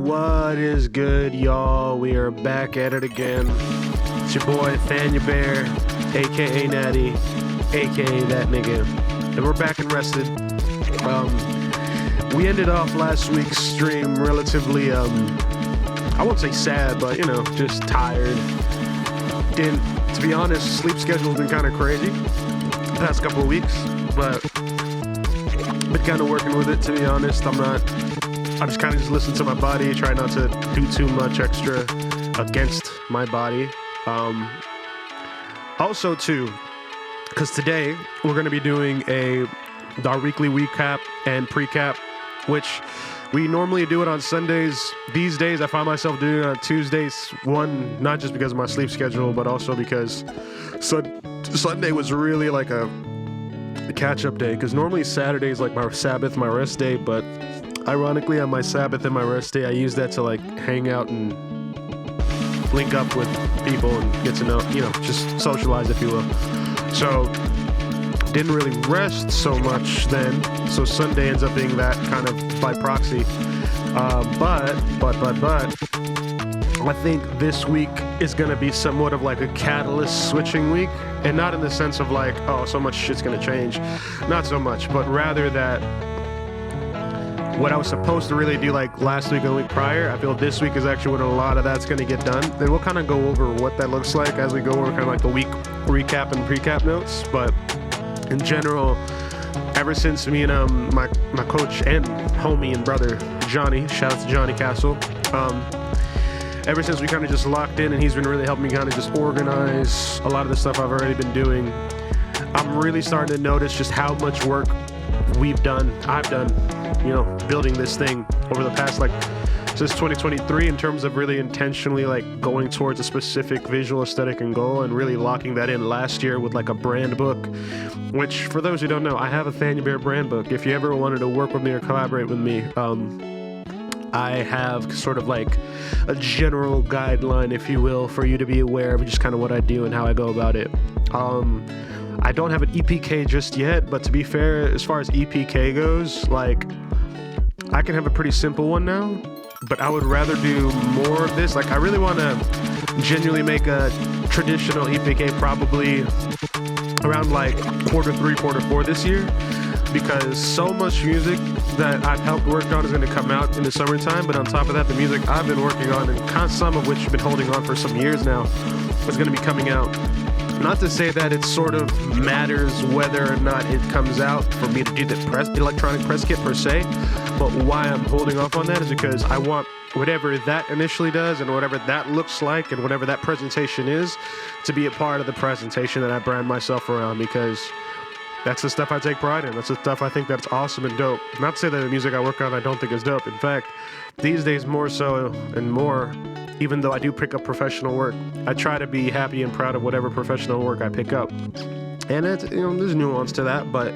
What is good, y'all? We are back at it again. It's your boy, Nathaniel Bear, a.k.a. Natty, a.k.a. that nigga. And we're back and rested. We ended off last week's stream relatively, I won't say sad, but, just tired. To be honest, sleep schedule's been kind of crazy the past couple of weeks, but been kind of working with it, to be honest. I just kind of listen to my body, try not to do too much extra against my body. Also, too, because today we're going to be doing our weekly recap and precap, which we normally do it on Sundays. These days, I find myself doing it on Tuesdays. One, not just because of my sleep schedule, but also because Sunday was really like a catch-up day. Because normally Saturday is like my Sabbath, my rest day, but ironically, on my Sabbath and my rest day, I use that to like hang out and link up with people and get to know, just socialize, if you will. So didn't really rest so much then. So Sunday ends up being that kind of by proxy. But I think this week is going to be somewhat of like a catalyst switching week, and not in the sense of like, oh, so much shit's going to change. Not so much, but rather that what I was supposed to really do like last week and the week prior, I feel this week is actually when a lot of that's going to get done. And we'll kind of go over what that looks like as we go over kind of like the week recap and precap notes. But in general, ever since me and my coach and homie and brother, Johnny, shout out to Johnny Castle, ever since we kind of just locked in and he's been really helping me kind of just organize a lot of the stuff I've already been doing, I'm really starting to notice just how much work I've done, building this thing over the past, since 2023 in terms of really intentionally, going towards a specific visual aesthetic and goal and really locking that in last year with, a brand book, which, for those who don't know, I have a Nathaniel Bear brand book. If you ever wanted to work with me or collaborate with me, I have sort of a general guideline, if you will, for you to be aware of just kind of what I do and how I go about it. I don't have an EPK just yet, but to be fair, as far as EPK goes, I can have a pretty simple one now, but I would rather do more of this. I really want to genuinely make a traditional EPK probably around Q3, Q4 this year, because so much music that I've helped work on is going to come out in the summertime, but on top of that, the music I've been working on, and some of which I've been holding on for some years now, is going to be coming out. Not to say that it sort of matters whether or not it comes out for me to do the electronic press kit per se, but why I'm holding off on that is because I want whatever that initially does and whatever that looks like and whatever that presentation is to be a part of the presentation that I brand myself around, because that's the stuff I take pride in. That's the stuff I think that's awesome and dope. Not to say that the music I work on I don't think is dope. In fact, these days more so and more, even though I do pick up professional work, I try to be happy and proud of whatever professional work I pick up. And it's, there's nuance to that, but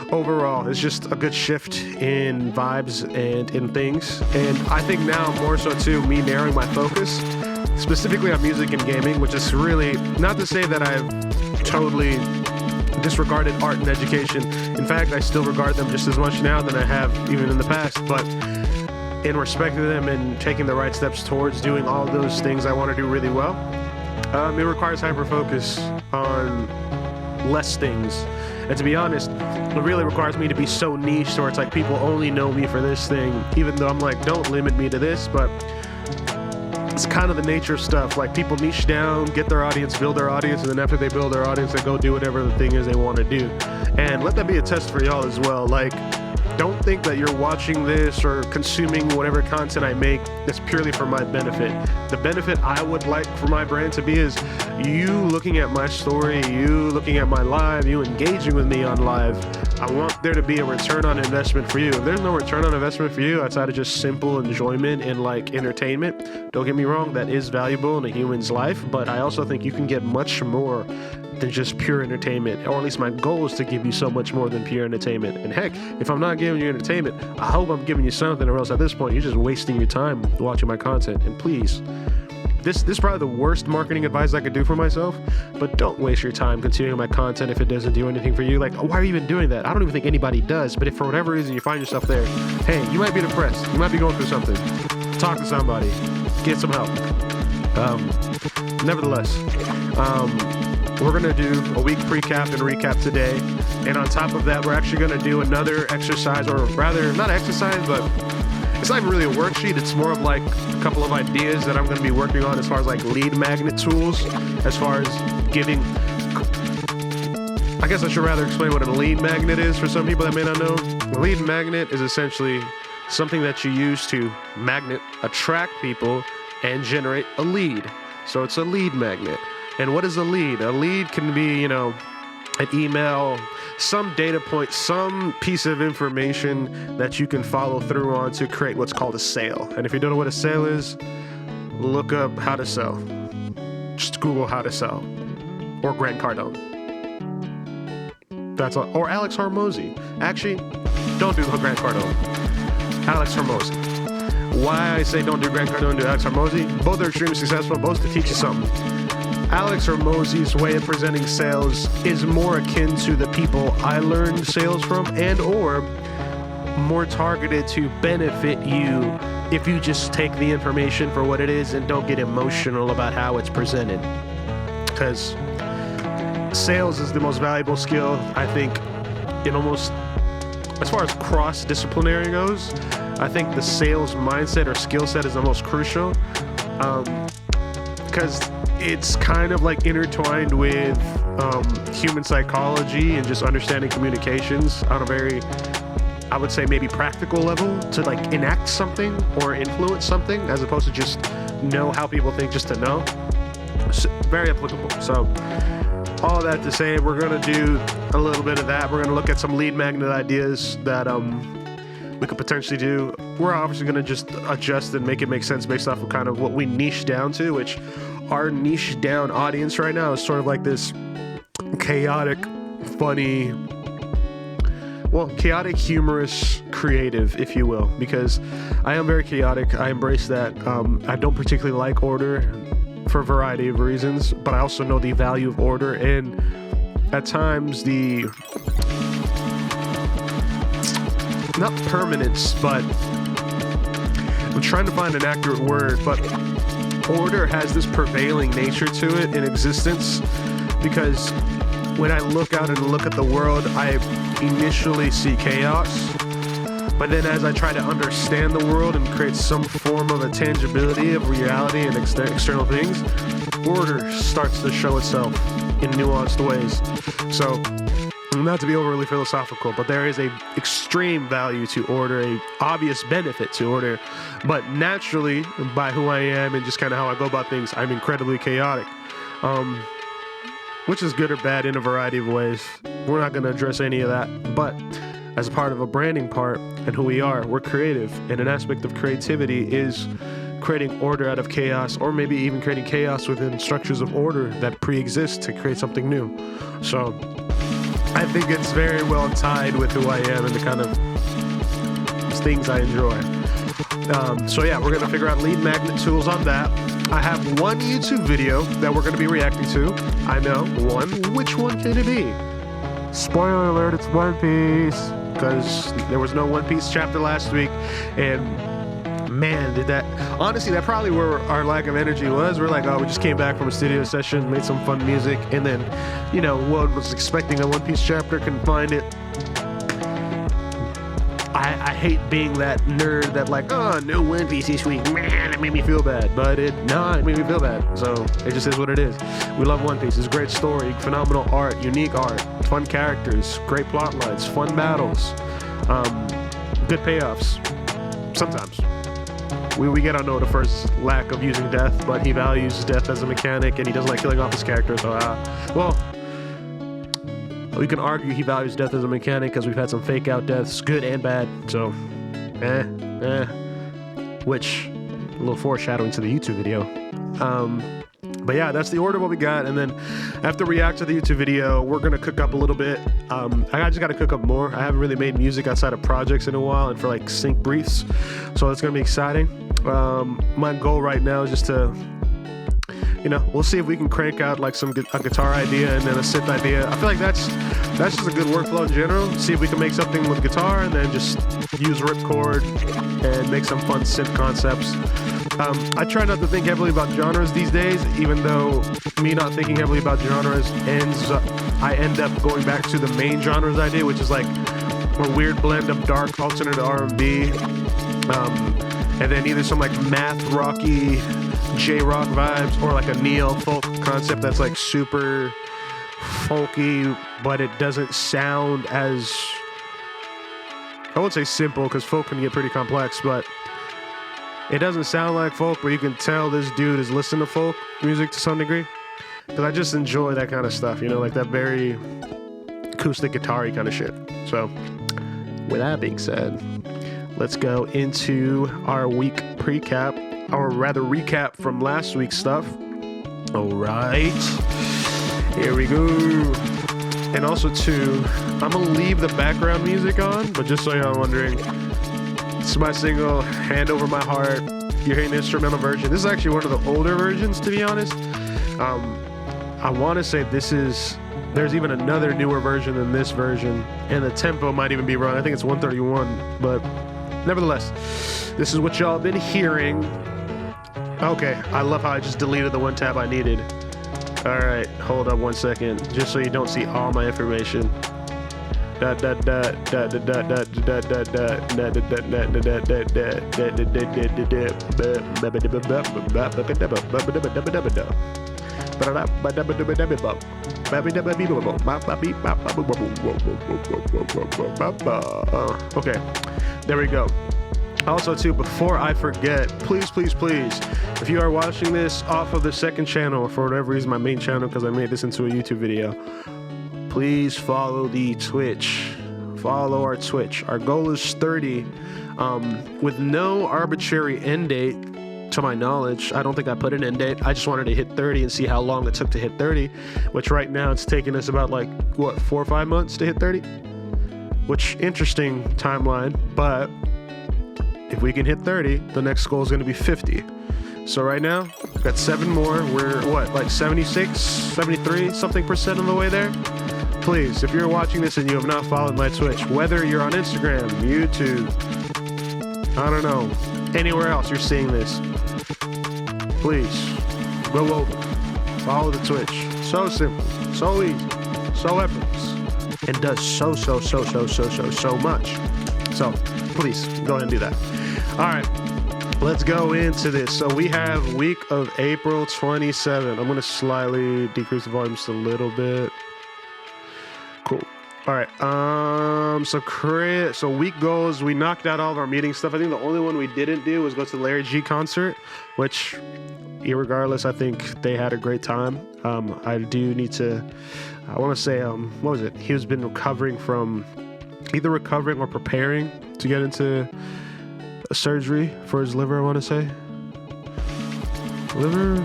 overall, it's just a good shift in vibes and in things. And I think now more so too, me narrowing my focus specifically on music and gaming, which is really not to say that I've totally disregarded art and education. In fact, I still regard them just as much now than I have even in the past, but in respect to them and taking the right steps towards doing all those things I want to do really well, it requires hyper-focus on less things. And to be honest, it really requires me to be so niche where it's people only know me for this thing, even though I'm don't limit me to this, but it's kind of the nature of stuff. People niche down, get their audience, build their audience, and then after they build their audience, they go do whatever the thing is they want to do. And let that be a test for y'all as well. Don't think that you're watching this or consuming whatever content I make that's purely for my benefit. The benefit I would like for my brand to be is you looking at my story, you looking at my live, you engaging with me on live. I want there to be a return on investment for you. If there's no return on investment for you outside of just simple enjoyment and entertainment, don't get me wrong, that is valuable in a human's life, but I also think you can get much more than just pure entertainment, or at least my goal is to give you so much more than pure entertainment. And heck, if I'm not giving you entertainment, I hope I'm giving you something, or else at this point you're just wasting your time watching my content. And please, this is probably the worst marketing advice I could do for myself, but don't waste your time consuming my content if it doesn't do anything for you. Why are you even doing that? I don't even think anybody does, but if for whatever reason you find yourself there, hey, you might be depressed, you might be going through something. talk to somebody, get some help. Nevertheless, we're going to do a week precap and recap today. And on top of that, we're actually going to do another exercise, or rather, not exercise, but it's not even really a worksheet. It's more of like a couple of ideas that I'm going to be working on as far as like lead magnet tools, as far as giving... I guess I should rather explain what a lead magnet is for some people that may not know. A lead magnet is essentially something that you use to attract people and generate a lead. So it's a lead magnet. And what is a lead? A lead can be, an email, some data point, some piece of information that you can follow through on to create what's called a sale. And if you don't know what a sale is, look up how to sell. Just Google how to sell. Or Grant Cardone. That's all. Or Alex Hormozy. Actually, don't do Grant Cardone. Alex Hormozy. Why I say don't do Grant Cardone, do Alex Hormozy? Both are extremely successful, both to teach you something. Alex Hormozy's way of presenting sales is more akin to the people I learned sales from, and or more targeted to benefit you if you just take the information for what it is and don't get emotional about how it's presented. Because sales is the most valuable skill, I think, in almost, as far as cross-disciplinary goes, I think the sales mindset or skill set is the most crucial, because it's kind of like intertwined with human psychology and just understanding communications on a very, I would say, maybe practical level, to like enact something or influence something as opposed to just know how people think just to know. So, very applicable. So all that to say, we're going to do a little bit of that. We're going to look at some lead magnet ideas that we could potentially do. We're obviously going to just adjust and make it make sense based off of kind of what we niche down to, which our niche down audience right now is sort of like this chaotic, funny, chaotic, humorous, creative, if you will, because I am very chaotic. I embrace that. I don't particularly like order for a variety of reasons, but I also know the value of order, and at times the, not permanence, but I'm trying to find an accurate word, but order has this prevailing nature to it in existence, because when I look out and look at the world, I initially see chaos. But then as I try to understand the world and create some form of a tangibility of reality and external things, order starts to show itself in nuanced ways. So, not to be overly philosophical, but there is a extreme value to order, a obvious benefit to order. But naturally, by who I am and just kind of how I go about things, I'm incredibly chaotic. Which is good or bad in a variety of ways. We're not going to address any of that, but as a part of a branding part and who we are, we're creative, and an aspect of creativity is creating order out of chaos, or maybe even creating chaos within structures of order that pre-exist to create something new. So I think it's very well tied with who I am and the kind of things I enjoy. So yeah, we're going to figure out lead magnet tools on that. I have one YouTube video that we're going to be reacting to. I know, one. Which one can it be? Spoiler alert, it's One Piece. Because there was no One Piece chapter last week, and man, honestly, that probably where our lack of energy was. We're like, we just came back from a studio session, made some fun music, and then, what was expecting a One Piece chapter couldn't find it. I hate being that nerd that like, no One Piece this week, man, it made me feel bad, but it made me feel bad, so it just is what it is. We love One Piece. It's a great story, phenomenal art, unique art, fun characters, great plot lines, fun battles, good payoffs, sometimes. We get on Oda-fir's lack of using death, but he values death as a mechanic, and he doesn't like killing off his character, so, we can argue he values death as a mechanic because we've had some fake out deaths, good and bad, so, which, a little foreshadowing to the YouTube video. But yeah, that's the order of what we got, and then after we react to the YouTube video, we're going to cook up a little bit. I just got to cook up more. I haven't really made music outside of projects in a while and for like sync briefs, so it's going to be exciting. My goal right now is just to we'll see if we can crank out like a guitar idea and then a synth idea. I feel like that's just a good workflow in general. See if we can make something with guitar and then just use ripcord and make some fun synth concepts. I try not to think heavily about genres these days, even though me not thinking heavily about genres I end up going back to the main genres I do, which is like a weird blend of dark alternate R&B, and then either some like math rocky J-rock vibes or like a neo-folk concept that's like super folky, but it doesn't sound as, I won't say simple because folk can get pretty complex, but it doesn't sound like folk, but you can tell this dude is listening to folk music to some degree. Because I just enjoy that kind of stuff, like that very acoustic guitar-y kind of shit. So, with that being said, let's go into our week precap, or rather recap from last week's stuff. All right, here we go. And also too, I'm gonna leave the background music on, but just so y'all are wondering, it's my single, Hand Over My Heart. You're hearing the instrumental version. This is actually one of the older versions, to be honest. I want to say there's even another newer version than this version, and the tempo might even be wrong. I think it's 131, but nevertheless, this is what y'all been hearing. Okay, I love how I just deleted the one tab I needed. All right, hold up 1 second, just so you don't see all my information. Okay, there we go. Also too, before I forget, please, if you are watching this off of the second channel, or for whatever reason my main channel, because I made this into a YouTube video, please follow the Twitch. Follow our Twitch. Our goal is 30, with no arbitrary end date. To my knowledge, I don't think I put an end date. I just wanted to hit 30 and see how long it took to hit 30, which right now it's taking us about 4 or 5 months to hit 30, which interesting timeline. But if we can hit 30, the next goal is going to be 50. So right now, we've got 7 more. We're 76, 73 something % on the way there. Please, if you're watching this and you have not followed my Twitch, whether you're on Instagram, YouTube, I don't know, anywhere else you're seeing this, please go over, follow the Twitch. So simple, so easy, so effortless, and does so much. So please go ahead and do that. All right, let's go into this. So we have week of April 27. I'm going to slightly decrease the volume just a little bit. Cool. All right. So week goals, we knocked out all of our meeting stuff. I think the only one we didn't do was go to the Larry G concert, which, irregardless, I think they had a great time. I do need to, I want to say, what was it? He has been either recovering or preparing to get into a surgery for his liver, I want to say. Liver?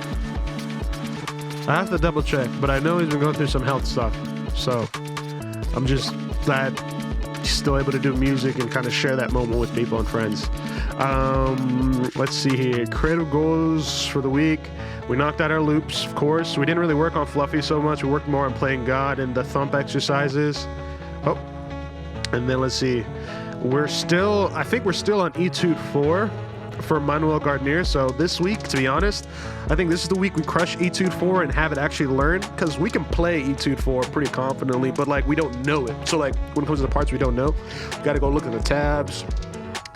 I have to double check, but I know he's been going through some health stuff. So I'm just glad he's still able to do music and kind of share that moment with people and friends. Let's see here. Creative goals for the week. We knocked out our loops, of course. We didn't really work on Fluffy so much. We worked more on playing God and the thump exercises. Oh, and then let's see. I think we're still on Etude 4 for Manuel Gardner. So this week, to be honest, I think this is the week we crush Etude 4 and have it actually learned, because we can play Etude 4 pretty confidently, but we don't know it. So when it comes to the parts we don't know, we got to go look at the tabs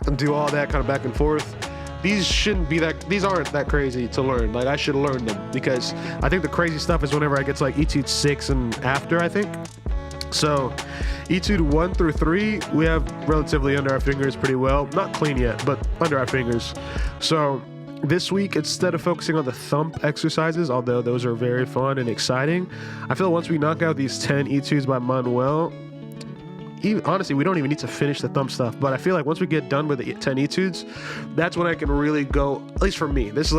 and do all that kind of back and forth. These aren't that crazy to learn. I should learn them, because I think the crazy stuff is whenever I get to Etude 6 and after, I think. So Etude 1 through 3, we have relatively under our fingers pretty well. Not clean yet, but under our fingers. So this week, instead of focusing on the thump exercises, although those are very fun and exciting, I feel once we knock out these 10 Etudes by Manuel, honestly, we don't even need to finish the thump stuff, but I feel like once we get done with the 10 Etudes, that's when I can really go, at least for me, this is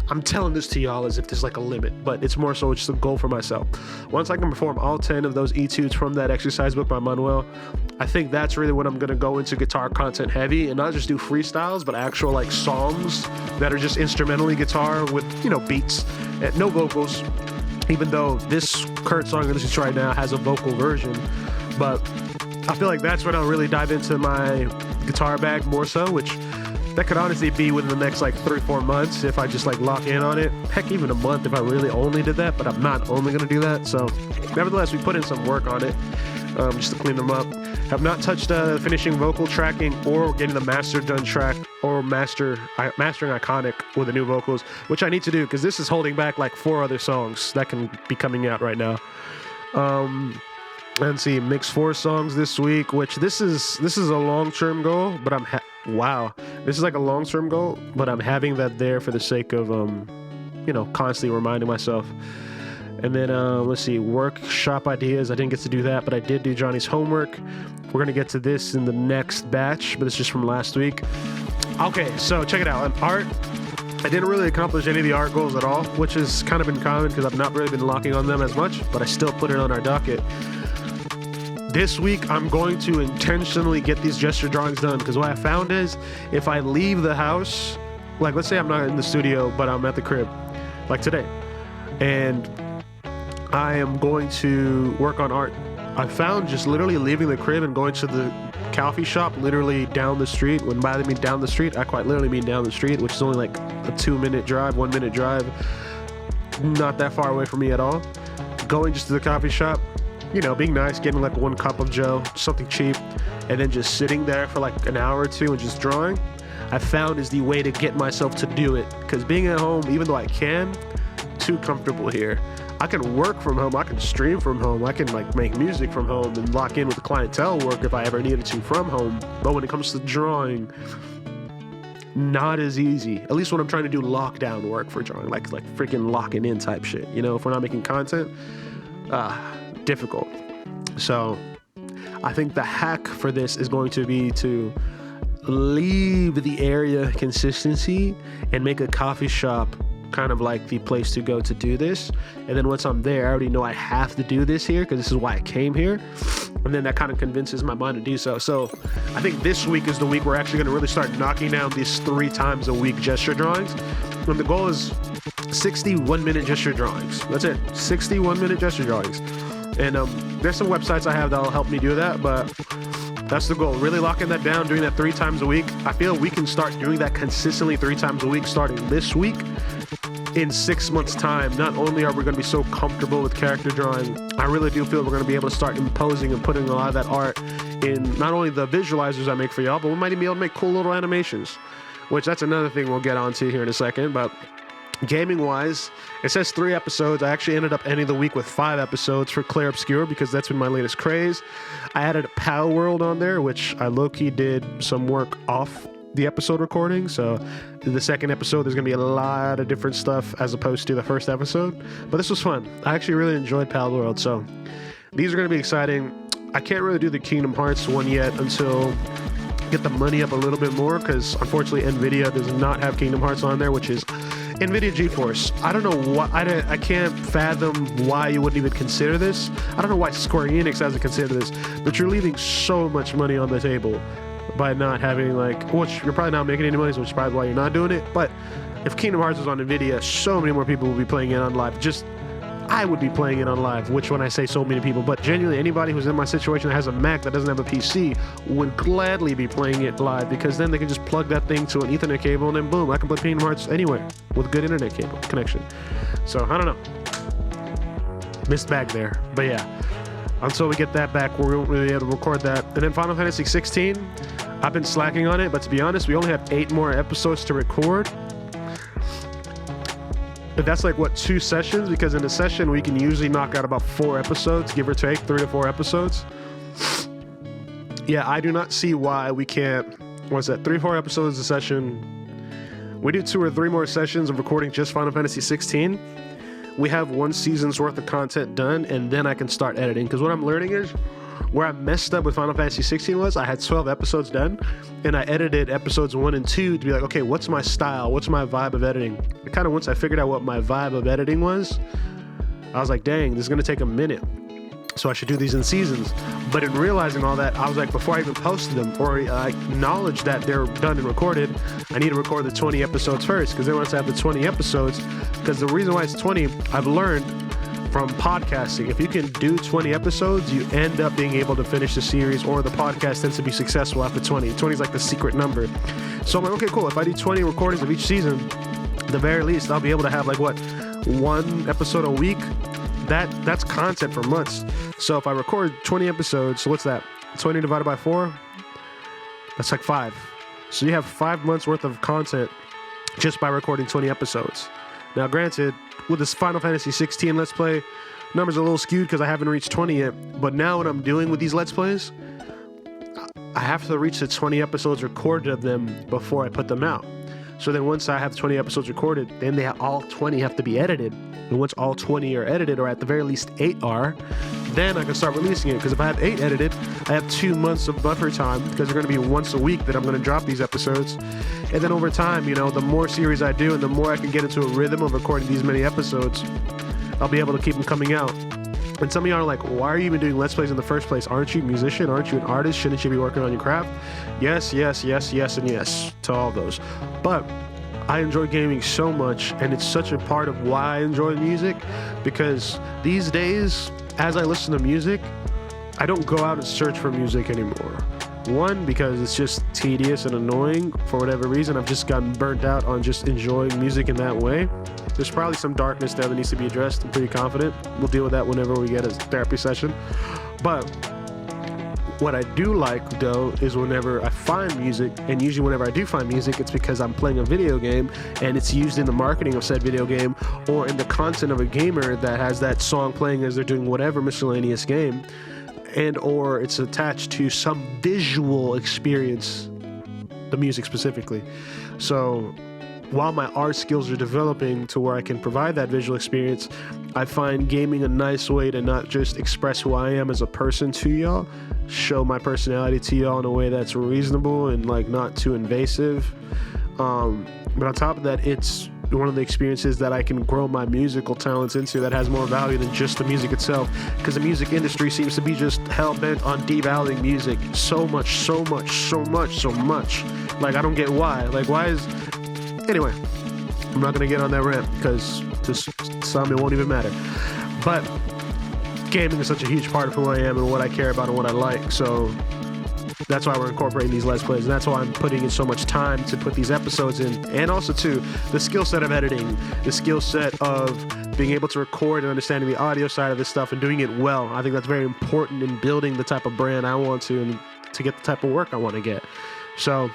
I'm telling this to y'all as if there's like a limit, but it's more so just a goal for myself. Once I can perform all 10 of those etudes from that exercise book by Manuel, I think that's really when I'm going to go into guitar content heavy and not just do freestyles, but actual like songs that are just instrumentally guitar with, you know, beats and no vocals, even though this current song I'm listening to right now has a vocal version. But I feel like that's when I'll really dive into my guitar bag more so, which that could honestly be within the next like 3-4 months if I just like lock in on it. Heck, even a month if I really only did that, but I'm not only going to do that. So nevertheless, we put in some work on it just to clean them up. Have not touched finishing vocal tracking or getting the master done track or mastering Iconic with the new vocals, which I need to do because this is holding back like 4 other songs that can be coming out right now. Let's see, mix 4 songs this week, which this is a long-term goal, but this is like a long-term goal, but I'm having that there for the sake of you know, constantly reminding myself. And then let's see, workshop ideas. I didn't get to do that, but I did do Johnny's homework. We're gonna get to this in the next batch, but it's just from last week. Okay, so check it out. On art, I didn't really accomplish any of the art goals at all, which has kind of been common because I've not really been locking on them as much, but I still put it on our docket. This week, I'm going to intentionally get these gesture drawings done because what I found is if I leave the house, like let's say I'm not in the studio, but I'm at the crib, like today, and I am going to work on art. I found just literally leaving the crib and going to the coffee shop literally down the street. When by I mean down the street, I quite literally mean down the street, which is only like a 2-minute drive, 1-minute drive, not that far away from me at all. Going just to the coffee shop, you know, being nice, getting like 1 cup of Joe, something cheap, and then just sitting there for like an hour or 2 and just drawing, I found is the way to get myself to do it. Because being at home, even though I can, too comfortable here. I can work from home, I can stream from home, I can like make music from home and lock in with the clientele work if I ever needed to from home. But when it comes to drawing, not as easy. At least when I'm trying to do lockdown work for drawing, like freaking locking in type shit. You know, if we're not making content, difficult. So I think the hack for this is going to be to leave the area consistency and make a coffee shop kind of like the place to go to do this. And then once I'm there, I already know I have to do this here because this is why I came here. And then that kind of convinces my mind to do so. So I think this week is the week we're actually going to really start knocking down these 3 times a week gesture drawings. And the goal is 60 1-minute gesture drawings. That's it. 60 1-minute gesture drawings. And there's some websites I have that'll help me do that, but that's the goal. Really locking that down, doing that 3 times a week. I feel we can start doing that consistently 3 times a week starting this week. In 6 months' time, not only are we going to be so comfortable with character drawing, I really do feel we're going to be able to start imposing and putting a lot of that art in not only the visualizers I make for y'all, but we might even be able to make cool little animations, which that's another thing we'll get onto here in a second. But gaming-wise, it says 3 episodes. I actually ended up ending the week with 5 episodes for Clair Obscure because that's been my latest craze. I added a Pal World on there, which I low-key did some work off the episode recording. So the second episode, there's going to be a lot of different stuff as opposed to the first episode. But this was fun. I actually really enjoyed Pal World. So these are going to be exciting. I can't really do the Kingdom Hearts one yet until get the money up a little bit more because unfortunately NVIDIA does not have Kingdom Hearts on there, which is NVIDIA GeForce. I don't know why. I can't fathom why you wouldn't even consider this. I don't know why Square Enix hasn't considered this, but you're leaving so much money on the table by not having which you're probably not making any money, so which is probably why you're not doing it. But if Kingdom Hearts was on NVIDIA, so many more people would be playing it on live. I would be playing it on live, which when I say so many people, but genuinely anybody who's in my situation that has a Mac that doesn't have a PC would gladly be playing it live because then they can just plug that thing to an Ethernet cable and then boom, I can play Kingdom Hearts anywhere with good internet cable connection. So I don't know. Missed bag there. But yeah, until we get that back, we won't really be able to record that. And then Final Fantasy 16, I've been slacking on it, but to be honest, we only have 8 more episodes to record. But that's like, what, 2 sessions? Because in a session, we can usually knock out about 4 episodes, give or take, 3 to 4 episodes. Yeah, I do not see why we can't, 3-4 episodes a session. We do 2 or 3 more sessions of recording just Final Fantasy 16. We have 1 season's worth of content done, and then I can start editing. Because what I'm learning is, Where I messed up with Final Fantasy 16 was I had 12 episodes done, and I edited episodes 1 and 2 to be like, okay, what's my style? What's my vibe of editing? And kind of once I figured out what my vibe of editing was, I was like, dang, this is going to take a minute. So I should do these in seasons. But in realizing all that, I was like, before I even posted them or acknowledge that they're done and recorded, I need to record the 20 episodes first, because then once I have the 20 episodes, because the reason why it's 20, I've learned from podcasting, if you can do 20 episodes, you end up being able to finish the series, or the podcast tends to be successful after 20. 20 is like the secret number. So I'm like, okay, cool. If I do 20 recordings of each season, at the very least, I'll be able to have like one episode a week. That's content for months. So if I record 20 episodes, so what's that? 20 divided by 4? That's like 5. So you have 5 months worth of content just by recording 20 episodes. Now, granted, with this Final Fantasy 16 Let's Play, numbers are a little skewed because I haven't reached 20 yet. But now what I'm doing with these Let's Plays, I have to reach the 20 episodes recorded of them before I put them out. So then once I have 20 episodes recorded, then all 20 have to be edited. And once all 20 are edited, or at the very least 8 are, then I can start releasing it. Because if I have 8 edited, I have 2 months of buffer time, because they're going to be once a week that I'm going to drop these episodes. And then over time, the more series I do and the more I can get into a rhythm of recording these many episodes, I'll be able to keep them coming out. And some of y'all are like, why are you even doing Let's Plays in the first place? Aren't you a musician? Aren't you an artist? Shouldn't you be working on your craft? Yes, yes, yes, yes, and yes to all those. But I enjoy gaming so much, and it's such a part of why I enjoy music, because these days, as I listen to music, I don't go out and search for music anymore. One, because it's just tedious and annoying. For whatever reason, I've just gotten burnt out on just enjoying music in that way. There's probably some darkness there that needs to be addressed. I'm pretty confident. We'll deal with that whenever we get a therapy session. But what I do like, though, is whenever I find music, and usually whenever I do find music, it's because I'm playing a video game and it's used in the marketing of said video game, or in the content of a gamer that has that song playing as they're doing whatever miscellaneous game, and or it's attached to some visual experience, the music specifically. So while my art skills are developing to where I can provide that visual experience, I find gaming a nice way to not just express who I am as a person to y'all, show my personality to y'all in a way that's reasonable and not too invasive. But on top of that, it's one of the experiences that I can grow my musical talents into that has more value than just the music itself, because the music industry seems to be just hell-bent on devaluing music so much. I don't get why. Anyway, I'm not going to get on that rant, because to some it won't even matter. But gaming is such a huge part of who I am and what I care about and what I like. So that's why we're incorporating these Let's Plays, and that's why I'm putting in so much time to put these episodes in. And also, too, the skill set of editing, the skill set of being able to record and understanding the audio side of this stuff and doing it well. I think that's very important in building the type of brand I want to, and to get the type of work I want to get. So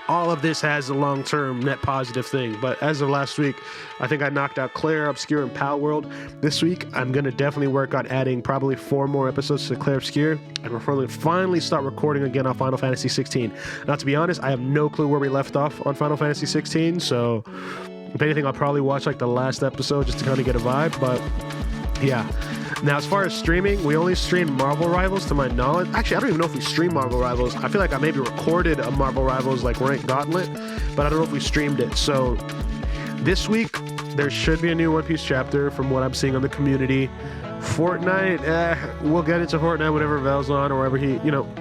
all of this has a long-term net positive thing. But as of last week, I think I knocked out Claire, Obscure, and Pal World. This week, I'm going to definitely work on adding probably 4 more episodes to Claire Obscure, and we're finally start recording again on Final Fantasy 16. Now, to be honest, I have no clue where we left off on Final Fantasy 16, so if anything, I'll probably watch the last episode just to kind of get a vibe, but yeah. Now, as far as streaming, we only streamed Marvel Rivals to my knowledge. Actually, I don't even know if we streamed Marvel Rivals. I feel like I maybe recorded a Marvel Rivals Ranked Gauntlet, but I don't know if we streamed it. So this week, there should be a new One Piece chapter from what I'm seeing on the community. Fortnite, we'll get into Fortnite whenever Val's on, or whenever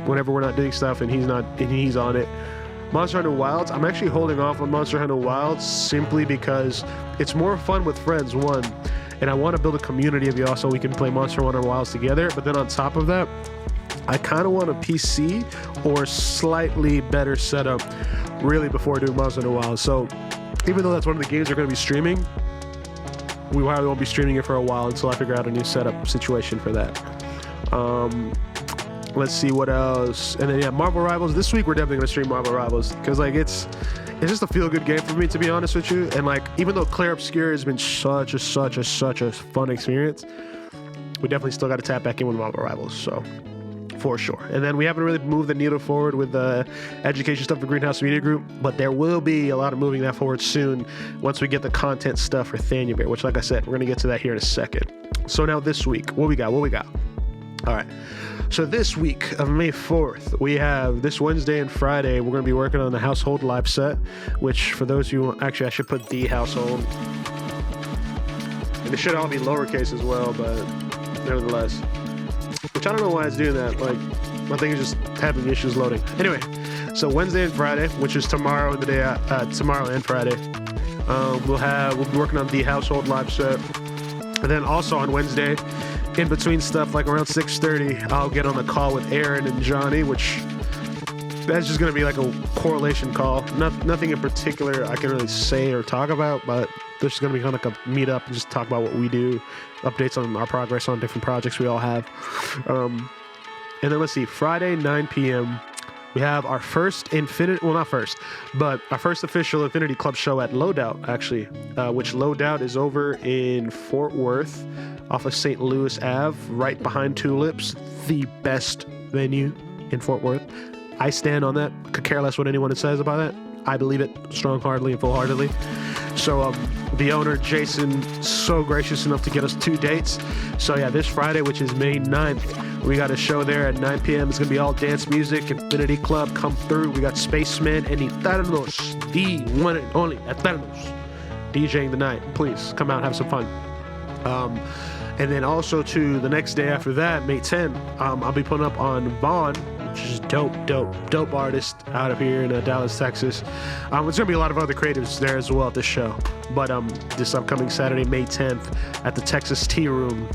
whenever we're not doing stuff and he's on it. Monster Hunter Wilds, I'm actually holding off on Monster Hunter Wilds simply because it's more fun with friends, one. And I want to build a community of y'all so we can play Monster Hunter Wilds together. But then on top of that, I kind of want a PC or slightly better setup really before doing Monster Hunter Wilds. So even though that's one of the games we're going to be streaming, we probably won't be streaming it for a while until I figure out a new setup situation for that. Let's see what else. And then yeah, Marvel Rivals. This week we're definitely going to stream Marvel Rivals because it's just a feel-good game for me, to be honest with you. And even though Claire Obscure has been such a fun experience, we definitely still got to tap back in with Marvel Rivals, so for sure. And then we haven't really moved the needle forward with the education stuff for Greenhouse Media Group, but there will be a lot of moving that forward soon once we get the content stuff for Thania Bear, which, like I said, we're going to get to that here in a second. So now this week, what we got? All right. So this week of May 4th, we have this Wednesday and Friday, we're going to be working on the Household live set, which for those who, actually I should put the Household. And it should all be lowercase as well, but nevertheless. Which I don't know why it's doing that. Like, my thing is just having issues loading. Anyway, so Wednesday and Friday, which is tomorrow and the day tomorrow and Friday, we'll be working on the Household live set. And then also on Wednesday, in between stuff, like around 6:30, I'll get on a call with Aaron and Johnny, which that's just going to be like a correlation call. Nothing in particular I can really say or talk about, but there's just going to be kind of like a meet up and just talk about what we do, updates on our progress on different projects we all have. And then let's see, Friday, 9 p.m., we have our first our first official Infinity Club show at Loadout, actually, which Loadout is over in Fort Worth off of St. Louis Ave, right behind Tulips, the best venue in Fort Worth. I stand on that. Could care less what anyone says about that. I believe it strong-heartedly and full-heartedly. So the owner, Jason, so gracious enough to get us 2 dates. So yeah, this Friday, which is May 9th, we got a show there at 9 p.m. It's going to be all dance music. Infinity Club, come through. We got Spaceman and Eternos, the one and only Eternos, DJing the night. Please come out and have some fun. And then also to the next day after that, May 10th, I'll be putting up on Vaughn, which is dope artist out of here in Dallas, Texas. There's going to be a lot of other creatives there as well at this show. But this upcoming Saturday, May 10th, at the Texas Tea Room,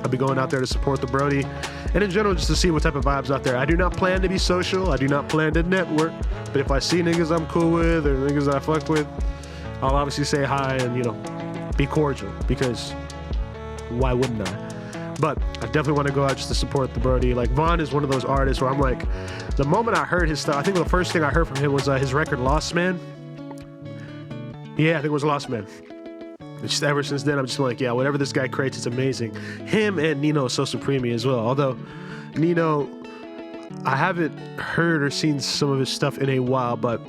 I'll be going out there to support the Brody. And in general, just to see what type of vibes out there. I do not plan to be social. I do not plan to network. But if I see niggas I'm cool with or niggas that I fuck with, I'll obviously say hi and, be cordial. Because why wouldn't I? But I definitely want to go out just to support the Brody. Like, Vaughn is one of those artists where I'm like, the moment I heard his stuff, I think the first thing I heard from him was his record Lost Man. Yeah, I think it was Lost Man. And just ever since then, I'm just like, yeah, whatever this guy creates, it's amazing. Him and Nino So Supreme as well. Although, Nino, I haven't heard or seen some of his stuff in a while, but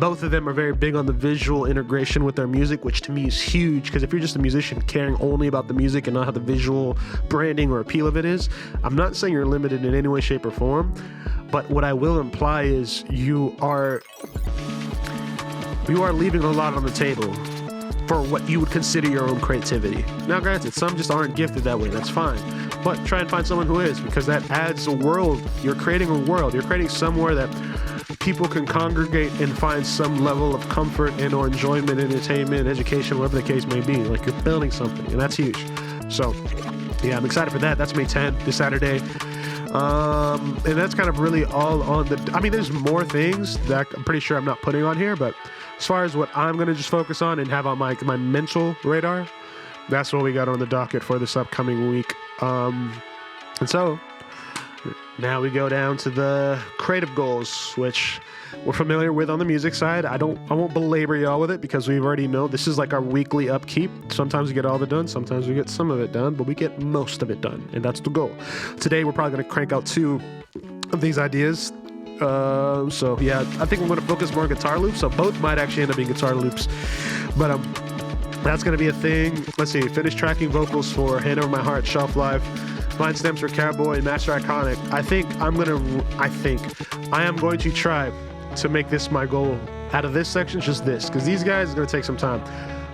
both of them are very big on the visual integration with their music, which to me is huge, because if you're just a musician caring only about the music and not how the visual branding or appeal of it is, I'm not saying you're limited in any way, shape, or form, but what I will imply is you are leaving a lot on the table for what you would consider your own creativity. Now, granted, some just aren't gifted that way. That's fine. But try and find someone who is, because that adds a world. You're creating a world. You're creating somewhere that people can congregate and find some level of comfort and or enjoyment, entertainment, education, whatever the case may be. Like, you're building something, and that's huge. So, yeah, I'm excited for that. That's May 10th, this Saturday. And that's kind of really all on the... I mean, there's more things that I'm pretty sure I'm not putting on here, but as far as what I'm going to just focus on and have on my mental radar, that's what we got on the docket for this upcoming week. And so now we go down to the creative goals, which we're familiar with on the music side. I won't belabor y'all with it because we already know this is like our weekly upkeep. Sometimes we get all of it done, sometimes we get some of it done, but we get most of it done, and that's the goal. Today we're probably going to crank out 2 of these ideas. So yeah, I think we're going to focus more on guitar loops, so both might actually end up being guitar loops, but that's going to be a thing. Let's see, finish tracking vocals for Hand Over My Heart, Shelf Life, Mind Stems for Cowboy, and Master Iconic. I am going to try to make this my goal out of this section, just this, because these guys are going to take some time,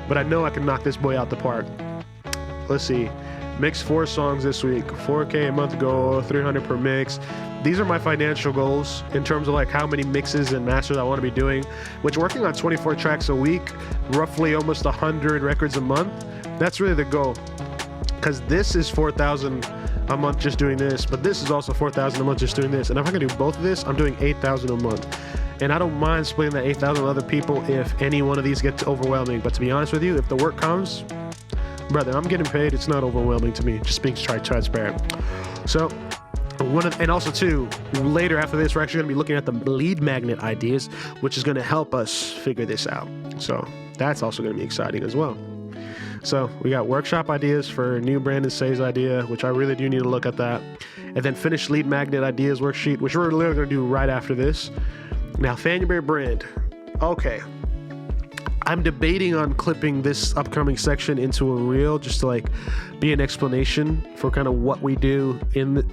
but I know I can knock this boy out the park. Let's see, mix 4 songs this week, 4K a month goal, 300 per mix. These are my financial goals in terms of like how many mixes and masters I want to be doing, which working on 24 tracks a week, roughly almost 100 records a month. That's really the goal, because this is 4,000 a month just doing this, but this is also 4,000 a month just doing this. And if I can do both of this, I'm doing 8,000 a month. And I don't mind splitting that 8,000 with other people if any one of these gets overwhelming. But to be honest with you, if the work comes, brother, I'm getting paid. It's not overwhelming to me. Just being transparent. So, and also too, later after this, we're actually going to be looking at the lead magnet ideas, which is going to help us figure this out. So that's also going to be exciting as well. So we got workshop ideas for new Brandon Say's idea, which I really do need to look at that. And then finish lead magnet ideas worksheet, which we're literally going to do right after this. Now, Fannyberry brand. Okay. I'm debating on clipping this upcoming section into a reel just to like be an explanation for kind of what we do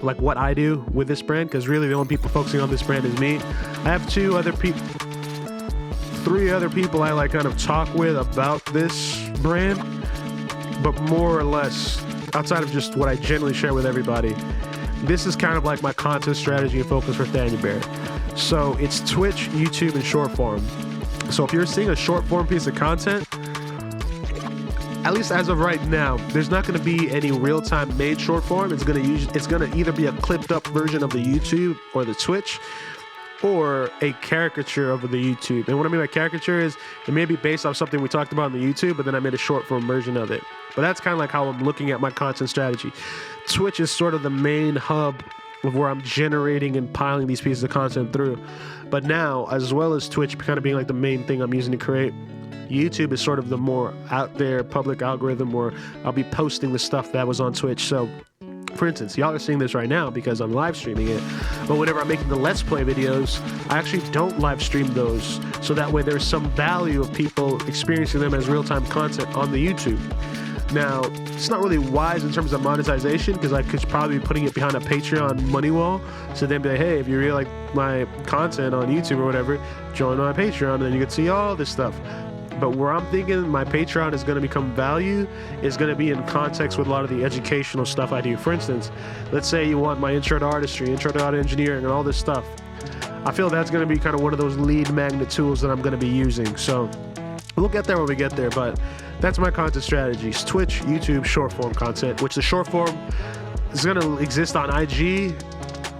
like what I do with this brand, because really the only people focusing on this brand is me. I have 3 other people I like kind of talk with about this brand, but more or less outside of just what I generally share with everybody, this is kind of like my content strategy and focus for Thania Bear. So it's Twitch, YouTube, and short form. So if you're seeing a short form piece of content, at least as of right now, there's not going to be any real-time made short form. It's going to either be a clipped up version of the YouTube or the Twitch, or a caricature of the YouTube. And what I mean by caricature is it may be based off something we talked about on the YouTube, but then I made a short form version of it. But that's kind of like how I'm looking at my content strategy. Twitch is sort of the main hub of where I'm generating and piling these pieces of content through. But now, as well as Twitch kind of being like the main thing I'm using to create, YouTube is sort of the more out there public algorithm where I'll be posting the stuff that was on Twitch. So for instance, y'all are seeing this right now because I'm live streaming it, but whenever I'm making the Let's Play videos, I actually don't live stream those, so that way there's some value of people experiencing them as real-time content on the YouTube. Now, it's not really wise in terms of monetization, because I could probably be putting it behind a Patreon money wall, so then be like, hey, if you really like my content on YouTube or whatever, join my Patreon, and then you can see all this stuff. But where I'm thinking my Patreon is going to become value is going to be in context with a lot of the educational stuff I do. For instance, let's say you want my intro to artistry, intro to audio engineering, and all this stuff. I feel that's going to be kind of one of those lead magnet tools that I'm going to be using. So we'll get there when we get there, but that's my content strategies. Twitch, YouTube, short form content, which the short form is going to exist on IG.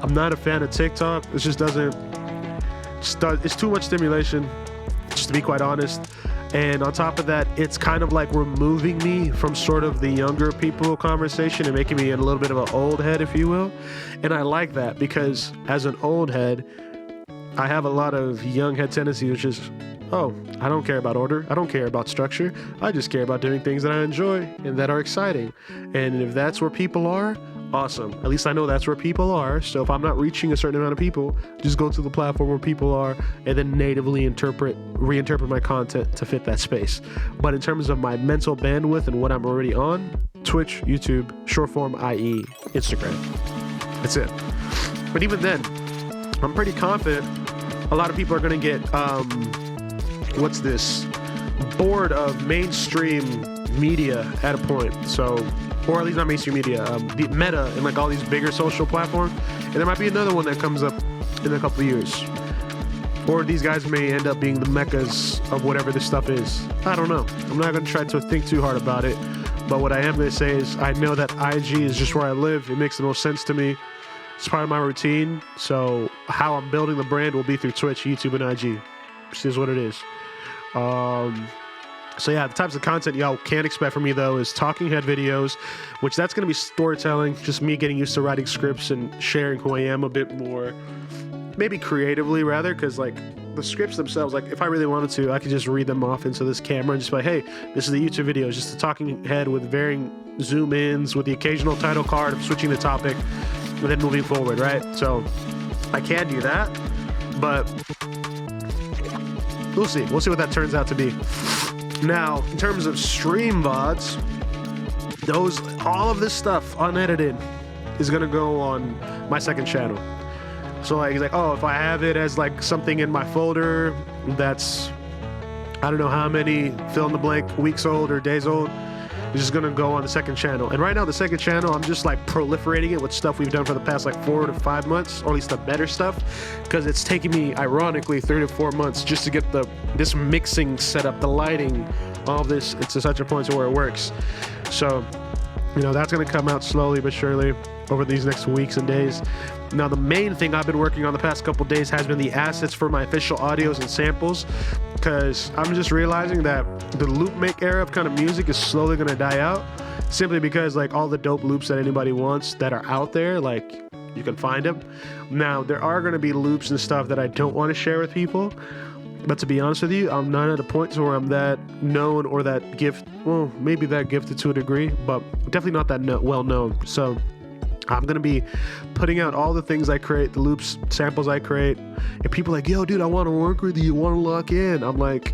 I'm not a fan of TikTok. It just doesn't, it's too much stimulation, just to be quite honest. And on top of that, it's kind of like removing me from sort of the younger people conversation and making me a little bit of an old head, if you will. And I like that because as an old head, I have a lot of young head tendencies, which is, oh, I don't care about order. I don't care about structure. I just care about doing things that I enjoy and that are exciting. And if that's where people are, awesome. At least I know that's where people are. So if I'm not reaching a certain amount of people, just go to the platform where people are and then natively reinterpret my content to fit that space. But in terms of my mental bandwidth and what I'm already on, Twitch, YouTube, short form, i.e. Instagram. That's it. But even then, I'm pretty confident a lot of people are going to get, bored of mainstream media at a point. So, or at least not mainstream media, the Meta and like all these bigger social platforms. And there might be another one that comes up in a couple of years. Or these guys may end up being the meccas of whatever this stuff is. I don't know. I'm not going to try to think too hard about it. But what I am going to say is I know that IG is just where I live. It makes the most sense to me. It's part of my routine. So how I'm building the brand will be through Twitch, YouTube, and IG. Which is what it is. So yeah, the types of content y'all can expect from me though is talking head videos, which that's going to be storytelling, just me getting used to writing scripts and sharing who I am a bit more, maybe creatively rather, because like the scripts themselves, like if I really wanted to, I could just read them off into this camera and just be like, hey, this is the YouTube video, it's just a talking head with varying zoom ins with the occasional title card of switching the topic and then moving forward, right? So I can do that, but we'll see what that turns out to be. Now, in terms of stream VODs, all of this stuff unedited is gonna go on my second channel. So like, it's like, oh, if I have it as like something in my folder that's, I don't know how many fill in the blank weeks old or days old, it's just gonna go on the second channel. And right now, the second channel, I'm just like proliferating it with stuff we've done for the past like 4 to 5 months, or at least the better stuff, because it's taking me, ironically, 3 to 4 months just to get this mixing set up, the lighting, all of this. It's to such a point to where it works. So, you know, that's gonna come out slowly but surely over these next weeks and days. Now, the main thing I've been working on the past couple days has been the assets for my official audios and samples, because I'm just realizing that the loop make era of kind of music is slowly going to die out, simply because like all the dope loops that anybody wants that are out there, like you can find them. Now, there are going to be loops and stuff that I don't want to share with people, but to be honest with you, I'm not at a point where I'm that known or that well, maybe that gifted to a degree, but definitely not that well known. So I'm going to be putting out all the things I create, the loops, samples I create, and people are like, yo, dude, I want to work with you, want to lock in. I'm like,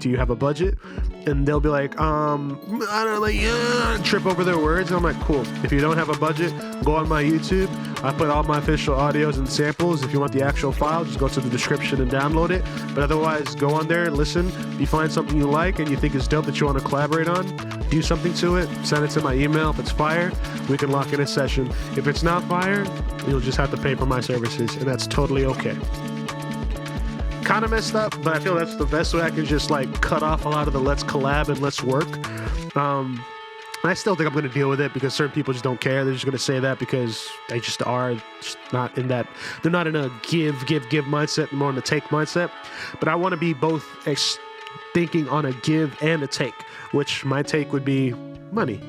do you have a budget? And they'll be like, I don't know, like, trip over their words. And I'm like, cool. If you don't have a budget, go on my YouTube. I put all my official audios and samples. If you want the actual file, just go to the description and download it. But otherwise, go on there, listen. If you find something you like and you think is dope that you want to collaborate on, do something to it. Send it to my email. If it's fire, we can lock in a session. If it's not fire, you'll just have to pay for my services, and that's totally okay. Kind of messed up, but I feel that's the best way I can just like cut off a lot of the let's collab and let's work. I still think I'm going to deal with it because certain people just don't care. They're just going to say that because they just are just not in that. They're not in a give mindset, more in a take mindset. But I want to be both thinking on a give and a take, which my take would be money.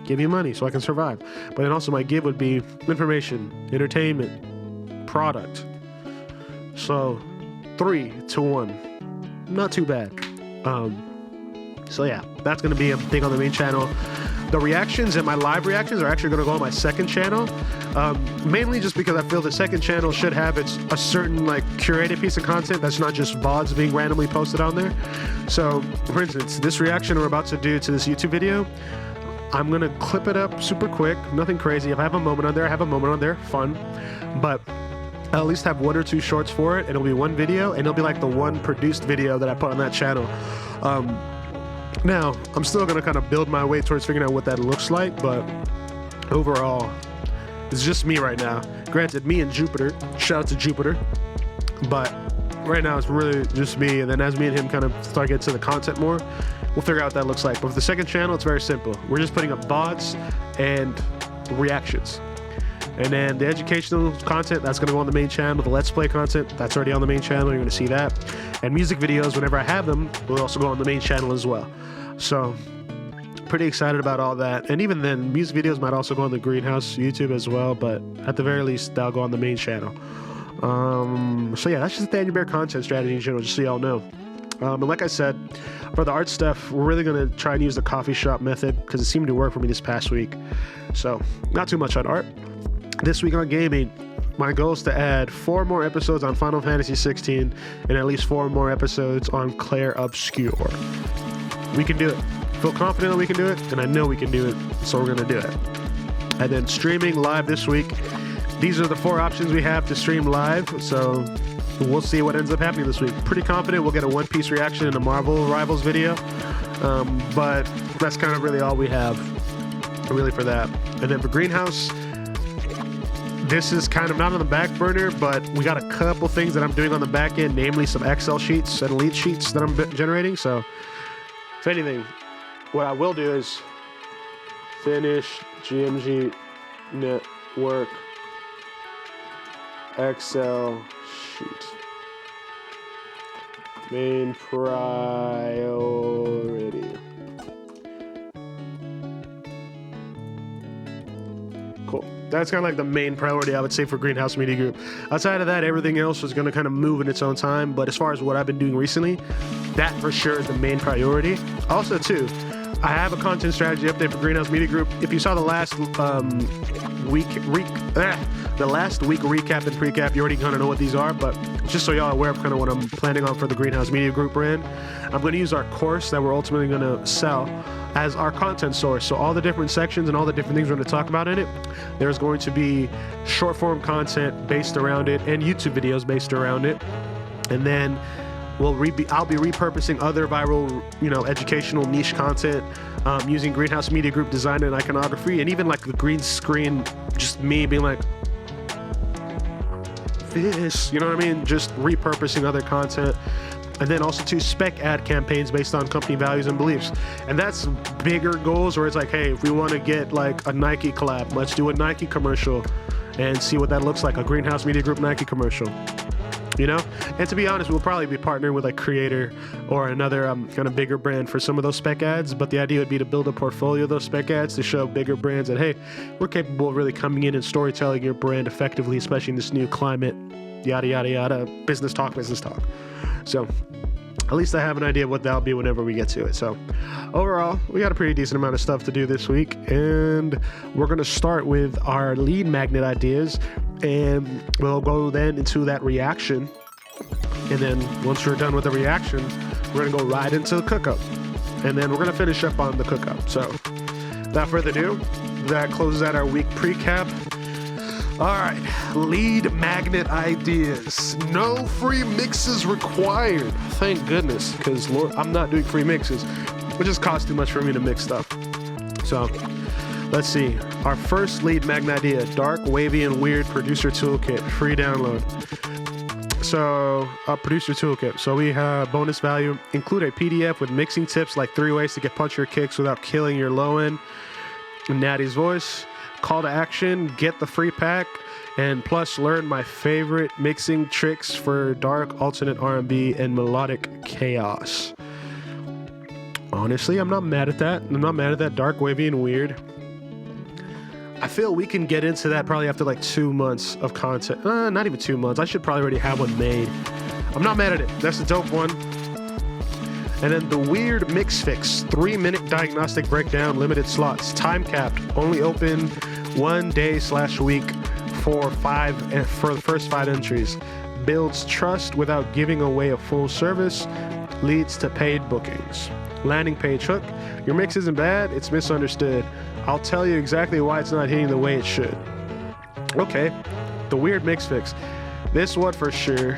Give me money so I can survive. But then also my give would be information, entertainment, product. So 3 to 1, not too bad. So yeah, that's going to be a thing on the main channel. The reactions and my live reactions are actually going to go on my second channel, mainly just because I feel the second channel should have a certain like curated piece of content that's not just VODs being randomly posted on there. So for instance, this reaction we're about to do to this YouTube video, I'm going to clip it up super quick, nothing crazy. If I have a moment on there, I have a moment on there, fun, but I'll at least have 1 or 2 shorts for it, and it'll be one video, and it'll be like the one produced video that I put on that channel. Now, I'm still going to kind of build my way towards figuring out what that looks like, but overall, it's just me right now. Granted, me and Jupiter, shout out to Jupiter, but right now it's really just me, and then as me and him kind of start getting to the content more, we'll figure out what that looks like. But for the second channel, it's very simple. We're just putting up VODs and reactions. And then the educational content, that's going to go on the main channel. The Let's Play content, that's already on the main channel. You're going to see that. And music videos, whenever I have them, will also go on the main channel as well. So, pretty excited about all that. And even then, music videos might also go on the Greenhouse YouTube as well. But at the very least, they'll go on the main channel. So yeah, that's just the Daniel Bear content strategy in general, just so y'all know. And like I said, for the art stuff, we're really going to try and use the coffee shop method because it seemed to work for me this past week. So, not too much on art. This week on gaming, my goal is to add 4 more episodes on Final Fantasy 16 and at least 4 more episodes on Claire Obscure. We can do it. Feel confident that we can do it, and I know we can do it, so we're going to do it. And then streaming live this week. These are the 4 options we have to stream live, so we'll see what ends up happening this week. Pretty confident we'll get a One Piece reaction and a Marvel Rivals video, but that's kind of really all we have really for that. And then for Greenhouse, this is kind of not on the back burner, but we got a couple things that I'm doing on the back end, namely some Excel sheets and Elite sheets that I'm generating. So if anything, what I will do is finish GMG Network Excel sheet. Main priority. Cool. That's kind of like the main priority, I would say, for Greenhouse Media Group. Outside of that, everything else is going to kind of move in its own time. But as far as what I've been doing recently, that for sure is the main priority. Also, too, I have a content strategy update for Greenhouse Media Group. If you saw the last week recap and precap, you already kind of know what these are. But just so y'all are aware of kind of what I'm planning on for the Greenhouse Media Group brand, I'm going to use our course that we're ultimately going to sell as our content source. So all the different sections and all the different things we're going to talk about in it, there's going to be short form content based around it and YouTube videos based around it. And then I'll be repurposing other viral, educational niche content using Greenhouse Media Group design and iconography, and even like the green screen, just me being like, this, you know what I mean? Just repurposing other content. And then also 2 spec ad campaigns based on company values and beliefs. And that's bigger goals where it's like, hey, if we want to get like a Nike collab, let's do a Nike commercial and see what that looks like, a Greenhouse Media Group Nike commercial. And to be honest, we'll probably be partnering with a creator or another kind of bigger brand for some of those spec ads. But the idea would be to build a portfolio of those spec ads to show bigger brands that, hey, we're capable of really coming in and storytelling your brand effectively, especially in this new climate, yada, yada, yada, business talk. So at least I have an idea of what that'll be whenever we get to it. So overall, we got a pretty decent amount of stuff to do this week. And we're going to start with our lead magnet ideas. And we'll go then into that reaction And then once we're done with the reaction, we're gonna go right into the cook-up. And then we're gonna finish up on the cook-up. So without further ado, that closes out our week precap. All right, lead magnet ideas. No free mixes required. Thank goodness, because Lord, I'm not doing free mixes. It just costs too much for me to mix stuff. So let's see. Our first lead magnet idea, dark, wavy, and weird producer toolkit, free download. So producer toolkit. So we have bonus value, include a PDF with mixing tips like 3 ways to get punchier kicks without killing your low end. Natty's voice. Call to action, get the free pack, and plus learn my favorite mixing tricks for dark, alternate R&B, and melodic chaos. Honestly, I'm not mad at that. I'm not mad at that. Dark, wavy, and weird. I feel we can get into that probably after like 2 months of content. Not even 2 months. I should probably already have one made. I'm not mad at it. That's a dope one. And then the weird mix fix, 3-minute diagnostic breakdown, limited slots, time capped, only open 1 day/week for the first 5 entries. Builds trust without giving away a full service, leads to paid bookings. Landing page hook, your mix isn't bad, it's misunderstood. I'll tell you exactly why it's not hitting the way it should. Okay, the weird mix fix. This one for sure,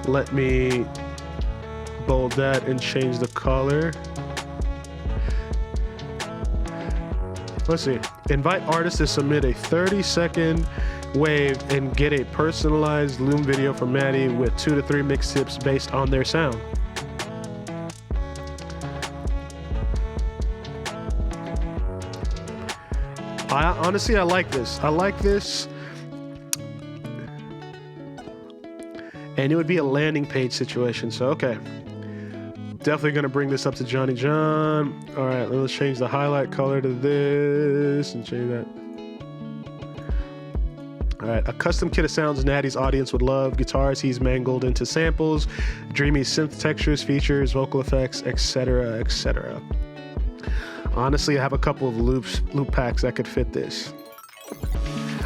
let me bold that and change the color. Let's see. Invite artists to submit a 30-second wave and get a personalized Loom video from Maddie with 2 to 3 mix tips based on their sound. Honestly, I like this. And it would be a landing page situation, so okay. Definitely gonna bring this up to Johnny John. All right, let's change the highlight color to this and change that. All right, a custom kit of sounds Natty's audience would love. Guitars he's mangled into samples, dreamy synth textures, features, vocal effects, etc., etc. Honestly, I have a couple of loop packs that could fit this.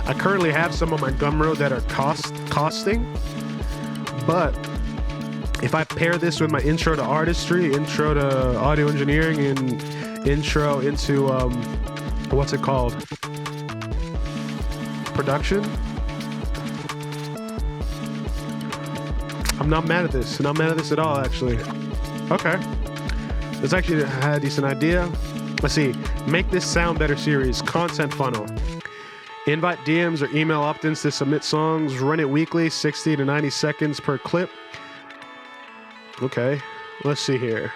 I currently have some on my Gumroad that are costing, but if I pair this with my intro to artistry, intro to audio engineering, and intro into what's it called? Production. I'm not mad at this. Not mad at this at all, actually. Okay. This actually had a decent idea. Let's see. Make this sound better series. Content funnel. Invite DMs or email opt-ins to submit songs. Run it weekly, 60 to 90 seconds per clip. Okay. Let's see here.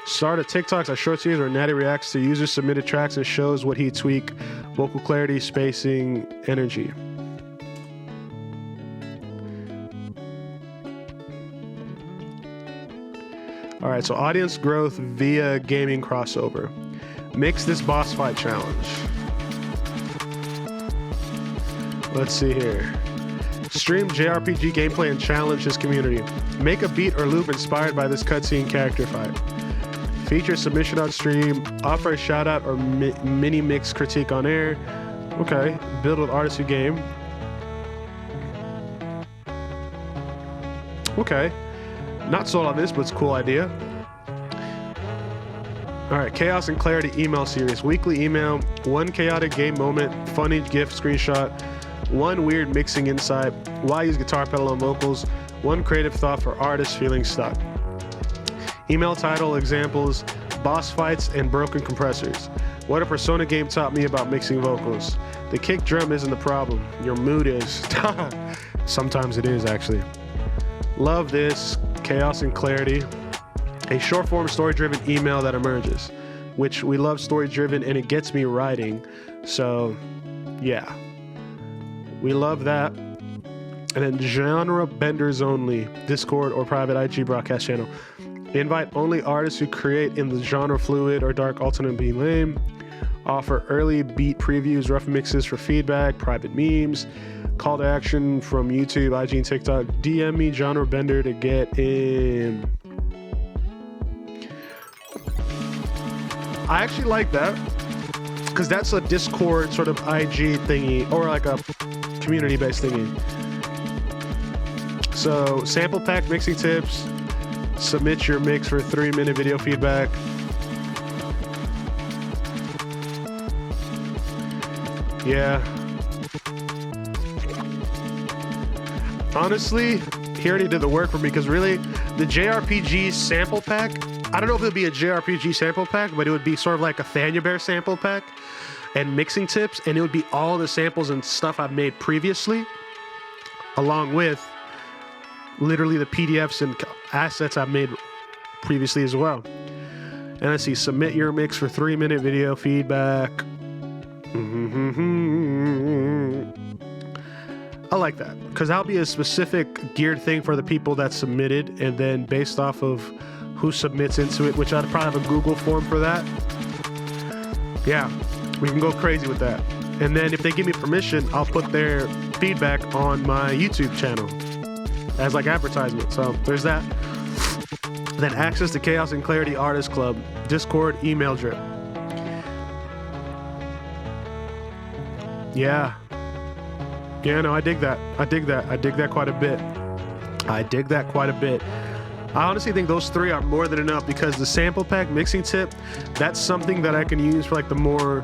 Start a TikToks or short series where Natty reacts to user submitted tracks and shows what he tweak, vocal clarity, spacing, energy. All right, so audience growth via gaming crossover. Mix this boss fight challenge. Let's see here. Stream JRPG gameplay and challenge his community. Make a beat or loop inspired by this cutscene character fight. Feature submission on stream. Offer a shout out or mini mix critique on air. Okay. Build with artists who game. Okay. Not sold on this, but it's a cool idea. All right, Chaos and Clarity email series. Weekly email, 1 chaotic game moment, funny GIF screenshot, 1 weird mixing insight, why use guitar pedal on vocals, 1 creative thought for artists feeling stuck. Email title, examples, boss fights, and broken compressors. What a Persona game taught me about mixing vocals. The kick drum isn't the problem, your mood is. Sometimes it is, actually. Love this. Chaos and Clarity, a short form story driven email that emerges, which we love story driven and it gets me writing. So yeah, we love that. And then genre benders only, Discord or private IG broadcast channel. Invite only artists who create in the genre fluid or dark alternate beat lame. Offer early beat previews, rough mixes for feedback, private memes. Call to action from YouTube, IG, and TikTok. DM me genre bender to get in. I actually like that. because that's a Discord sort of IG thingy, or like a community-based thingy. So sample pack mixing tips, submit your mix for 3-minute video feedback. Yeah. Honestly, he already did the work for me, because really, the JRPG sample pack, I don't know if it would be a JRPG sample pack, but it would be sort of like a Thanya Bear sample pack and mixing tips, and it would be all the samples and stuff I've made previously, along with literally the PDFs and assets I've made previously as well. And let's see, submit your mix for 3-minute video feedback. I like that, because that'll be a specific geared thing for the people that submitted, and then based off of who submits into it, which I'd probably have a Google form for that. Yeah, we can go crazy with that. And then if they give me permission, I'll put their feedback on my YouTube channel as like advertisement. So there's that. Then access to Chaos and Clarity Artist Club, Discord, email drip. Yeah. Yeah, no, I dig that. I dig that quite a bit. I honestly think those 3 are more than enough, because the sample pack mixing tip, that's something that I can use for like the more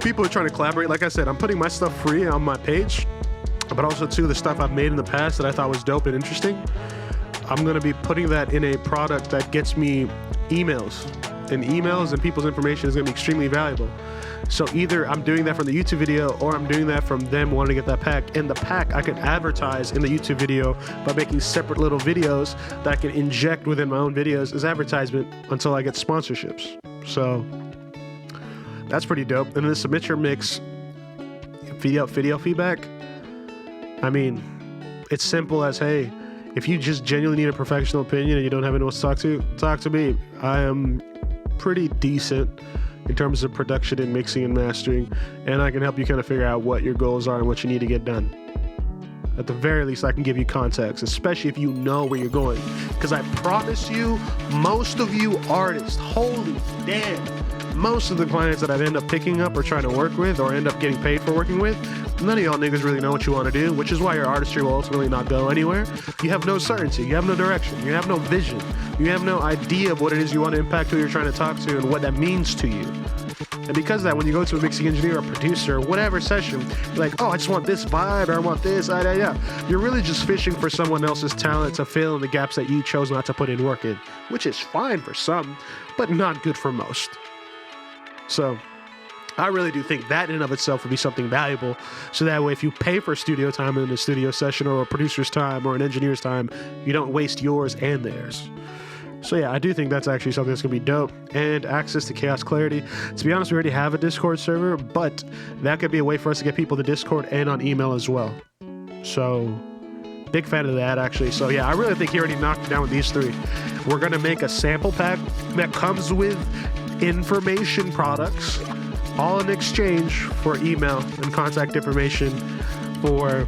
people are trying to collaborate. Like I said, I'm putting my stuff free on my page, but also too the stuff I've made in the past that I thought was dope and interesting. I'm going to be putting that in a product that gets me emails, and people's information is going to be extremely valuable. So either I'm doing that from the YouTube video, or I'm doing that from them wanting to get that pack. And the pack I can advertise in the YouTube video by making separate little videos that I can inject within my own videos as advertisement until I get sponsorships. So that's pretty dope. And then submit your mix video feedback. I mean, it's simple as, hey, if you just genuinely need a professional opinion and you don't have anyone to talk to me. I am pretty decent in terms of production and mixing and mastering, and I can help you kind of figure out what your goals are and what you need to get done. At the very least, I can give you context, especially if you know where you're going. Because I promise you, most of you artists, holy damn, most of the clients that I've ended up picking up or trying to work with or end up getting paid for working with, none of y'all niggas really know what you want to do, which is why your artistry will ultimately not go anywhere. You have no certainty, you have no direction, you have no vision, you have no idea of what it is you want to impact, who you're trying to talk to, and what that means to you. And because of that, when you go to a mixing engineer or producer or whatever session, you're like, oh, I just want this vibe, or I want this, You're really just fishing for someone else's talent to fill in the gaps that you chose not to put in work in, which is fine for some, but not good for most. So I really do think that in and of itself would be something valuable. So that way, if you pay for studio time in a studio session, or a producer's time, or an engineer's time, you don't waste yours and theirs. So yeah, I do think that's actually something that's going to be dope. And access to Chaos Clarity. To be honest, we already have a Discord server, but that could be a way for us to get people to Discord and on email as well. So big fan of that, actually. So yeah, I really think he already knocked it down with these 3. We're going to make a sample pack that comes with information products, all in exchange for email and contact information for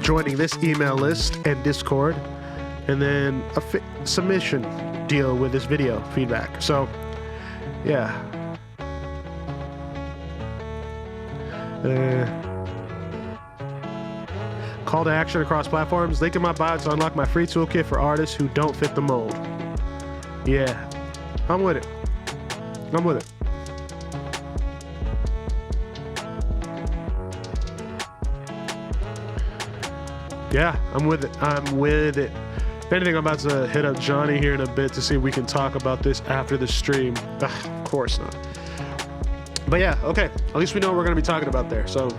joining this email list and Discord, and then a submission deal with this video feedback. So yeah, call to action across platforms. Link in my bio to unlock my free toolkit for artists who don't fit the mold. Yeah, I'm with it. Yeah, I'm with it. If anything, I'm about to hit up Johnny here in a bit to see if we can talk about this after the stream. Of course not. But yeah, okay. At least we know what we're going to be talking about there. So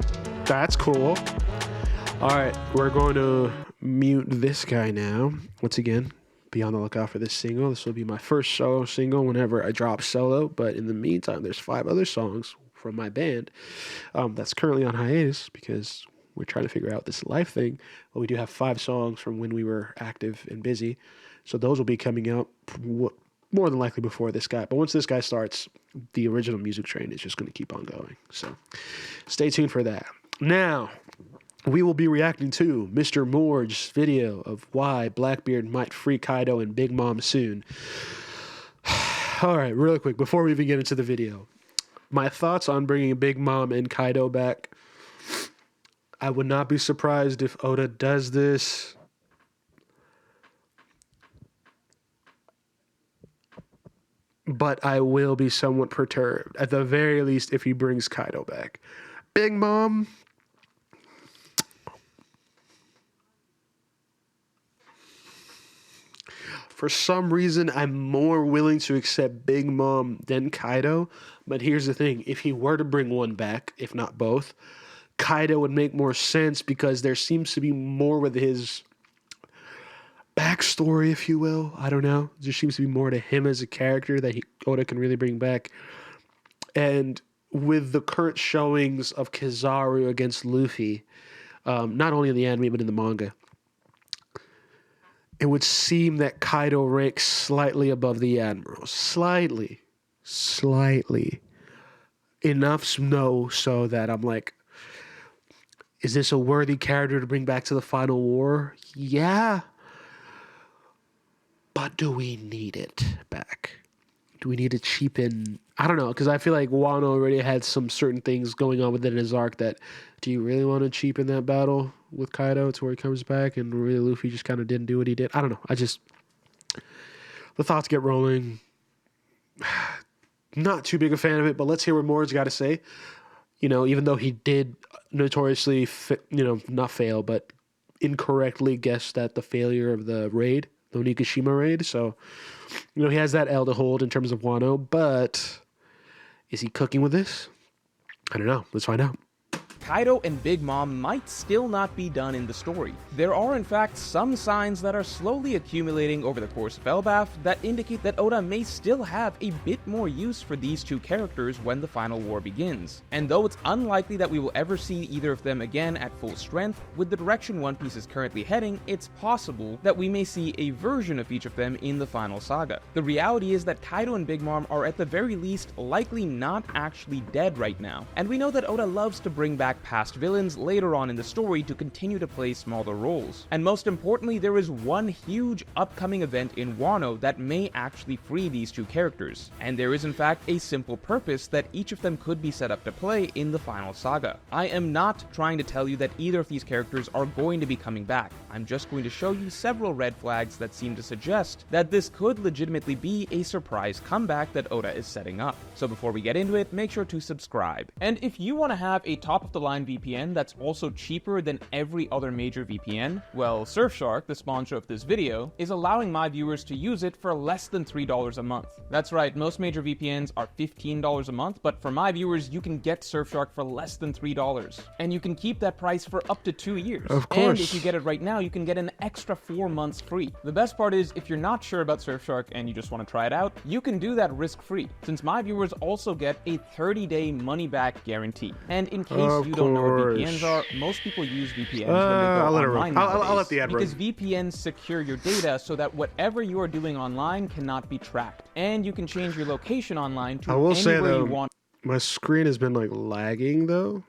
that's cool. All right, we're going to mute this guy now. Once again, be on the lookout for this single. This will be my first solo single whenever I drop solo. But in the meantime, there's 5 other songs from my band that's currently on hiatus because we're trying to figure out this life thing. But we do have 5 songs from when we were active and busy. So those will be coming out more than likely before this guy. But once this guy starts, the original music train is just going to keep on going. So stay tuned for that. Now, we will be reacting to Mr. Morge's video of why Blackbeard might free Kaido and Big Mom soon. All right, really quick, before we even get into the video, My thoughts on bringing Big Mom and Kaido back. I would not be surprised if Oda does this. But I will be somewhat perturbed, at the very least, if he brings Kaido back. Big Mom. For some reason, I'm more willing to accept Big Mom than Kaido. But here's the thing. If he were to bring one back, if not both, Kaido would make more sense because there seems to be more with his backstory, if you will. I don't know. There seems to be more to him as a character that Oda can really bring back. And with the current showings of Kizaru against Luffy, not only in the anime but in the manga, it would seem that Kaido ranks slightly above the Admiral. Slightly. Enough so that I'm like, is this a worthy character to bring back to the final war? Yeah. But do we need it back? Do we need to cheapen? I don't know, because I feel like Wano already had some certain things going on within his arc that, do you really want to cheapen that battle with Kaido to where he comes back and really Luffy just kind of didn't do what he did? I don't know. The thoughts get rolling. Not too big a fan of it, but let's hear what Moore's got to say. You know, even though he did notoriously, not fail, but incorrectly guess at the failure of the raid, the Onigashima raid. So, he has that L to hold in terms of Wano, but is he cooking with this? I don't know. Let's find out. Kaido and Big Mom might still not be done in the story. There are in fact some signs that are slowly accumulating over the course of Elbaf that indicate that Oda may still have a bit more use for these two characters when the final war begins. And though it's unlikely that we will ever see either of them again at full strength, with the direction One Piece is currently heading, it's possible that we may see a version of each of them in the final saga. The reality is that Kaido and Big Mom are at the very least likely not actually dead right now, and we know that Oda loves to bring back past villains later on in the story to continue to play smaller roles. And most importantly, there is one huge upcoming event in Wano that may actually free these two characters, and there is in fact a simple purpose that each of them could be set up to play in the final saga. I am not trying to tell you that either of these characters are going to be coming back. I'm just going to show you several red flags that seem to suggest that this could legitimately be a surprise comeback that Oda is setting up. So before we get into it, make sure to subscribe. And if you want to have a top-of-the-line VPN that's also cheaper than every other major VPN, well, Surfshark, the sponsor of this video, is allowing my viewers to use it for less than $3 a month. That's right, most major VPNs are $15 a month, but for my viewers, you can get Surfshark for less than $3. And you can keep that price for up to 2 years. Of course. And if you get it right now, you can get an extra 4 months free. The best part is, if you're not sure about Surfshark and you just want to try it out, you can do that risk-free, since my viewers also get a 30-day money-back guarantee. And in case you don't know what VPNs are, most people use VPNs when they go online I'll let the ad because run. VPNs secure your data so that whatever you are doing online cannot be tracked. And you can change your location online to anywhere you want. My screen has been lagging though.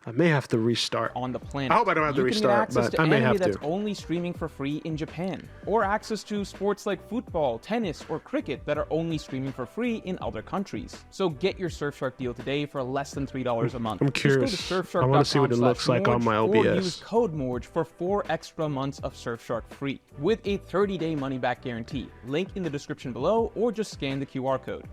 I may have to restart. On the planet. I hope I don't have to restart, but I may have to. That's only streaming for free in Japan, or access to sports like football, tennis, or cricket that are only streaming for free in other countries. So get your Surfshark deal today for less than $3 a month. I'm curious. Just go to surfshark.com. I want to see what it looks like on my OBS. Or use code MORGE for 4 extra months of Surfshark free with a 30-day money-back guarantee. Link in the description below, or just scan the QR code.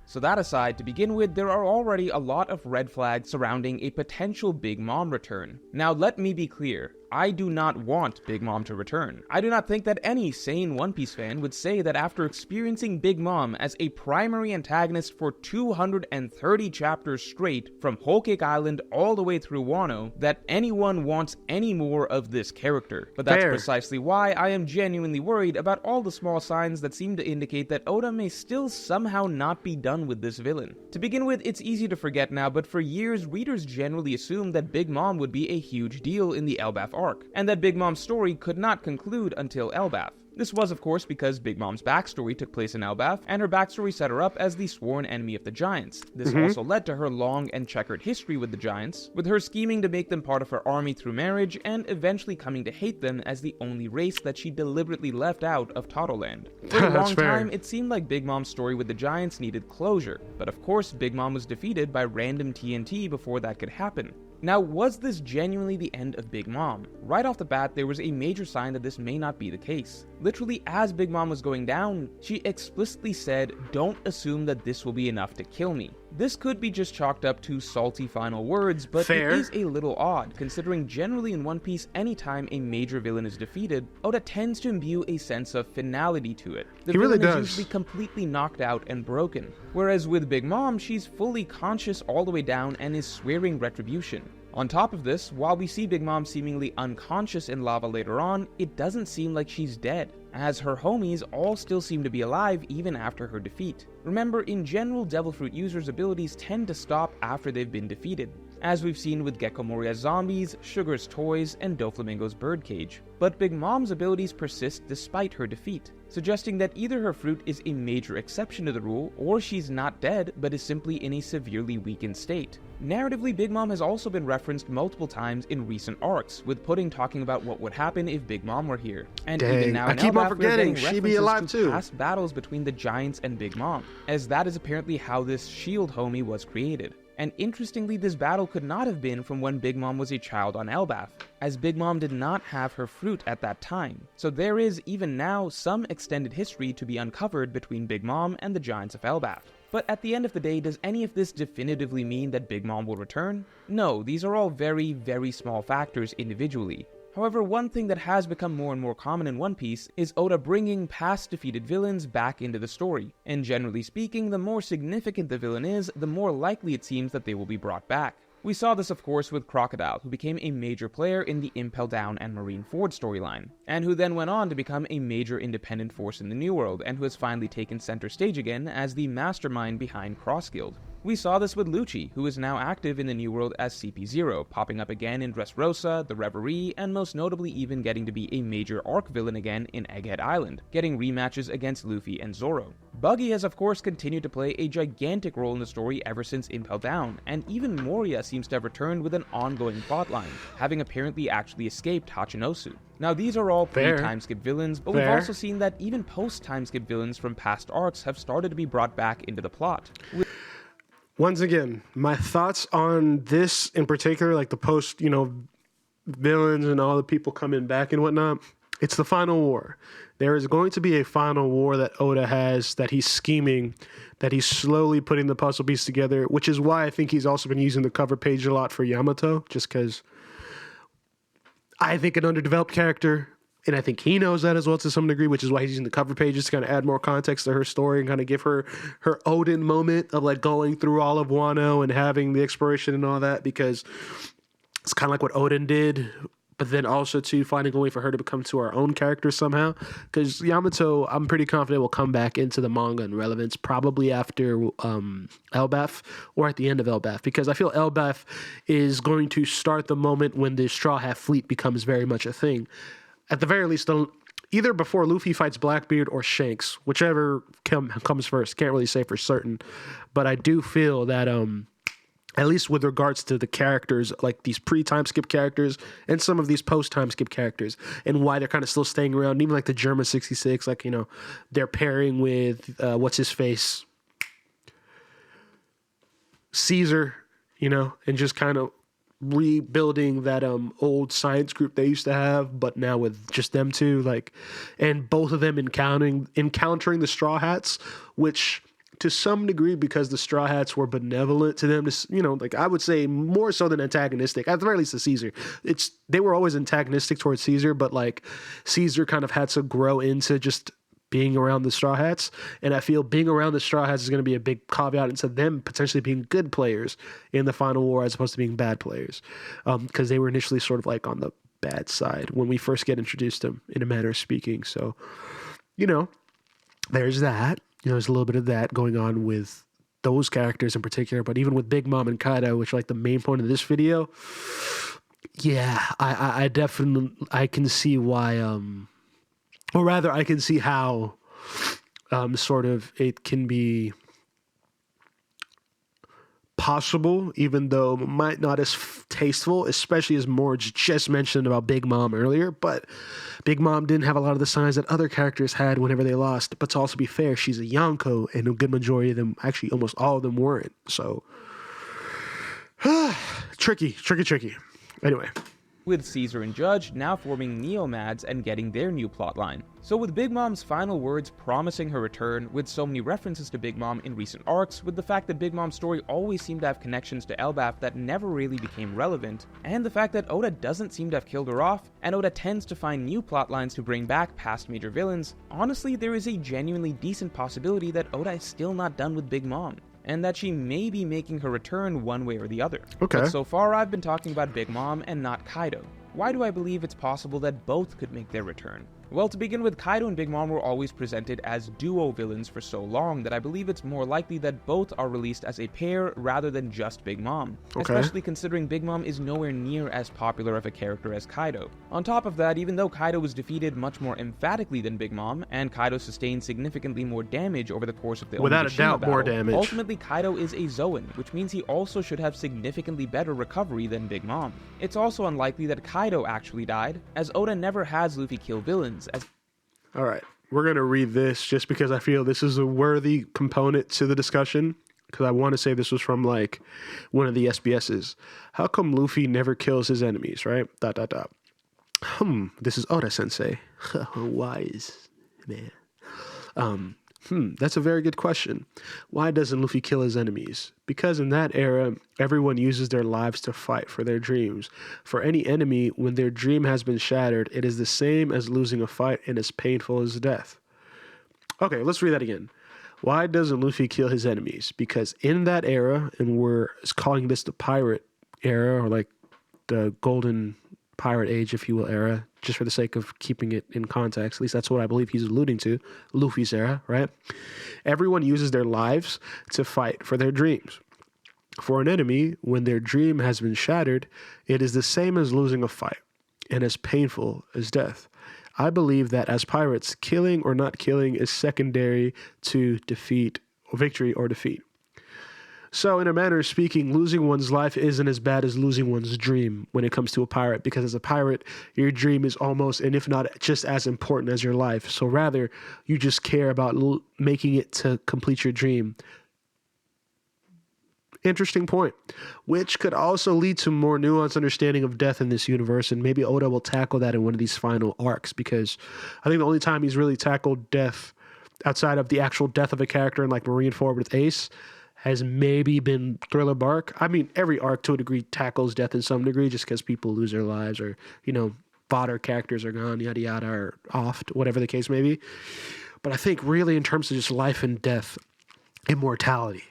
So that aside, to begin with, there are already a lot of red flags surrounding a potential Big Mom return. Now let me be clear, I do not want Big Mom to return. I do not think that any sane One Piece fan would say that after experiencing Big Mom as a primary antagonist for 230 chapters straight, from Whole Cake Island all the way through Wano, that anyone wants any more of this character. But that's precisely why I am genuinely worried about all the small signs that seem to indicate that Oda may still somehow not be done with this villain. To begin with, it's easy to forget now, but for years, readers generally assumed that Big Mom would be a huge deal in the Elbaf arc, and that Big Mom's story could not conclude until Elbaf. This was, of course, because Big Mom's backstory took place in Elbaf, and her backstory set her up as the sworn enemy of the Giants. This also led to her long and checkered history with the Giants, with her scheming to make them part of her army through marriage, and eventually coming to hate them as the only race that she deliberately left out of Totoland. For a long time, it seemed like Big Mom's story with the Giants needed closure, but of course Big Mom was defeated by random TNT before that could happen. Now, was this genuinely the end of Big Mom? Right off the bat, there was a major sign that this may not be the case. Literally, as Big Mom was going down, she explicitly said, "Don't assume that this will be enough to kill me." This could be just chalked up to salty final words, but Fair. it is a little odd, considering generally in One Piece, anytime a major villain is defeated, Oda tends to imbue a sense of finality to it. The He really villain does. is usually completely knocked out and broken, whereas with Big Mom, she's fully conscious all the way down and is swearing retribution. On top of this, while we see Big Mom seemingly unconscious in lava later on, it doesn't seem like she's dead, as her homies all still seem to be alive even after her defeat. Remember, in general, Devil Fruit users' abilities tend to stop after they've been defeated, as we've seen with Gecko Moria's zombies, Sugar's toys, and Doflamingo's birdcage. But Big Mom's abilities persist despite her defeat, suggesting that either her fruit is a major exception to the rule, or she's not dead but is simply in a severely weakened state. Narratively, Big Mom has also been referenced multiple times in recent arcs, with Pudding talking about what would happen if Big Mom were here. And even Dang, now I in keep on Elbaf, we're forgetting, getting she be references alive to too. past battles between the Giants and Big Mom, as that is apparently how this shield homie was created. And interestingly, this battle could not have been from when Big Mom was a child on Elbaf, as Big Mom did not have her fruit at that time. So there is, even now, some extended history to be uncovered between Big Mom and the Giants of Elbaf. But at the end of the day, does any of this definitively mean that Big Mom will return? No, these are all very, very small factors individually. However, one thing that has become more and more common in One Piece is Oda bringing past defeated villains back into the story, and generally speaking, the more significant the villain is, the more likely it seems that they will be brought back. We saw this, of course, with Crocodile, who became a major player in the Impel Down and Marineford storyline, and who then went on to become a major independent force in the New World, and who has finally taken center stage again as the mastermind behind Cross Guild. We saw this with Lucci, who is now active in the New World as CP0, popping up again in Dressrosa, the Reverie, and most notably even getting to be a major arc villain again in Egghead Island, getting rematches against Luffy and Zoro. Buggy has of course continued to play a gigantic role in the story ever since Impel Down, and even Moria seems to have returned with an ongoing plotline, having apparently actually escaped Hachinosu. Now these are all pre-timeskip villains, but we've also seen that even post-timeskip villains from past arcs have started to be brought back into the plot. Once again, my thoughts on this in particular, like the post, villains and all the people coming back and whatnot, it's the final war. There is going to be a final war that Oda has, that he's scheming, that he's slowly putting the puzzle piece together, which is why I think he's also been using the cover page a lot for Yamato, just because I think an underdeveloped character, and I think he knows that as well to some degree, which is why he's using the cover pages to kind of add more context to her story and kind of give her Odin moment of like going through all of Wano and having the exploration and all that, because it's kind of like what Odin did, but then also to finding a way for her to become to our own character somehow. Because Yamato, I'm pretty confident will come back into the manga in relevance probably after Elbaf or at the end of Elbaf, because I feel Elbaf is going to start the moment when the Straw Hat fleet becomes very much a thing. At the very least, either before Luffy fights Blackbeard or Shanks, whichever comes first. Can't really say for certain. But I do feel that, at least with regards to the characters, like these pre-time skip characters and some of these post-time skip characters, and why they're kind of still staying around, and even like the German 66, like, they're pairing with, what's-his-face? Caesar, and just kind of rebuilding that old science group they used to have, but now with just them two, like, and both of them encountering the Straw Hats, which to some degree, because the Straw Hats were benevolent to them, like I would say more so than antagonistic, at the very least to Caesar. They were always antagonistic towards Caesar, but like Caesar kind of had to grow into just being around the Straw Hats, and I feel being around the Straw Hats is going to be a big caveat into them potentially being good players in the final war as opposed to being bad players, because they were initially sort of like on the bad side when we first get introduced to them, in a manner of speaking. So, there's that. There's a little bit of that going on with those characters in particular, but even with Big Mom and Kaido, which are like the main point of this video, yeah, I definitely, I can see why or rather, I can see how sort of it can be possible, even though it might not as tasteful, especially as Morge just mentioned about Big Mom earlier. But Big Mom didn't have a lot of the signs that other characters had whenever they lost. But to also be fair, she's a Yonko, and a good majority of them, actually almost all of them, weren't. So tricky. Anyway. With Caesar and Judge now forming Neomads and getting their new plotline. So with Big Mom's final words promising her return, with so many references to Big Mom in recent arcs, with the fact that Big Mom's story always seemed to have connections to Elbaf that never really became relevant, and the fact that Oda doesn't seem to have killed her off, and Oda tends to find new plotlines to bring back past major villains, honestly there is a genuinely decent possibility that Oda is still not done with Big Mom, and that she may be making her return one way or the other. Okay. But so far I've been talking about Big Mom and not Kaido. Why do I believe it's possible that both could make their return? Well, to begin with, Kaido and Big Mom were always presented as duo villains for so long that I believe it's more likely that both are released as a pair rather than just Big Mom. Okay. Especially considering Big Mom is nowhere near as popular of a character as Kaido. On top of that, even though Kaido was defeated much more emphatically than Big Mom, and Kaido sustained significantly more damage over the course of the without a doubt battle, more damage. Ultimately, Kaido is a Zoan, which means he also should have significantly better recovery than Big Mom. It's also unlikely that Kaido actually died, as Oda never has Luffy kill villains, as all right, we're going to read this just because I feel this is a worthy component to the discussion, because I want to say this was from, like, one of the SBSs. How come Luffy never kills his enemies, right? ... This is Oda-sensei. Wise man. That's a very good question. Why doesn't Luffy kill his enemies? Because in that era, everyone uses their lives to fight for their dreams. For any enemy, when their dream has been shattered, it is the same as losing a fight and as painful as death. Okay, let's read that again. Why doesn't Luffy kill his enemies? Because in that era, and we're calling this the pirate era, or like the golden pirate age, if you will, era, just for the sake of keeping it in context. At least that's what I believe he's alluding to. Luffy's era, right? Everyone uses their lives to fight for their dreams. For an enemy, when their dream has been shattered, it is the same as losing a fight and as painful as death. I believe that as pirates, killing or not killing is secondary to victory or defeat. So, in a manner of speaking, losing one's life isn't as bad as losing one's dream when it comes to a pirate, because as a pirate, your dream is almost, and if not just as important as your life. So rather, you just care about making it to complete your dream. Interesting point, which could also lead to more nuanced understanding of death in this universe, and maybe Oda will tackle that in one of these final arcs, because I think the only time he's really tackled death outside of the actual death of a character in like Marineford with Ace has maybe been Thriller Bark. I mean, every arc to a degree tackles death in some degree, just because people lose their lives, or, you know, fodder characters are gone, yada yada, or off, whatever the case may be. But I think really in terms of just life and death, immortality,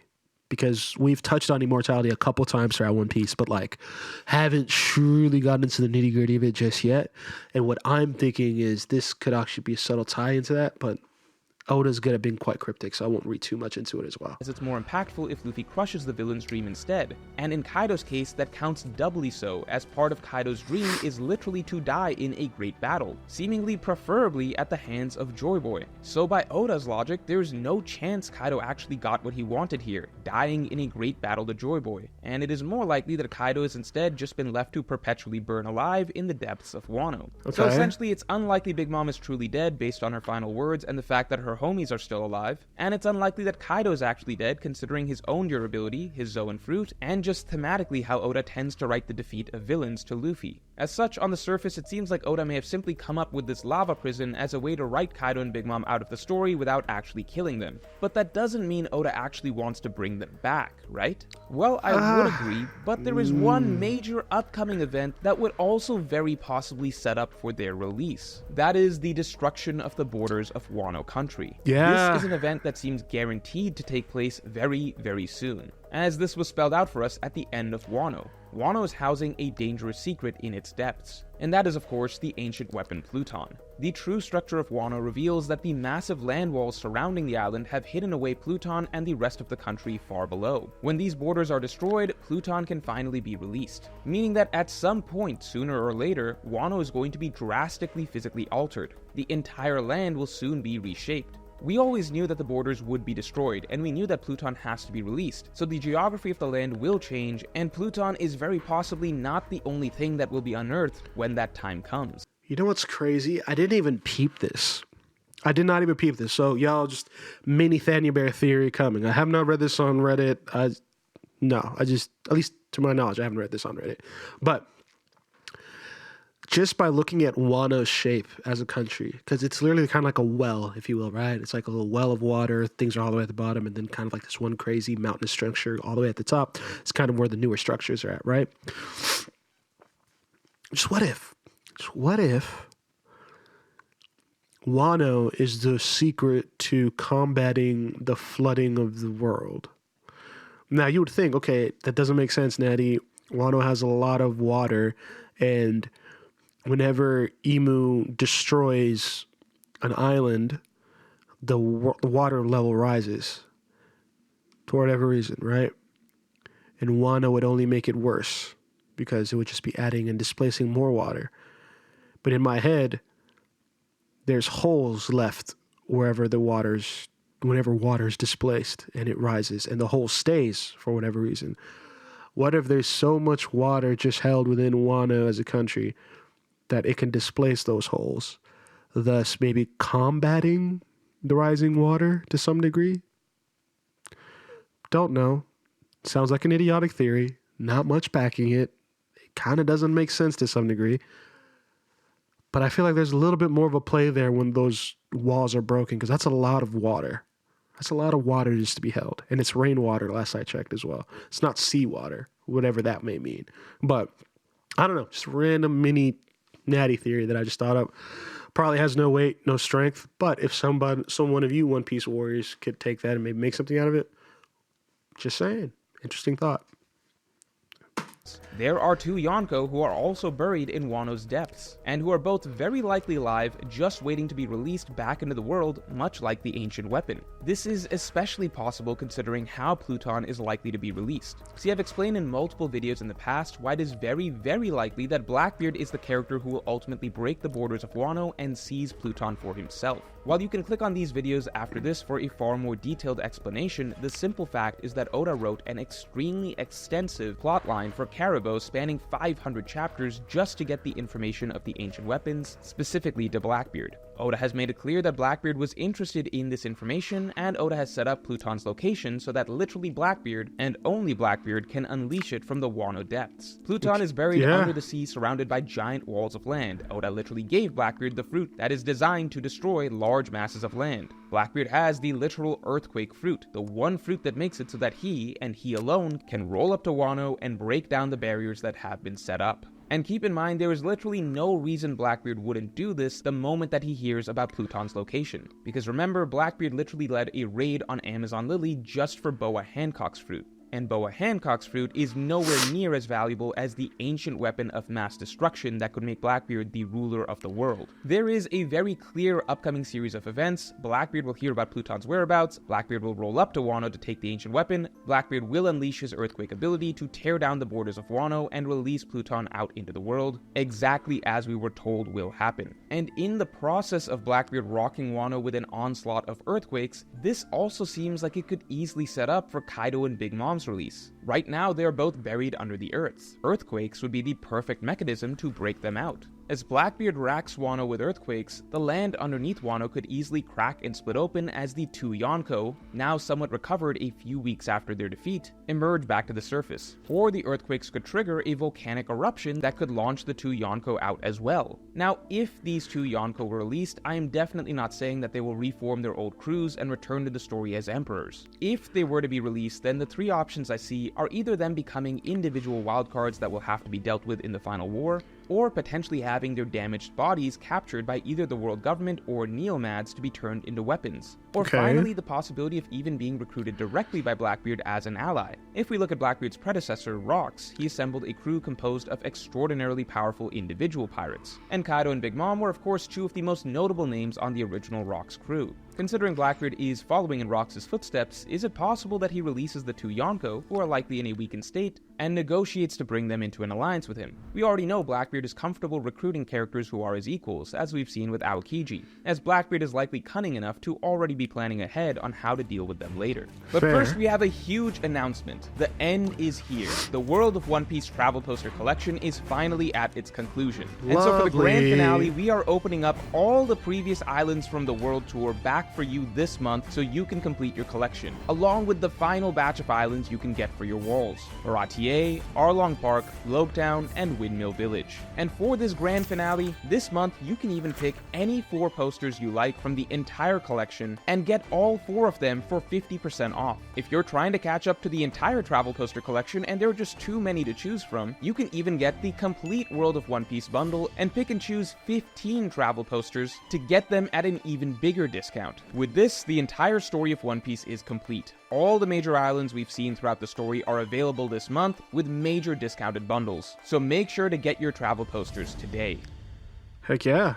because we've touched on immortality a couple times throughout One Piece, but like haven't truly gotten into the nitty gritty of it just yet. And what I'm thinking is this could actually be a subtle tie into that, but Oda's good at being quite cryptic, so I won't read too much into it as well. As it's more impactful if Luffy crushes the villain's dream instead, and in Kaido's case that counts doubly so, as part of Kaido's dream is literally to die in a great battle, seemingly preferably at the hands of Joy Boy. So by Oda's logic, there's no chance Kaido actually got what he wanted here, dying in a great battle to Joy Boy, and it is more likely that Kaido has instead just been left to perpetually burn alive in the depths of Wano. Okay. So essentially it's unlikely Big Mom is truly dead based on her final words and the fact that her homies are still alive, and it's unlikely that Kaido is actually dead considering his own durability, his Zoan fruit, and just thematically how Oda tends to write the defeat of villains to Luffy. As such, on the surface it seems like Oda may have simply come up with this lava prison as a way to write Kaido and Big Mom out of the story without actually killing them. But that doesn't mean Oda actually wants to bring them back, right? Well, I would agree, but there is one major upcoming event that would also very possibly set up for their release. That is the destruction of the borders of Wano country. Yeah. This is an event that seems guaranteed to take place very, very soon. as this was spelled out for us at the end of Wano. Wano is housing a dangerous secret in its depths, and that is of course the ancient weapon Pluton. The true structure of Wano reveals that the massive land walls surrounding the island have hidden away Pluton and the rest of the country far below. When these borders are destroyed, Pluton can finally be released, meaning that at some point sooner or later, Wano is going to be drastically physically altered. The entire land will soon be reshaped. We always knew that the borders would be destroyed, and we knew that Pluton has to be released, so the geography of the land will change, and Pluton is very possibly not the only thing that will be unearthed when that time comes. You know what's crazy? I didn't even peep this. I did not even peep this. So y'all just mini Nathaniel Bear theory coming. I have not read this on Reddit. At least to my knowledge, I haven't read this on Reddit. But just by looking at Wano's shape as a country, because it's literally kind of like a well, if you will, right? It's like a little well of water. Things are all the way at the bottom, and then kind of like this one crazy mountainous structure all the way at the top. It's kind of where the newer structures are at, right? Just what if Wano is the secret to combating the flooding of the world? Now, you would think, okay, that doesn't make sense, Natty. Wano has a lot of water, and whenever Imu destroys an island, the water level rises for whatever reason, right? And Wano would only make it worse because it would just be adding and displacing more water. But in my head, there's holes left whenever water is displaced and it rises, and the hole stays for whatever reason. What if there's so much water just held within Wano as a country that it can displace those holes, thus maybe combating the rising water to some degree? Don't know. Sounds like an idiotic theory. Not much backing it. It kind of doesn't make sense to some degree. But I feel like there's a little bit more of a play there when those walls are broken, because that's a lot of water. That's a lot of water just to be held. And it's rainwater, last I checked as well. It's not seawater, whatever that may mean. But I don't know, just random mini natty theory that I just thought of. Probably has no weight, no strength. But if some one of you One Piece warriors could take that and maybe make something out of it, just saying. Interesting thought. There are two Yonko who are also buried in Wano's depths, and who are both very likely alive, just waiting to be released back into the world, much like the ancient weapon. This is especially possible considering how Pluton is likely to be released. See, I've explained in multiple videos in the past why it is very, very likely that Blackbeard is the character who will ultimately break the borders of Wano and seize Pluton for himself. While you can click on these videos after this for a far more detailed explanation, the simple fact is that Oda wrote an extremely extensive plotline for Caribou spanning 500 chapters just to get the information of the ancient weapons, specifically to Blackbeard. Oda has made it clear that Blackbeard was interested in this information, and Oda has set up Pluton's location so that literally Blackbeard, and only Blackbeard, can unleash it from the Wano depths. Pluton is buried under the sea, surrounded by giant walls of land. Oda literally gave Blackbeard the fruit that is designed to destroy large masses of land. Blackbeard has the literal earthquake fruit, the one fruit that makes it so that he, and he alone, can roll up to Wano and break down the barriers that have been set up. And keep in mind, there is literally no reason Blackbeard wouldn't do this the moment that he hears about Pluton's location. Because remember, Blackbeard literally led a raid on Amazon Lily just for Boa Hancock's fruit. And Boa Hancock's fruit is nowhere near as valuable as the ancient weapon of mass destruction that could make Blackbeard the ruler of the world. There is a very clear upcoming series of events. Blackbeard will hear about Pluton's whereabouts, Blackbeard will roll up to Wano to take the ancient weapon, Blackbeard will unleash his earthquake ability to tear down the borders of Wano and release Pluton out into the world, exactly as we were told will happen. And in the process of Blackbeard rocking Wano with an onslaught of earthquakes, this also seems like it could easily set up for Kaido and Big Mom's release. Right now, they are both buried under the earth. Earthquakes would be the perfect mechanism to break them out. As Blackbeard racks Wano with earthquakes, the land underneath Wano could easily crack and split open as the two Yonko, now somewhat recovered a few weeks after their defeat, emerge back to the surface. Or the earthquakes could trigger a volcanic eruption that could launch the two Yonko out as well. Now, if these two Yonko were released, I am definitely not saying that they will reform their old crews and return to the story as emperors. If they were to be released, then the three options I see are either them becoming individual wildcards that will have to be dealt with in the final war, or potentially having their damaged bodies captured by either the world government or Neomads to be turned into weapons. Or finally, the possibility of even being recruited directly by Blackbeard as an ally. If we look at Blackbeard's predecessor, Rox, he assembled a crew composed of extraordinarily powerful individual pirates. And Kaido and Big Mom were of course two of the most notable names on the original Rox crew. Considering Blackbeard is following in Rox's footsteps, is it possible that he releases the two Yonko, who are likely in a weakened state, and negotiates to bring them into an alliance with him? We already know Blackbeard is comfortable recruiting characters who are his equals, as we've seen with Aokiji, as Blackbeard is likely cunning enough to already be planning ahead on how to deal with them later. But first we have a huge announcement. The end is here. The World of One Piece travel poster collection is finally at its conclusion. And so for the grand finale, we are opening up all the previous islands from the World Tour back for you this month so you can complete your collection, along with the final batch of islands you can get for your walls: Baratier, Arlong Park, Logetown, and Windmill Village. And for this grand finale, this month you can even pick any 4 posters you like from the entire collection and get all 4 of them for 50% off. If you're trying to catch up to the entire travel poster collection and there are just too many to choose from, you can even get the complete World of One Piece bundle and pick and choose 15 travel posters to get them at an even bigger discount. With this, the entire story of One Piece is complete. All the major islands we've seen throughout the story are available this month with major discounted bundles, so make sure to get your travel posters today. Heck yeah.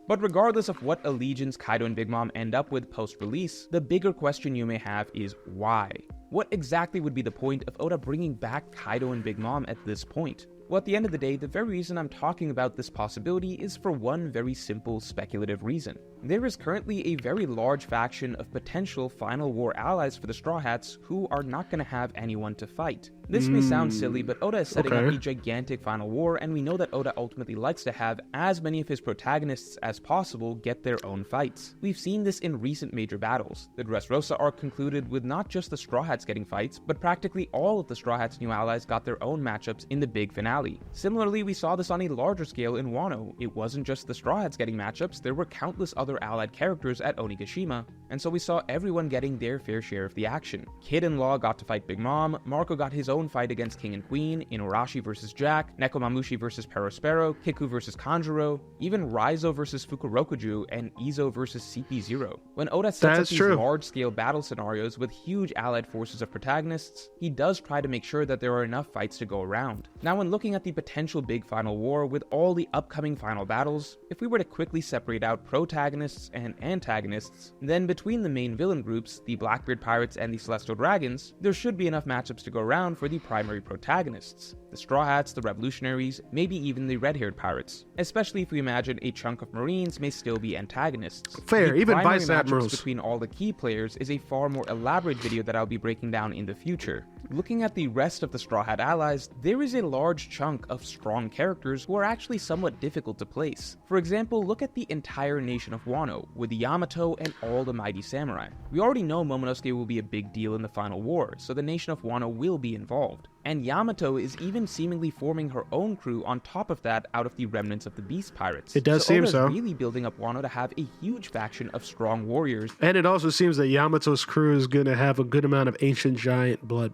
But regardless of what allegiance Kaido and Big Mom end up with post-release, the bigger question you may have is why? What exactly would be the point of Oda bringing back Kaido and Big Mom at this point? Well, at the end of the day, the very reason I'm talking about this possibility is for one very simple speculative reason. There is currently a very large faction of potential Final War allies for the Straw Hats who are not going to have anyone to fight. This may sound silly, but Oda is setting up a gigantic Final War, and we know that Oda ultimately likes to have as many of his protagonists as possible get their own fights. We've seen this in recent major battles. The Dressrosa arc concluded with not just the Straw Hats getting fights, but practically all of the Straw Hats' new allies got their own matchups in the big finale. Similarly, we saw this on a larger scale in Wano. It wasn't just the Straw Hats getting matchups, there were countless other allied characters at Onigashima, and so we saw everyone getting their fair share of the action. Kid and Law got to fight Big Mom, Marco got his own fight against King and Queen, Inuarashi vs Jack, Nekomamushi vs Perospero, Kiku vs Kanjuro, even Raizo vs Fukurokuju, and Izo vs CP0. When Oda sets up these large-scale battle scenarios with huge allied forces of protagonists, he does try to make sure that there are enough fights to go around. Now, when looking at the potential big final war with all the upcoming final battles, if we were to quickly separate out protagonists and antagonists, then between the main villain groups, the Blackbeard Pirates and the Celestial Dragons, there should be enough matchups to go around for the primary protagonists: the Straw Hats, the Revolutionaries, maybe even the red-haired pirates, especially if we imagine a chunk of Marines may still be antagonists. Fair, even Vice Admirals. Admirals. Between all the key players is a far more elaborate video that I'll be breaking down in the future. Looking at the rest of the Straw Hat allies, there is a large chunk of strong characters who are actually somewhat difficult to place. For example, look at the entire nation of Wano, with Yamato and all the mighty samurai. We already know Momonosuke will be a big deal in the final war, so the nation of Wano will be involved. And Yamato is even seemingly forming her own crew on top of that out of the remnants of the Beast Pirates. It does seem so. Really building up Wano to have a huge faction of strong warriors. And it also seems that Yamato's crew is going to have a good amount of ancient giant blood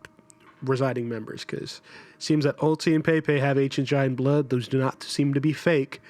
residing members, because it seems that Ulti and Pepe have ancient giant blood. Those do not seem to be fake,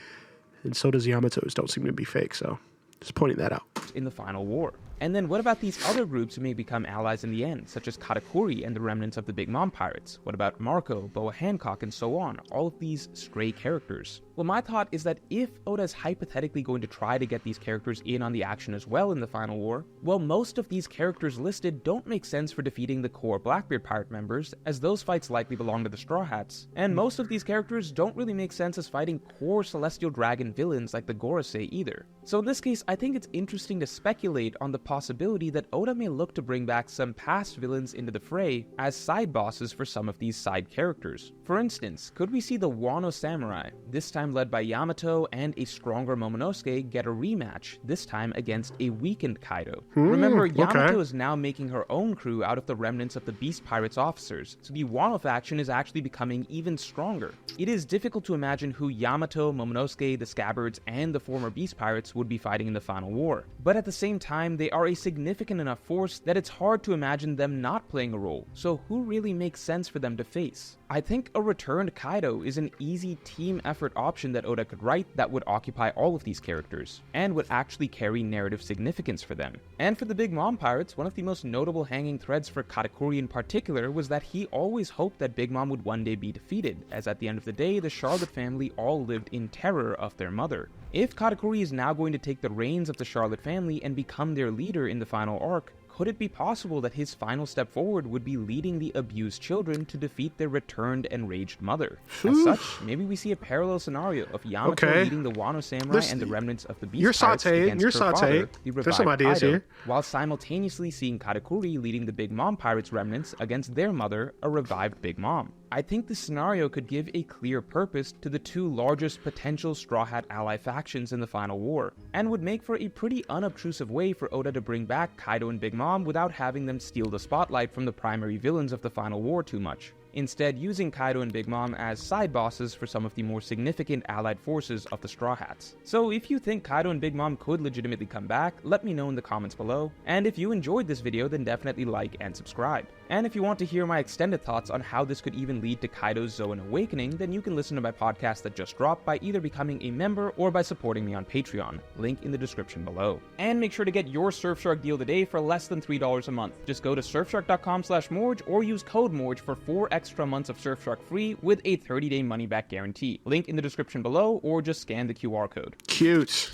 and so does Yamato's don't seem to be fake, so just pointing that out. In the final war. And then what about these other groups who may become allies in the end, such as Katakuri and the remnants of the Big Mom Pirates? What about Marco, Boa Hancock, and so on? All of these stray characters. Well, my thought is that if Oda is hypothetically going to try to get these characters in on the action as well in the final war, well, most of these characters listed don't make sense for defeating the core Blackbeard Pirate members, as those fights likely belong to the Straw Hats. And most of these characters don't really make sense as fighting core Celestial Dragon villains like the Gorosei either. So in this case, I think it's interesting to speculate on the possibility that Oda may look to bring back some past villains into the fray as side bosses for some of these side characters. For instance, could we see the Wano Samurai, this time time led by Yamato and a stronger Momonosuke get a rematch, this time against a weakened Kaido. Remember, Yamato is now making her own crew out of the remnants of the Beast Pirates officers, so the Wano faction is actually becoming even stronger. It is difficult to imagine who Yamato, Momonosuke, the Scabbards, and the former Beast Pirates would be fighting in the final war. But at the same time, they are a significant enough force that it's hard to imagine them not playing a role, so who really makes sense for them to face? I think a returned Kaido is an easy team effort option that Oda could write that would occupy all of these characters, and would actually carry narrative significance for them. And for the Big Mom Pirates, one of the most notable hanging threads for Katakuri in particular was that he always hoped that Big Mom would one day be defeated, as at the end of the day, the Charlotte family all lived in terror of their mother. If Katakuri is now going to take the reins of the Charlotte family and become their leader in the final arc, could it be possible that his final step forward would be leading the abused children to defeat their returned enraged mother? As such, maybe we see a parallel scenario of Yamato leading the Wano samurai and the remnants of the Beast Pirates against her father, the revived Kaido, while simultaneously seeing Katakuri leading the Big Mom Pirates remnants against their mother, a revived Big Mom. I think this scenario could give a clear purpose to the two largest potential Straw Hat ally factions in the final war, and would make for a pretty unobtrusive way for Oda to bring back Kaido and Big Mom without having them steal the spotlight from the primary villains of the final war too much, instead using Kaido and Big Mom as side bosses for some of the more significant allied forces of the Straw Hats. So if you think Kaido and Big Mom could legitimately come back, let me know in the comments below, and if you enjoyed this video then definitely like and subscribe. And if you want to hear my extended thoughts on how this could even lead to Kaido's Zoan Awakening, then you can listen to my podcast that just dropped by either becoming a member or by supporting me on Patreon, link in the description below. And make sure to get your Surfshark deal today for less than $3 a month. Just go to surfshark.com/Morge or use code Morge for 4 extra months of Surfshark free with a 30-day money-back guarantee. Link in the description below, or just scan the QR code. Cute.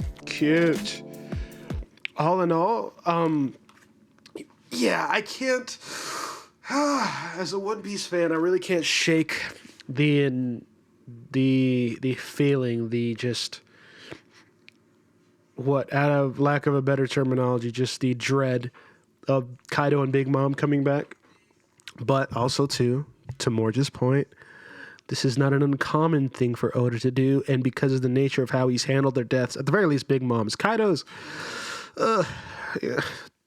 All in all, yeah, I can't. As a One Piece fan, I really can't shake the feeling, the just what, out of lack of a better terminology, just the dread of Kaido and Big Mom coming back. But also, too, to Morge's point, this is not an uncommon thing for Oda to do, and because of the nature of how he's handled their deaths, at the very least, Big Mom's. Kaido's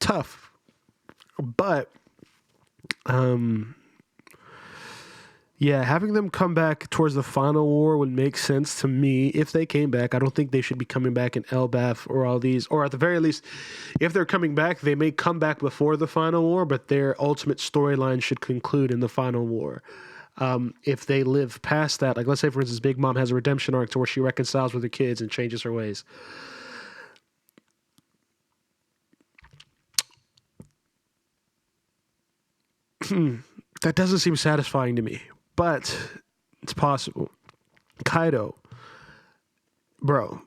tough, but yeah, having them come back towards the final war would make sense to me if they came back. I don't think they should be coming back in Elbaf or all these, or at the very least, if they're coming back, they may come back before the final war, but their ultimate storyline should conclude in the final war. If they live past that, like let's say for instance, Big Mom has a redemption arc to where she reconciles with her kids and changes her ways. That doesn't seem satisfying to me, but it's possible. Kaido, bro,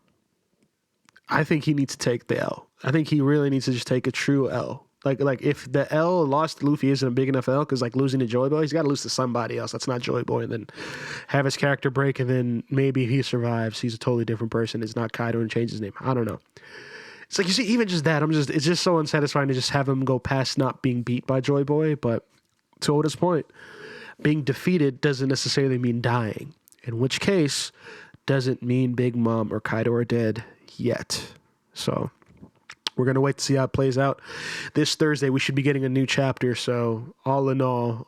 I think he needs to take the L. I think he really needs to just take a true L. Like if the L lost to Luffy isn't a big enough L, because like losing to Joy Boy, he's got to lose to somebody else that's not Joy Boy, and then have his character break, and then maybe he survives. He's a totally different person. It's not Kaido and change his name. I don't know. It's like, you see, even just that, it's just so unsatisfying to just have him go past not being beat by Joy Boy. But to Oda's point, being defeated doesn't necessarily mean dying, in which case doesn't mean Big Mom or Kaido are dead yet. So we're going to wait to see how it plays out. This Thursday, we should be getting a new chapter. So all in all,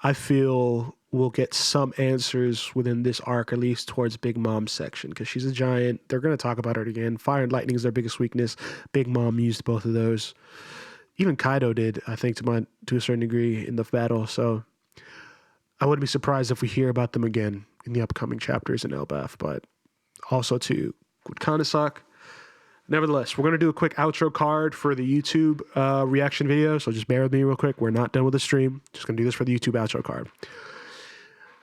I feel we'll get some answers within this arc, at least towards Big Mom's section, because she's a giant. They're going to talk about her again. Fire and lightning is their biggest weakness. Big Mom used both of those. Even Kaido did, I think, to a certain degree in the battle. So I wouldn't be surprised if we hear about them again in the upcoming chapters in Elbaf, but also too would kind of suck. Nevertheless, we're going to do a quick outro card for the YouTube reaction video, so just bear with me real quick. We're not done with the stream. Just going to do this for the YouTube outro card.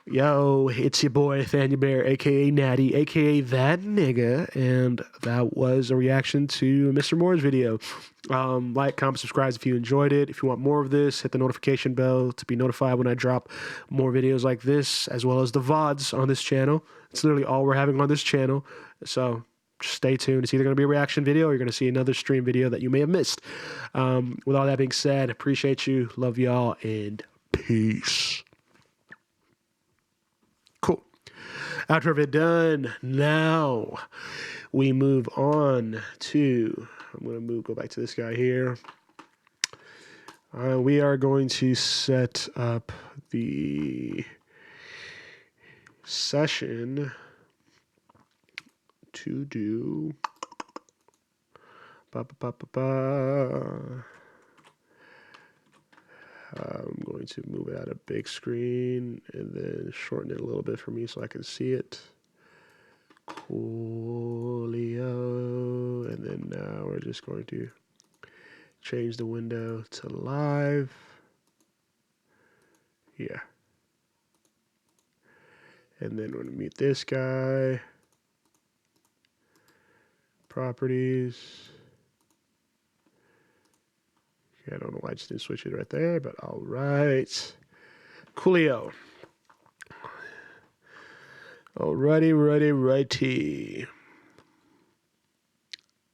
Yo, it's your boy, Nathaniel Bear, a.k.a. Natty, a.k.a. That Nigga, and that was a reaction to Mr. Moore's video. Like, comment, subscribe if you enjoyed it. If you want more of this, hit the notification bell to be notified when I drop more videos like this, as well as the VODs on this channel. It's literally all we're having on this channel, so just stay tuned. It's either going to be a reaction video or you're going to see another stream video that you may have missed. With all that being said, appreciate you, love y'all, and peace. Cool. After we're done, now we move on to, I'm going to go back to this guy here. We are going to set up the session to do I'm going to move it out of big screen and then shorten it a little bit for me so I can see it. Coolio. And then now we're just going to change the window to live. Yeah. And then we're going to mute this guy. Properties. Okay, I don't know why I just didn't switch it right there, but all right. Coolio. Righty.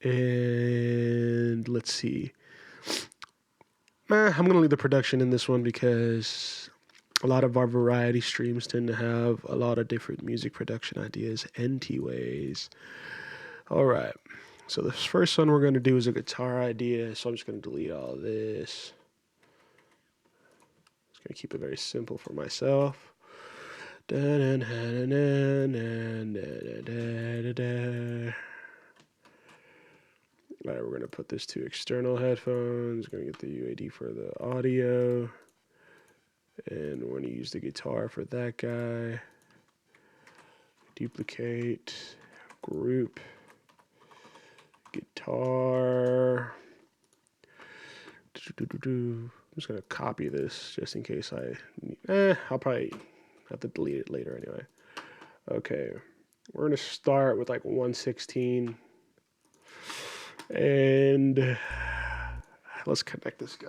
And let's see. I'm going to leave the production in this one because a lot of our variety streams tend to have a lot of different music production ideas and ways. All right. So the first one we're going to do is a guitar idea. So I'm just going to delete all this. Just going to keep it very simple for myself. All right, we're going to put this to external headphones. Going to get the UAD for the audio. And we're going to use the guitar for that guy. Duplicate. Group. Guitar. I'm just going to copy this just in case I'll probably have to delete it later anyway. Okay. We're going to start with like 116. And let's connect this guy.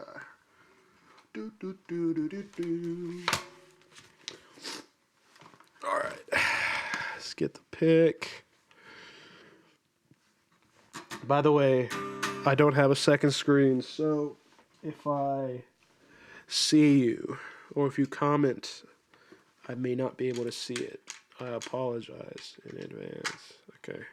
All right. Let's get the pick. By the way, I don't have a second screen, so if I see you or if you comment, I may not be able to see it. I apologize in advance. Okay.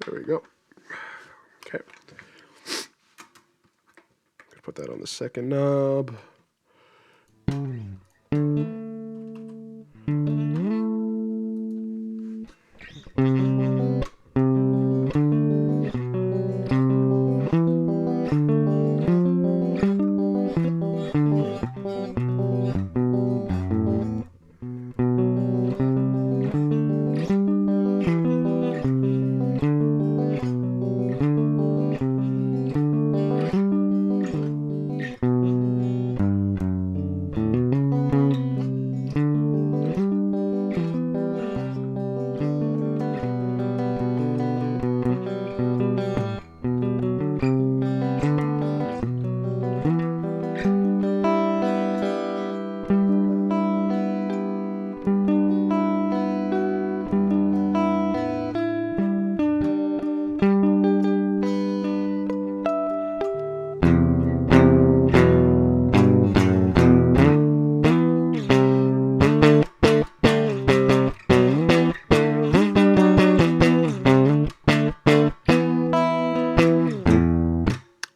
There we go. Okay. Put that on the second knob.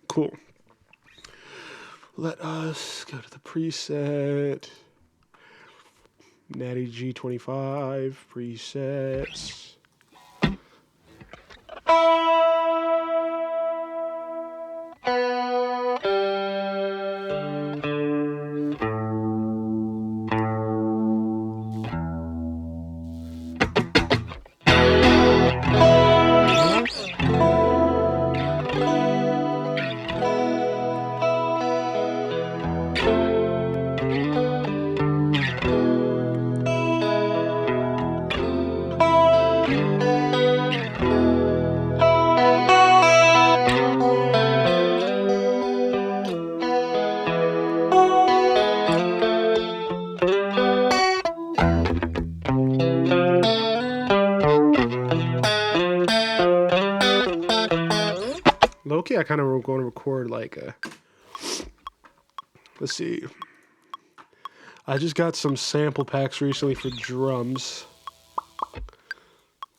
Cool. Let us go to the preset. Natty G25 presets. Honestly, I kind of going to record like let's see. I just got some sample packs recently for drums.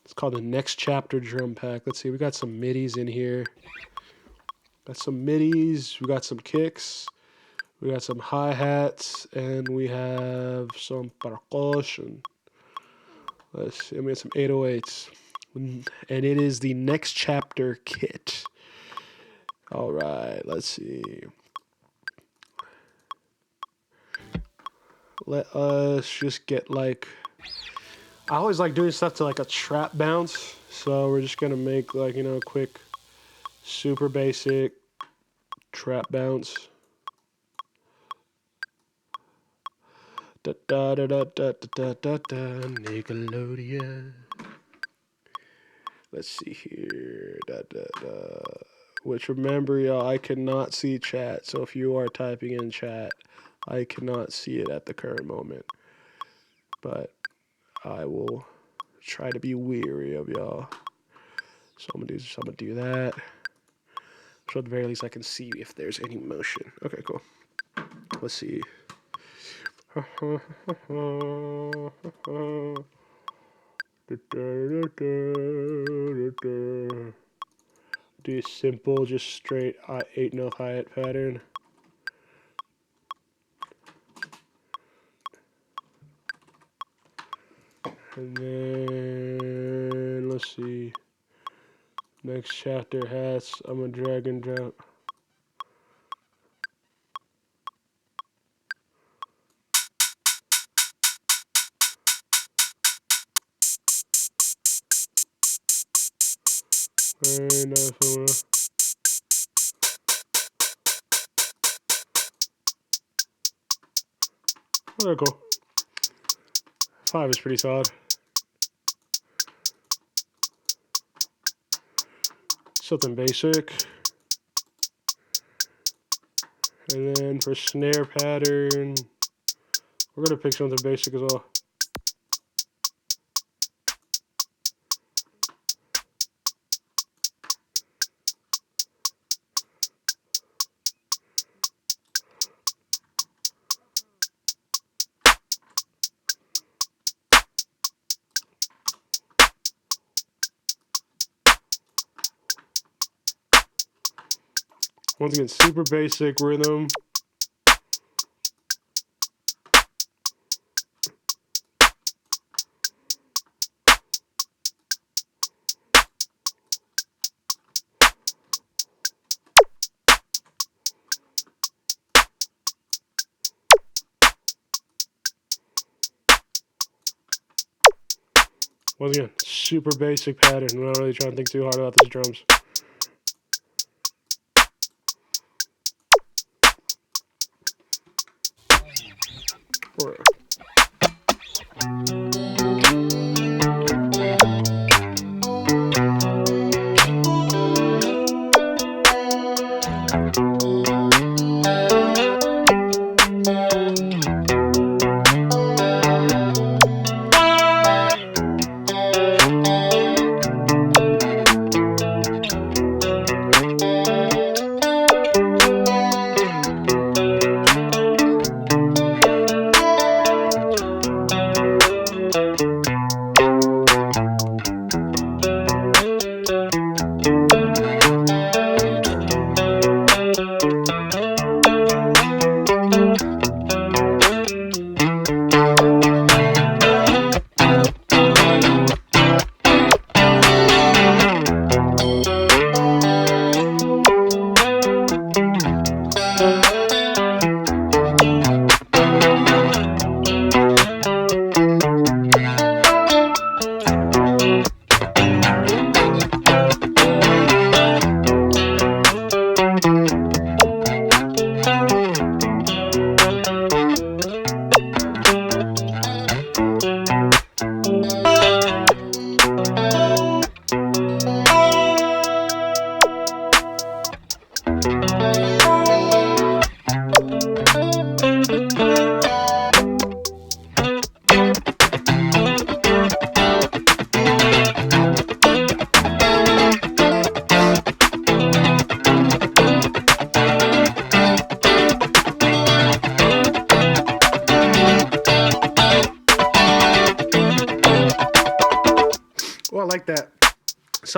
It's called the Next Chapter Drum Pack. Let's see, we got some midis in here. Got some midis, we got some kicks, we got some hi-hats, and we have some percussion. Let's see, we got some 808s. And it is the Next Chapter kit. All right, let's see. Let us just get like, I always like doing stuff to like a trap bounce. So we're just gonna make like, you know, a quick, super basic trap bounce. Da da da da da da da da, Nickelodeon. Let's see here. Da da da. Which remember, y'all, I cannot see chat. So if you are typing in chat, I cannot see it at the current moment. But I will try to be weary of y'all. So I'm gonna do that. So at the very least I can see if there's any motion. Okay, cool. Let's see. Do simple, just straight 8-note hi-hat pattern. And then let's see. Next chapter hats. I'm gonna drag and drop. Very nice one. Oh, cool. 5 is pretty solid. Something basic. And then for snare pattern, we're gonna pick something basic as well. Once again, super basic rhythm. Once again, super basic pattern. I'm not really trying to think too hard about these drums.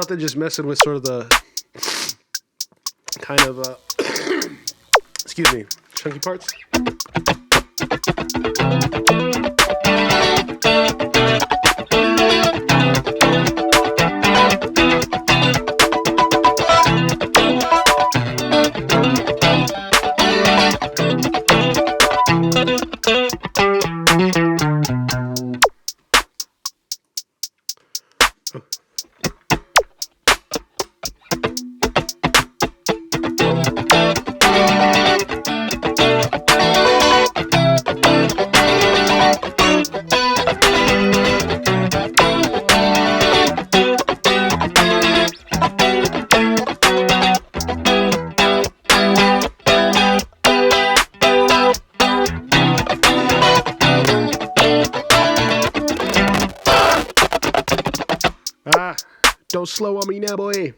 something just messing with sort of the kind of excuse me, chunky parts. Don't slow on me now, boy.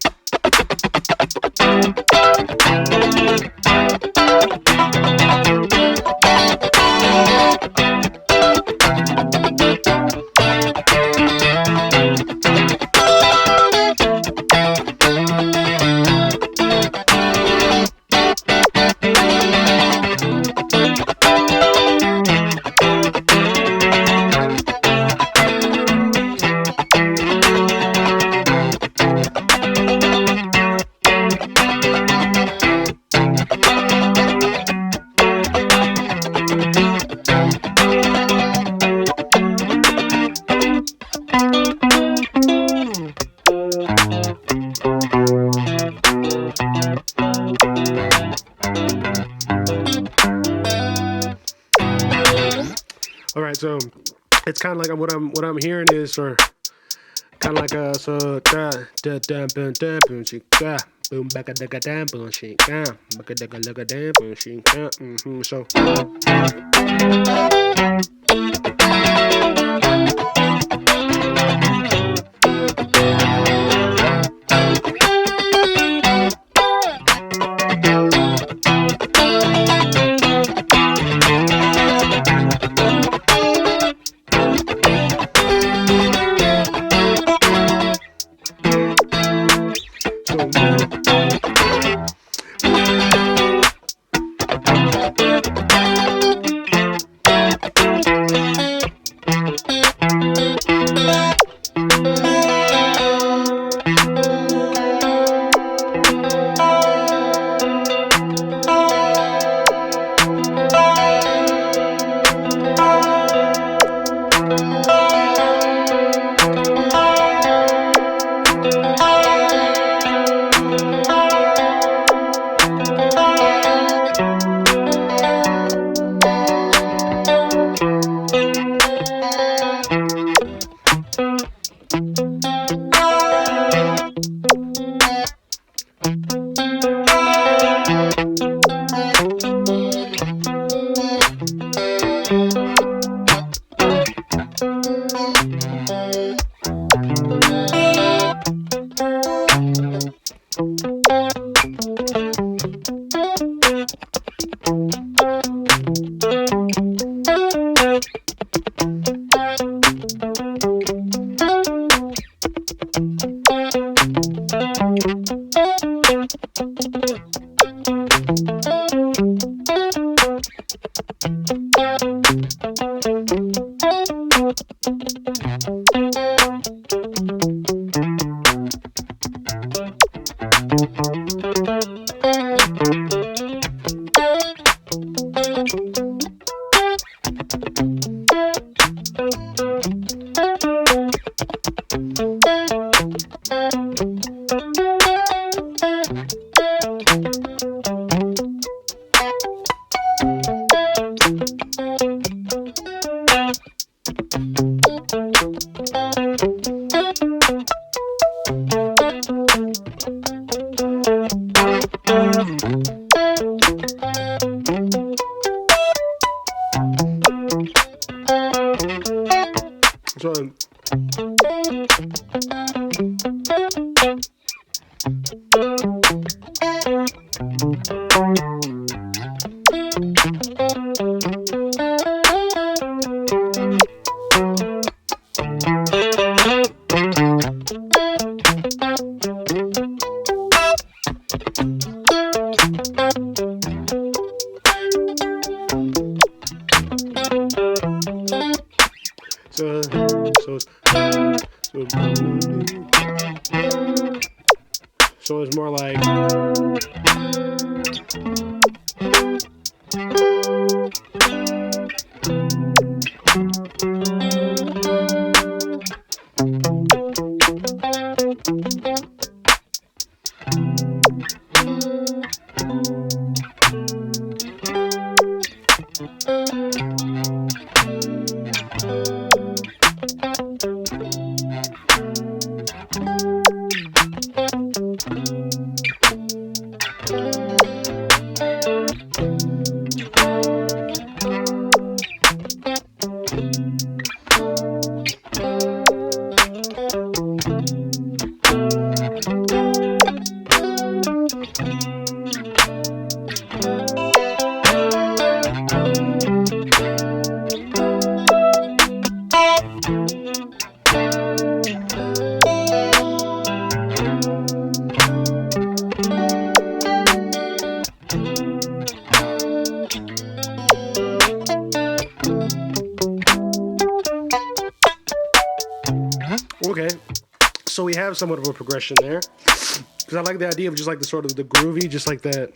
All right, so it's kind of like what I'm hearing is, or kind of like so da da da boom da boom she ga boom back a da da boom she ga back a da boom she ga so. So it's more like. Okay, so we have somewhat of a progression there, because I like the idea of just like the sort of the groovy, just like that.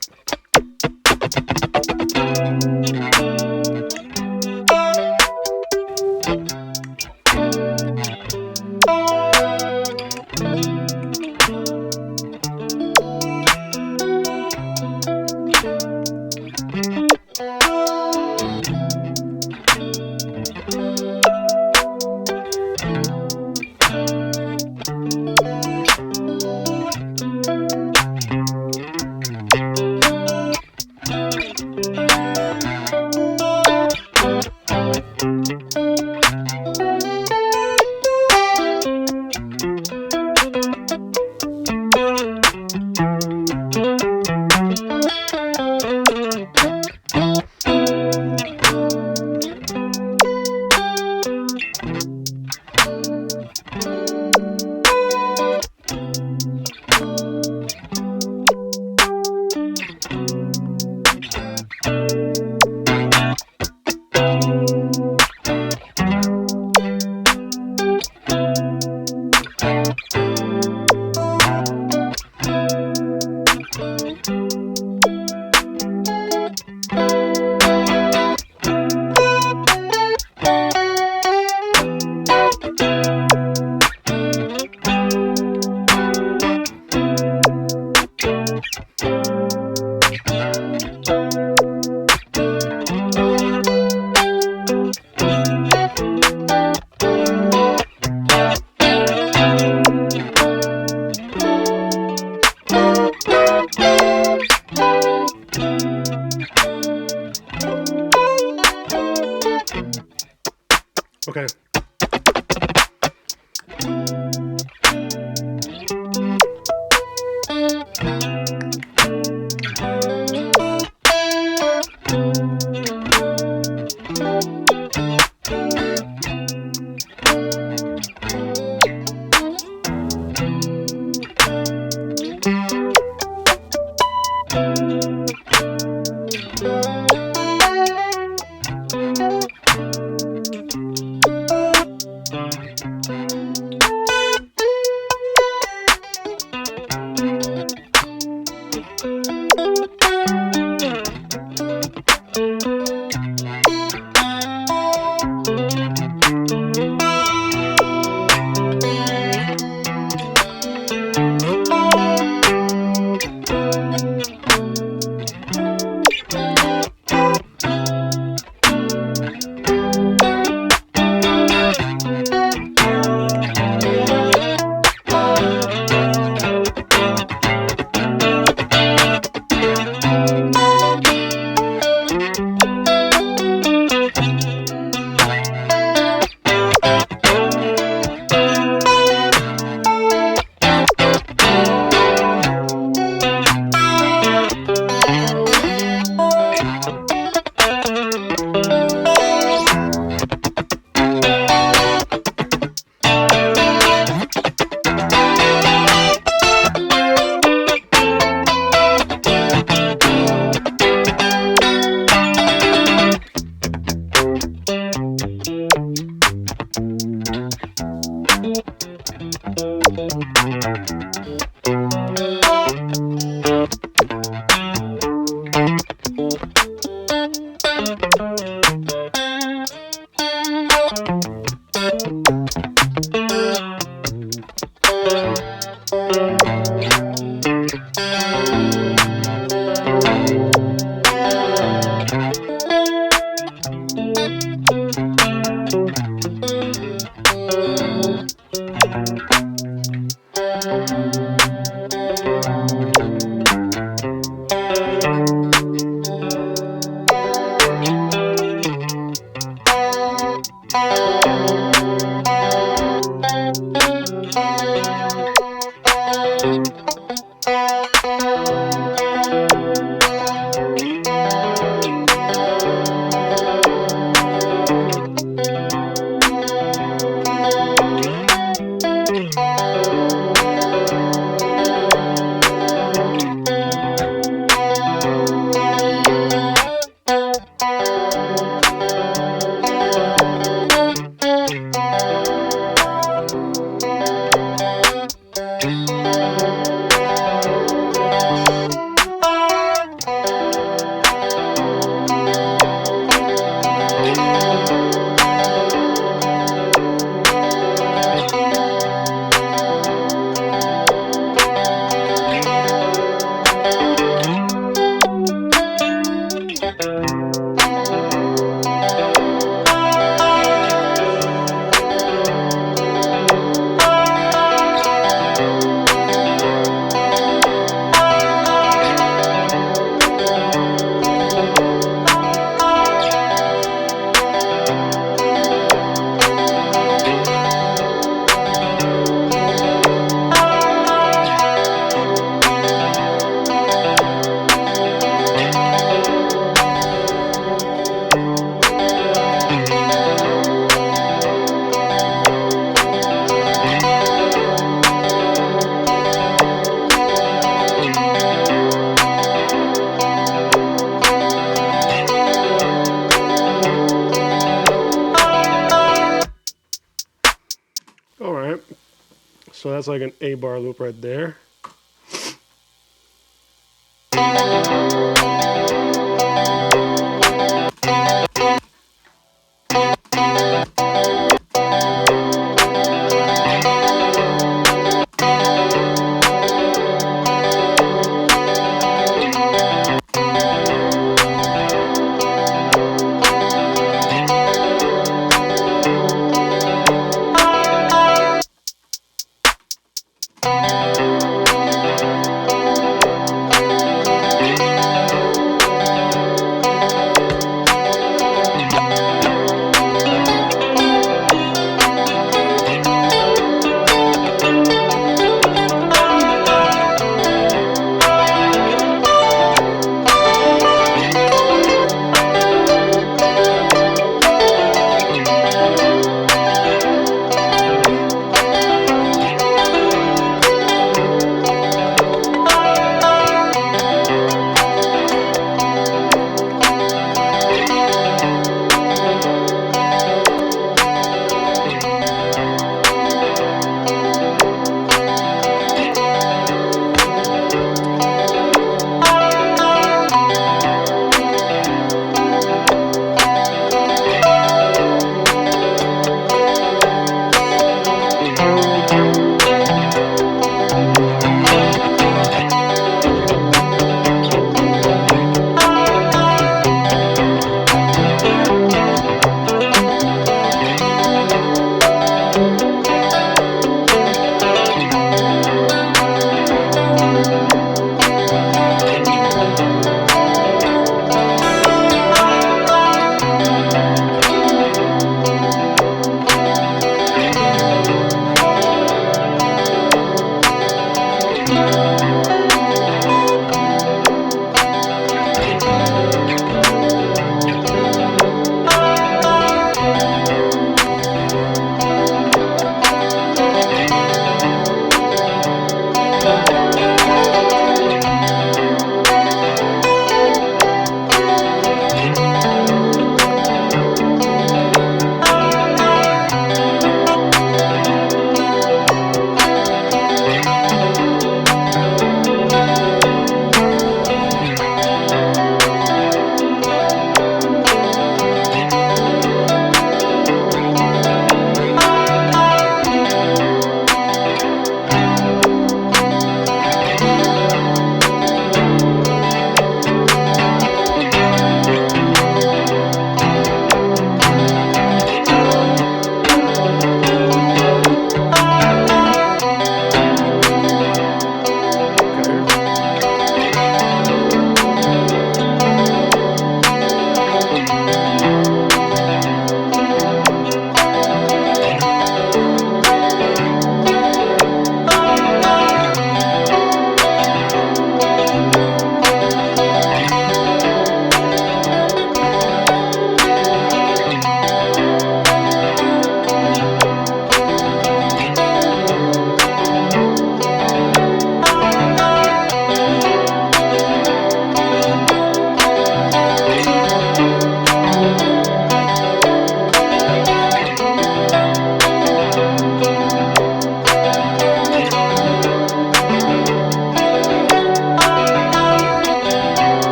Okay. All right. So that's like an A bar loop right there.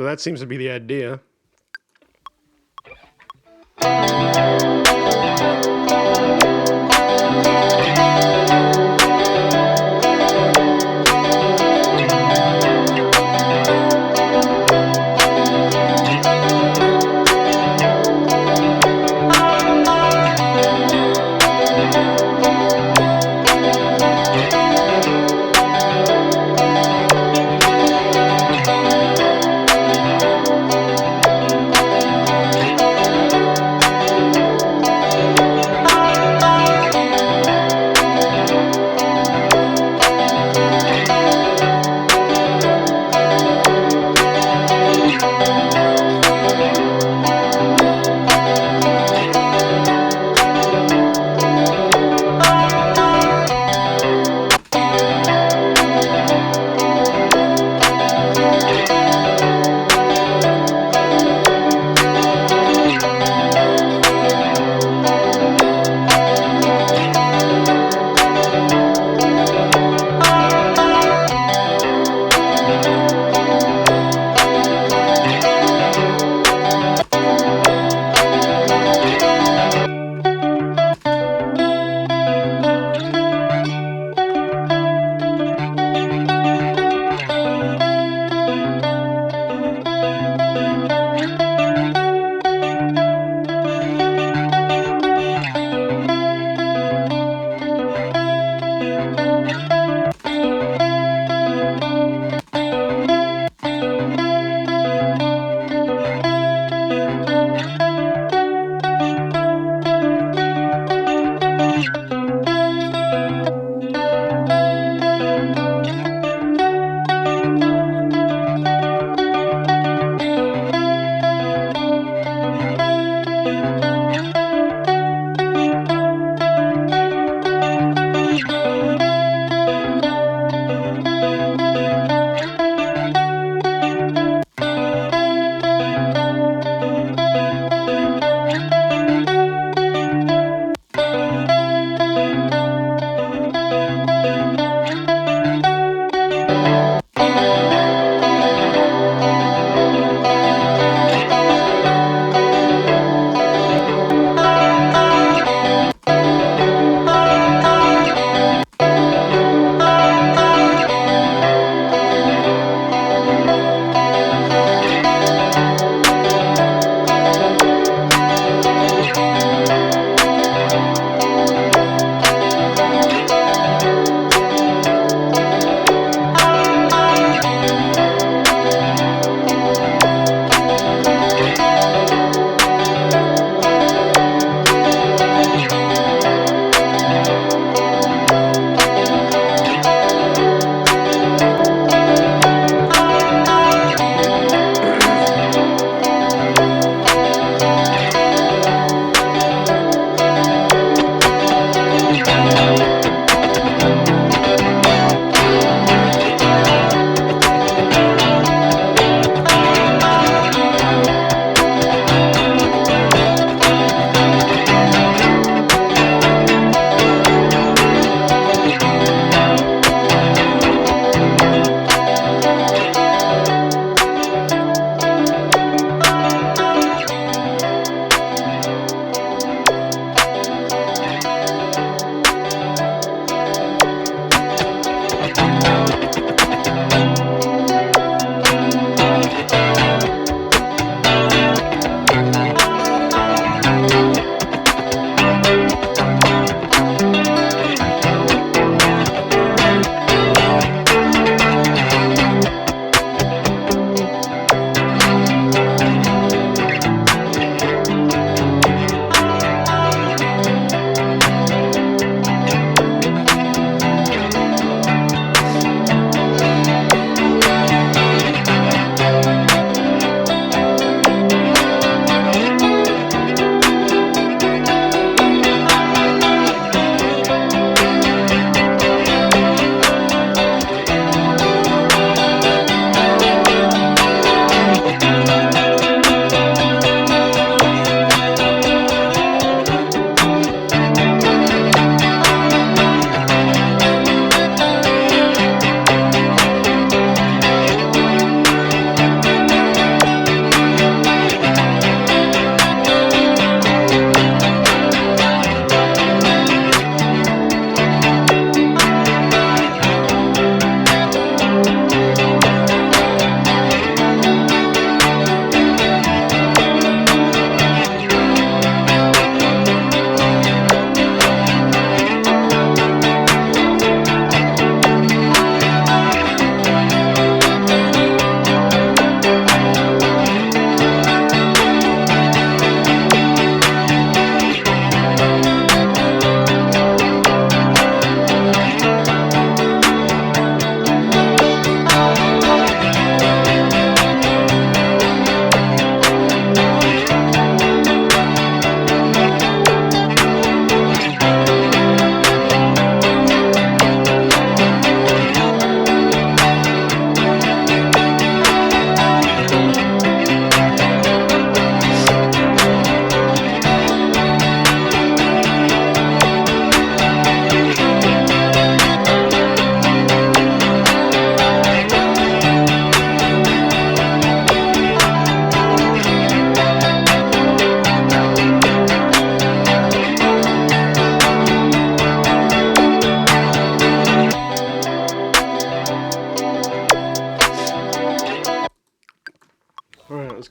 that seems to be the idea.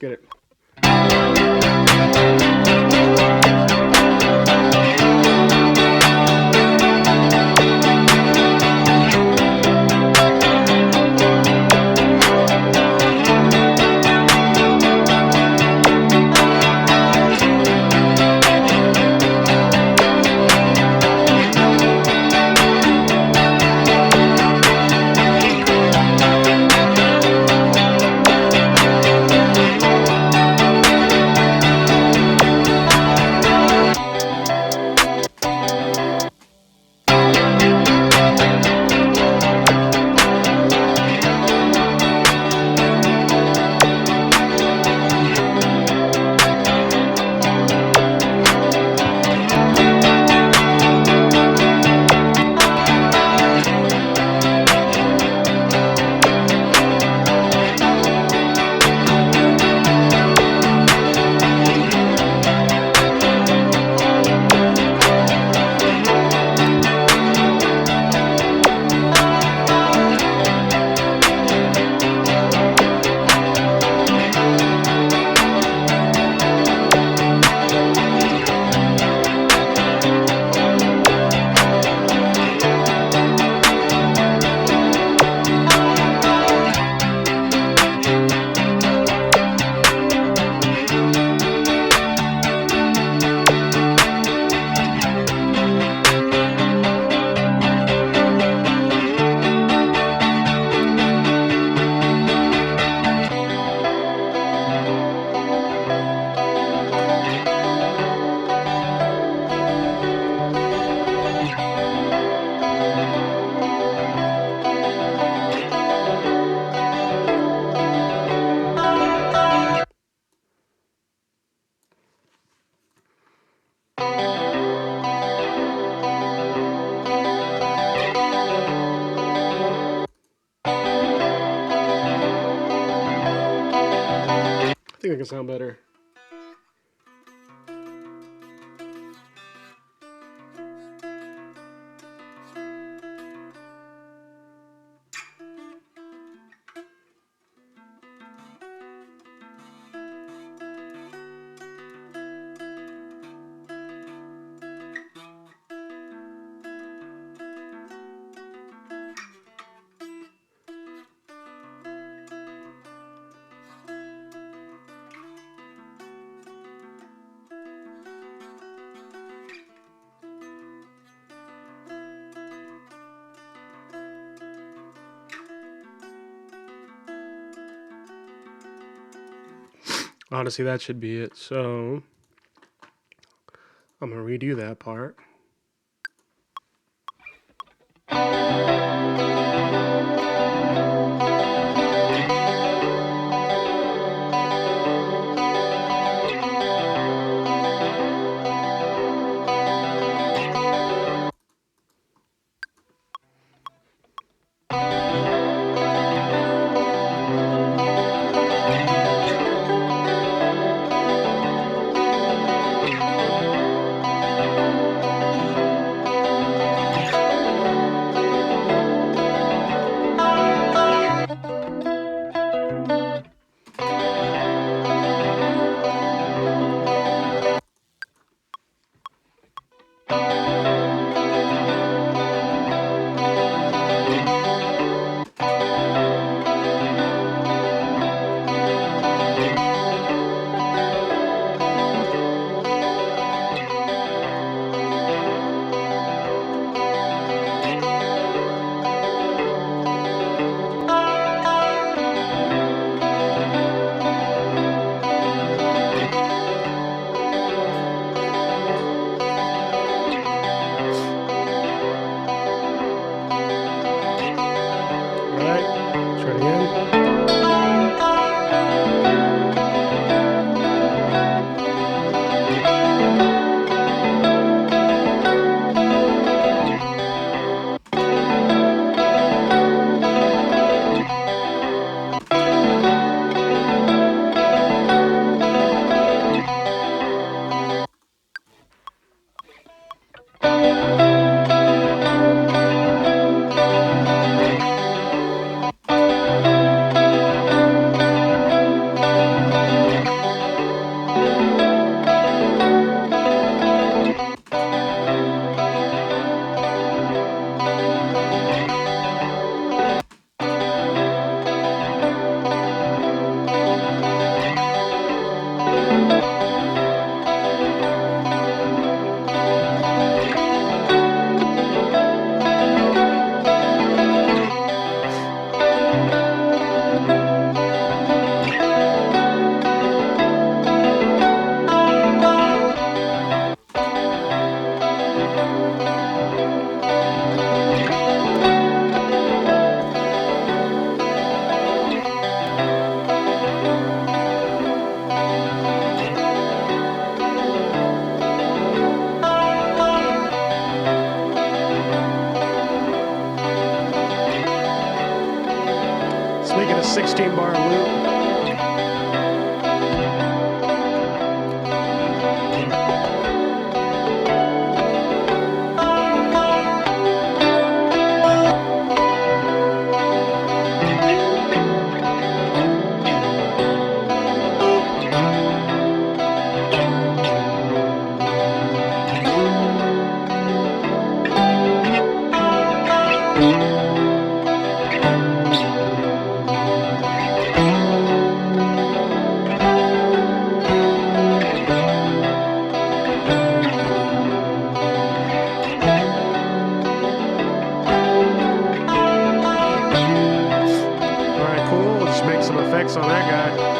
Let's get it. I think it can sound better. Honestly, that should be it. So I'm going to redo that part. a 16 bar loop. Some effects on that guy.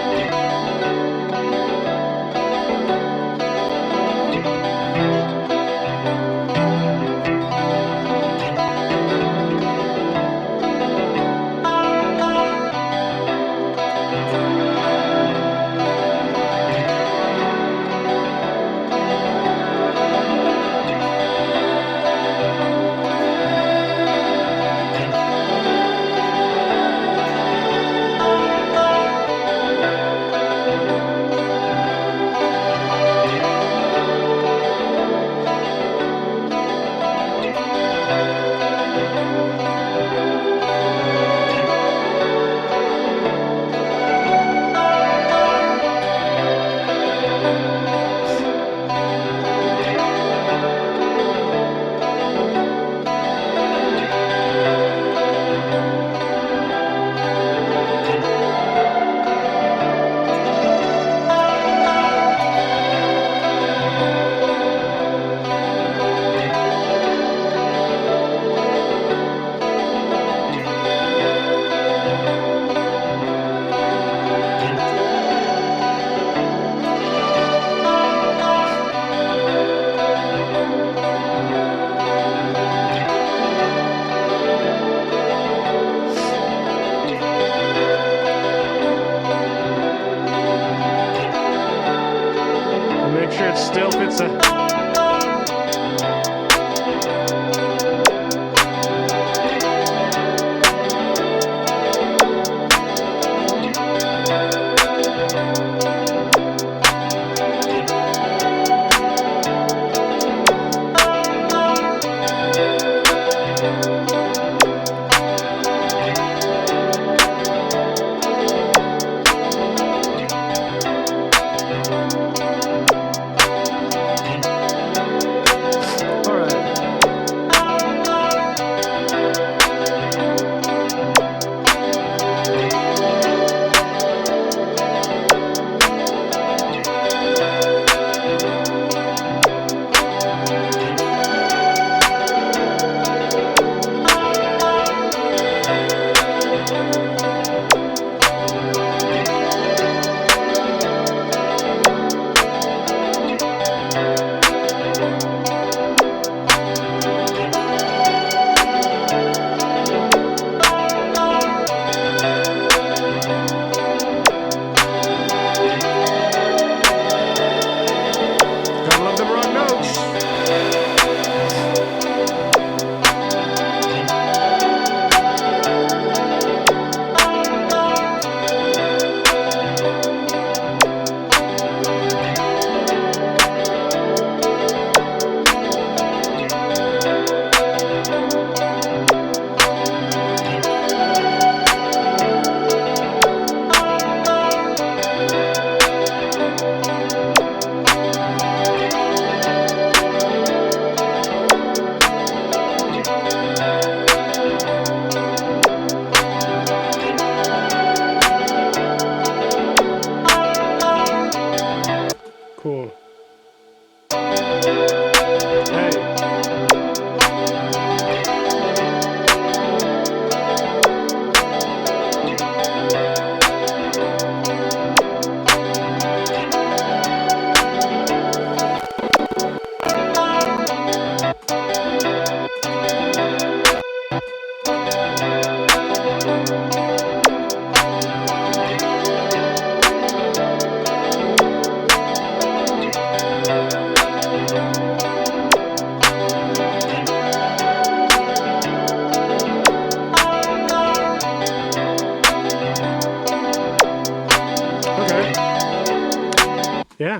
Make sure it still fits a...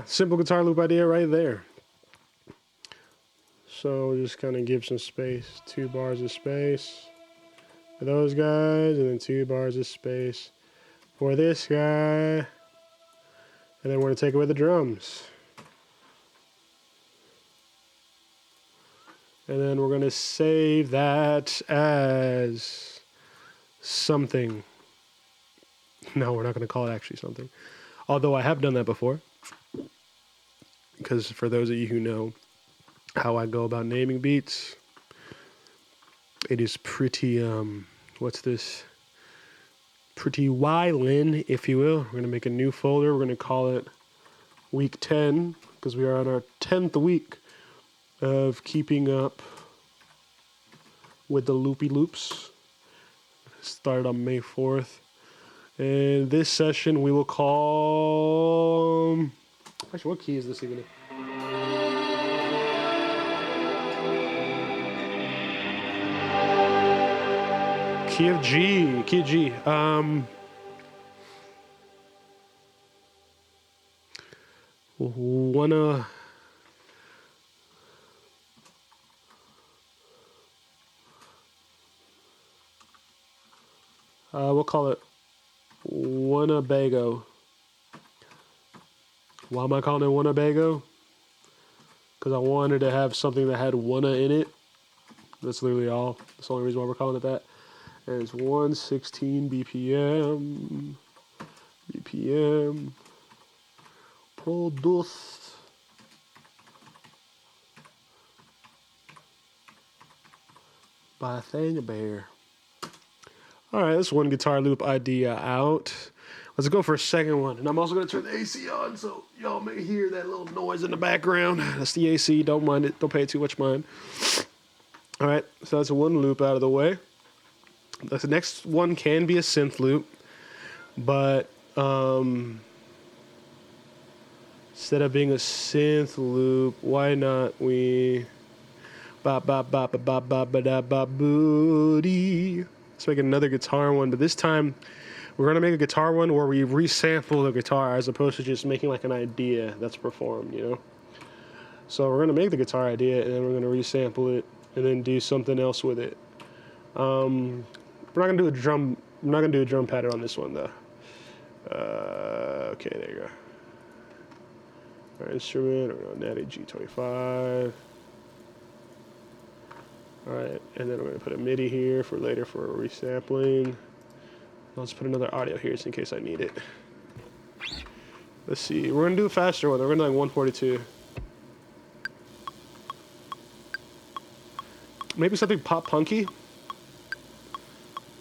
simple guitar loop idea right there. So we'll just kind of give some space, 2 bars of space for those guys, and then 2 bars of space for this guy. And then we're going to take away the drums. And then we're going to save that as something. No, we're not going to call it actually something. Although I have done that before. Because for those of you who know how I go about naming beats, it is pretty, what's this? Pretty wildin', if you will. We're going to make a new folder. We're going to call it Week 10, because we are on our 10th week of keeping up with the loopy loops. Started on May 4th. And this session we will call... Actually, what key is this even? Key of G. Key of G. We'll call it Winnebago. Why am I calling it Winnebago? Because I wanted to have something that had Winna in it. That's literally all. That's the only reason why we're calling it that. And it's 116 BPM. BPM. Produced by Nathaniel Bear. Alright, that's one guitar loop idea out. Let's go for a second one. And I'm also going to turn the AC on so y'all may hear that little noise in the background. That's the AC. Don't mind it. Don't pay too much mind. Alright, so that's one loop out of the way. The next one can be a synth loop. But instead of being a synth loop, why not we... Ba ba ba ba ba ba ba da ba booty. Let's make another guitar one, but this time we're going to make a guitar one where we resample the guitar as opposed to just making like an idea that's performed, you know? So we're going to make the guitar idea and then we're going to resample it and then do something else with it. We're not going to do a drum. I'm not going to do a drum pattern on this one though. Okay, there you go. Our instrument, we're going to Natty G25. Alright, and then we're going to put a MIDI here for later for resampling. I'll just put another audio here just in case I need it. Let's see, we're going to do a faster one. We're going to do like 142. Maybe something pop punky.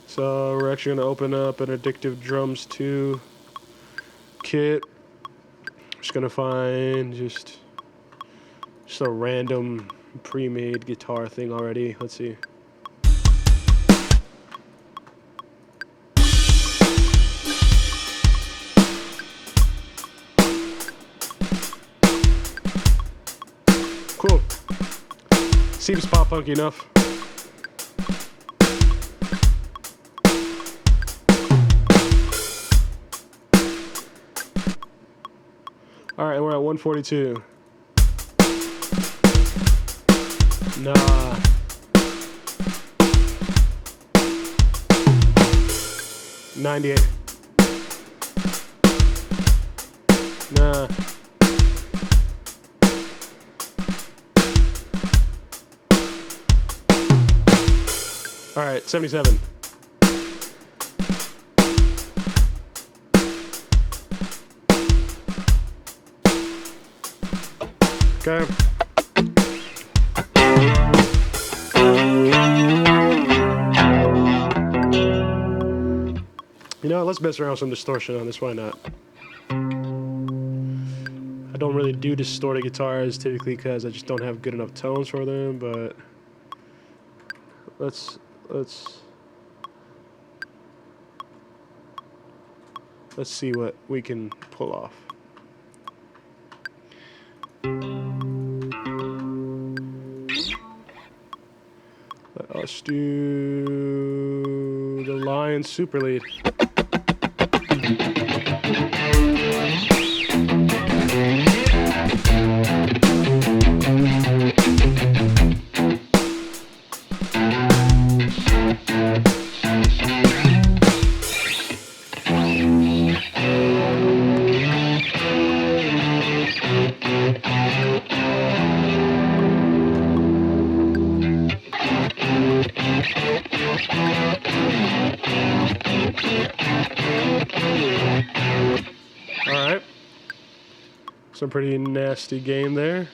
So we're actually going to open up an Addictive Drums 2 kit. Just going to find just a random pre-made guitar thing already. Let's see. Cool. Seems pop punk enough. Alright, we're at 142. Nah. $98. Nah. All right, 77. Okay. You know, let's mess around with some distortion on this. Why not? I don't really do distorted guitars typically because I just don't have good enough tones for them, but let's see what we can pull off. Let us do the Lion Super Lead. Alright. Some pretty nasty game there.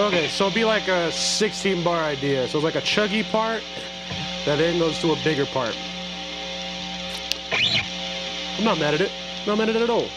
Okay, so it'd be like a 16 bar idea. So it's like a chuggy part that then goes to a bigger part. I'm not mad at it. Not mad at it at all.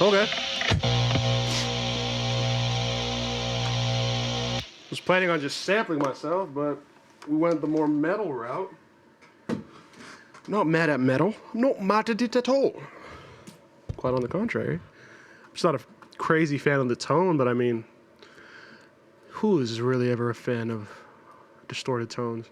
Okay. Was planning on just sampling myself, but we went the more metal route. Not mad at metal. I'm not mad at it at all. Quite on the contrary. I'm just not a crazy fan of the tone, but I mean, who is really ever a fan of distorted tones?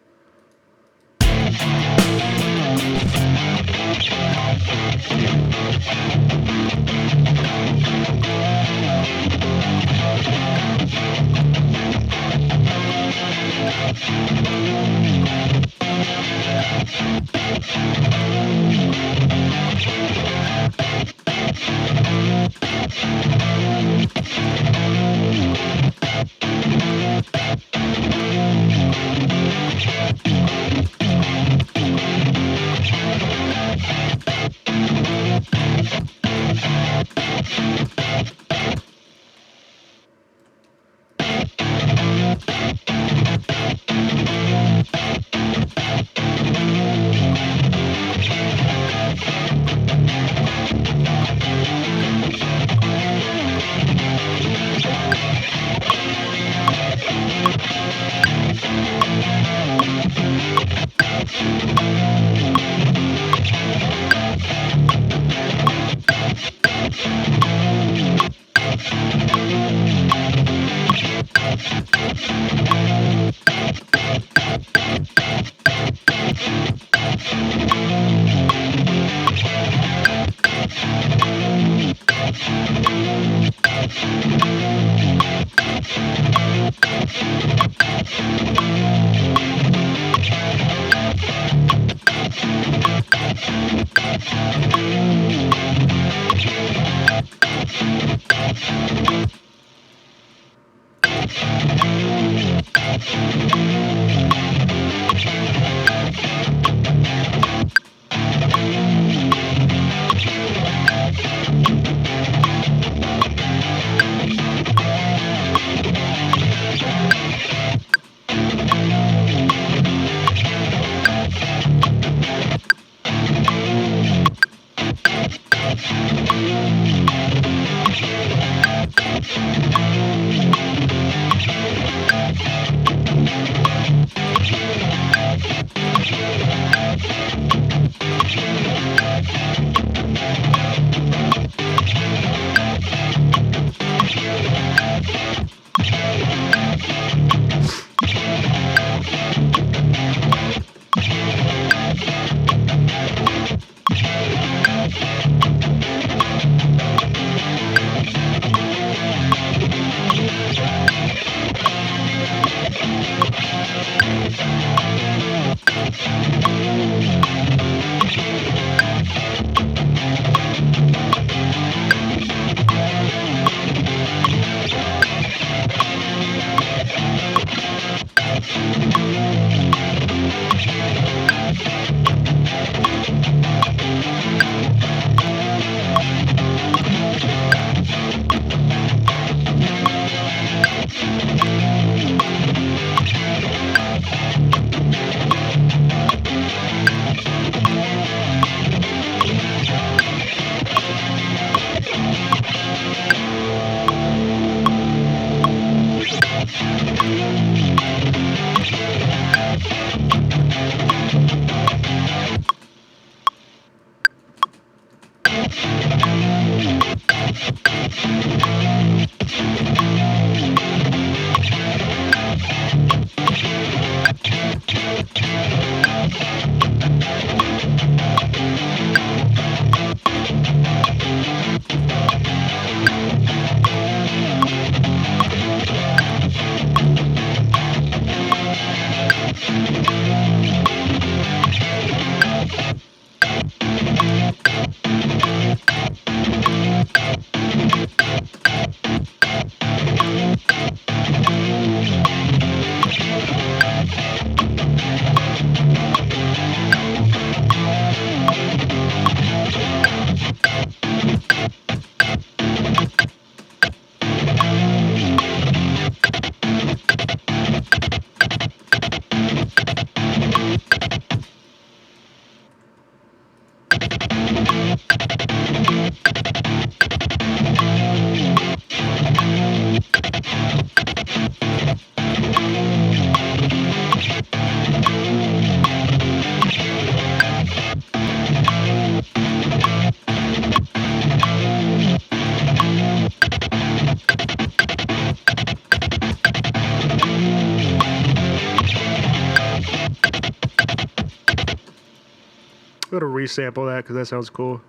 I'm gonna resample that because that sounds cool.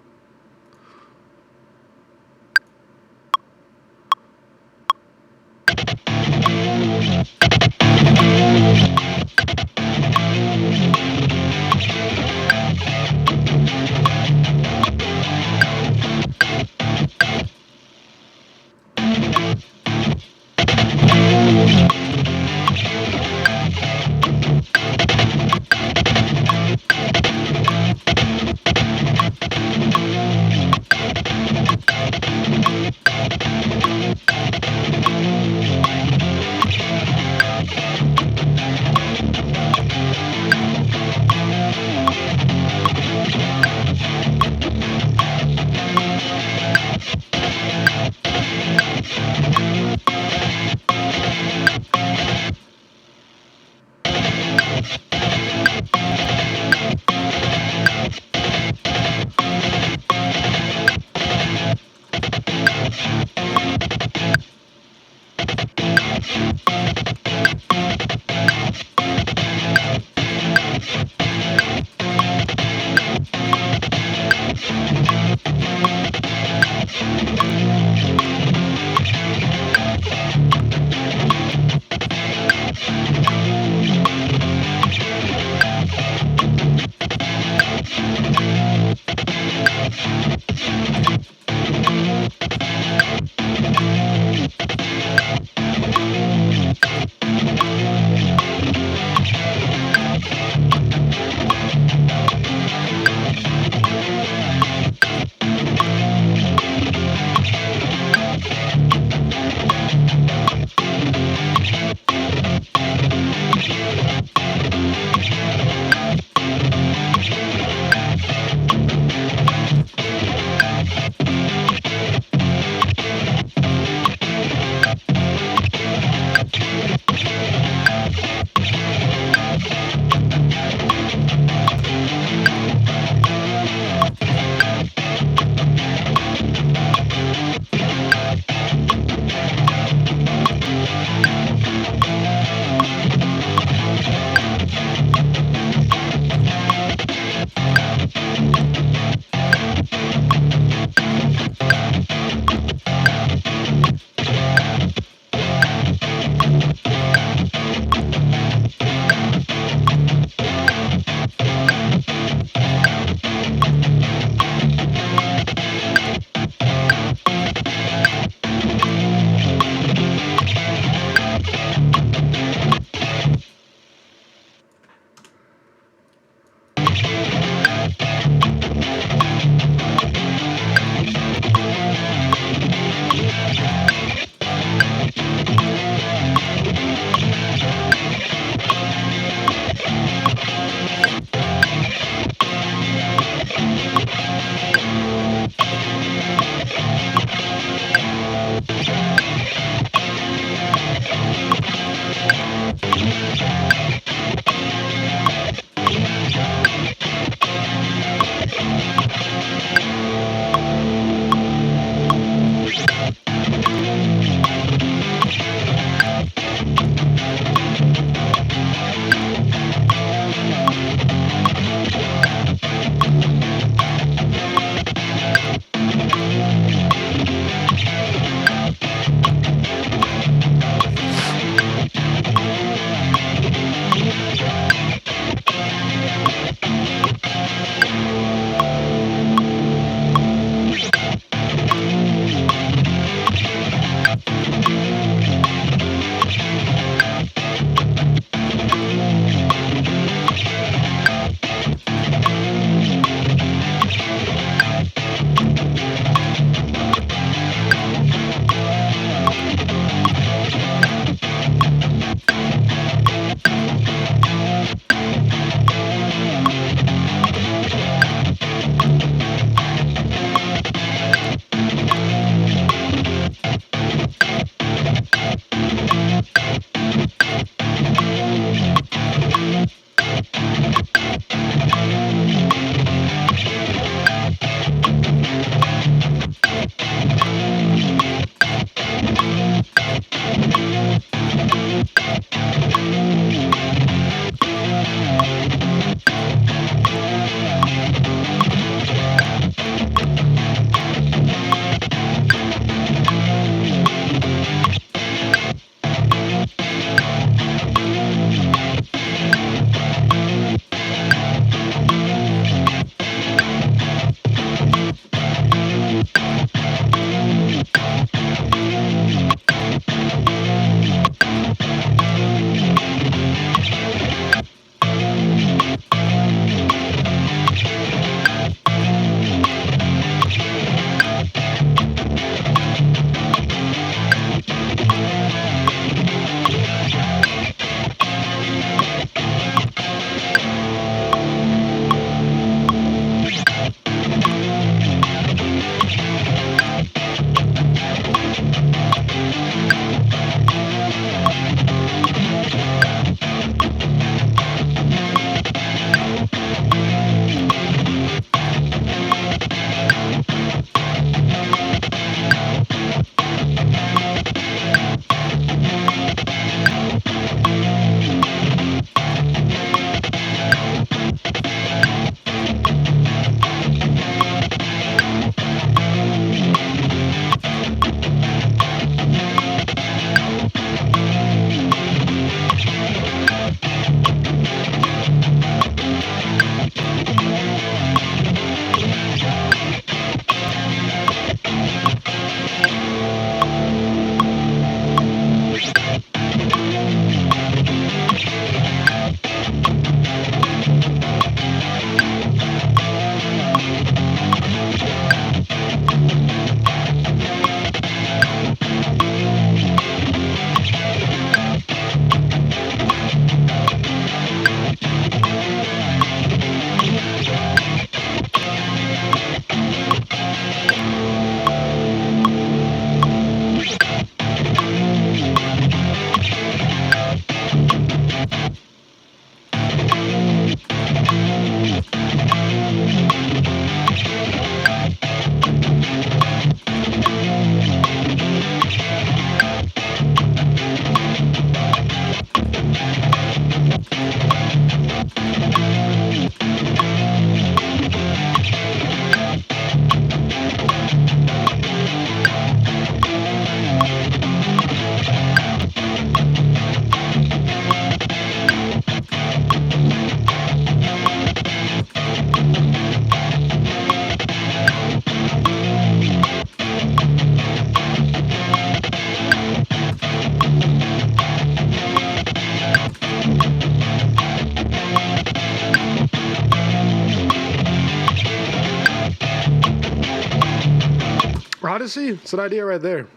Odyssey, it's an idea right there.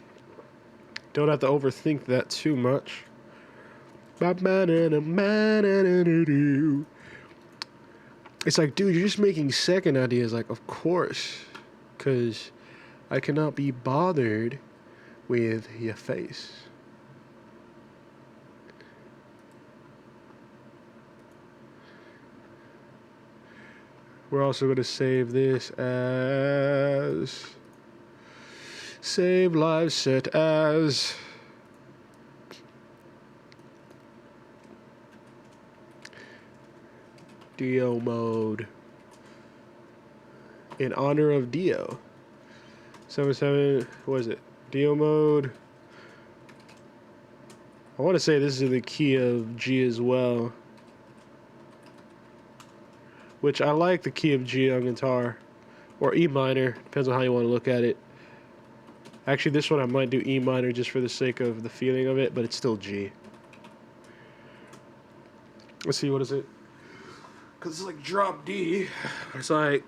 Don't have to overthink that too much. It's like, dude, you're just making second ideas. Like, of course, because I cannot be bothered with your face. We're also going to save this as save live set as Dio mode in honor of Dio. 77, what is it? Dio mode. I want to say this is in the key of G as well, which I like the key of G on guitar, or E minor, depends on how you want to look at it. Actually, this one I might do E minor just for the sake of the feeling of it, but it's still G. Let's see, what is it? Because it's like drop D. It's like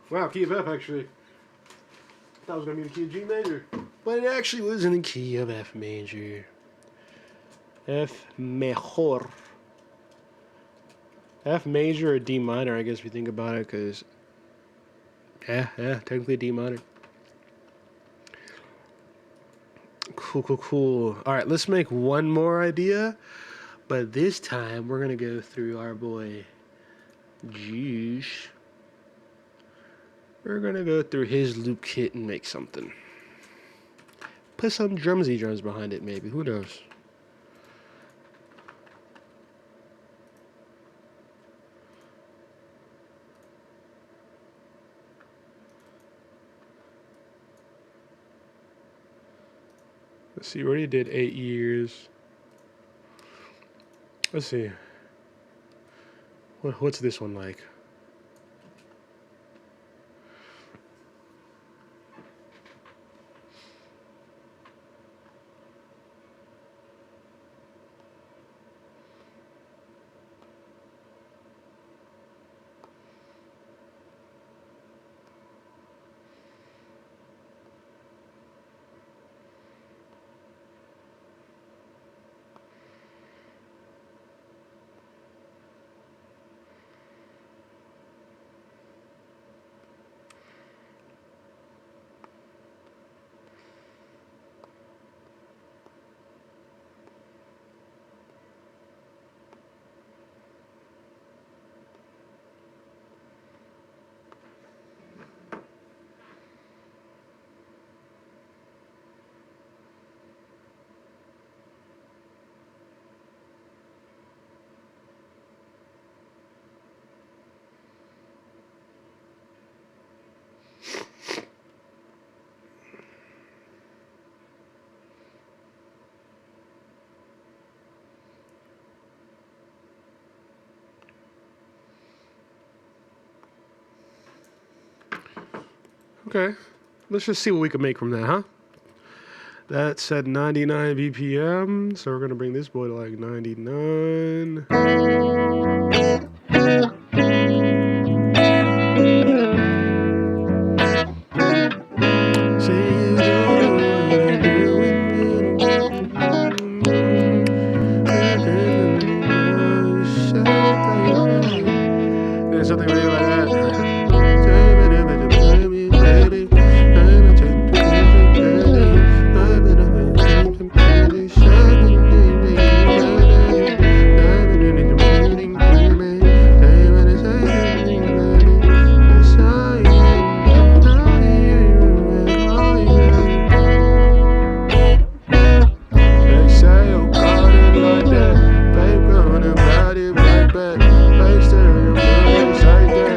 wow, key of F actually. That was going to be the key of G major. But it actually was in the key of F major. F mejor. F major or D minor, I guess if you think about it, because, yeah, technically D minor. Cool. All right, let's make one more idea. But this time, we're going to go through our boy Juice. We're gonna go through his loop kit and make something. Put some drums behind it, maybe. Who knows? Let's see, we already did 8 years. Let's see. What's this one like? Okay. Let's just see what we can make from that, huh? That's at 99 BPM, so we're gonna bring this boy to like 99. There's something really like that. They say you got it like that. Babe, gonna body right back. Face to your face like that.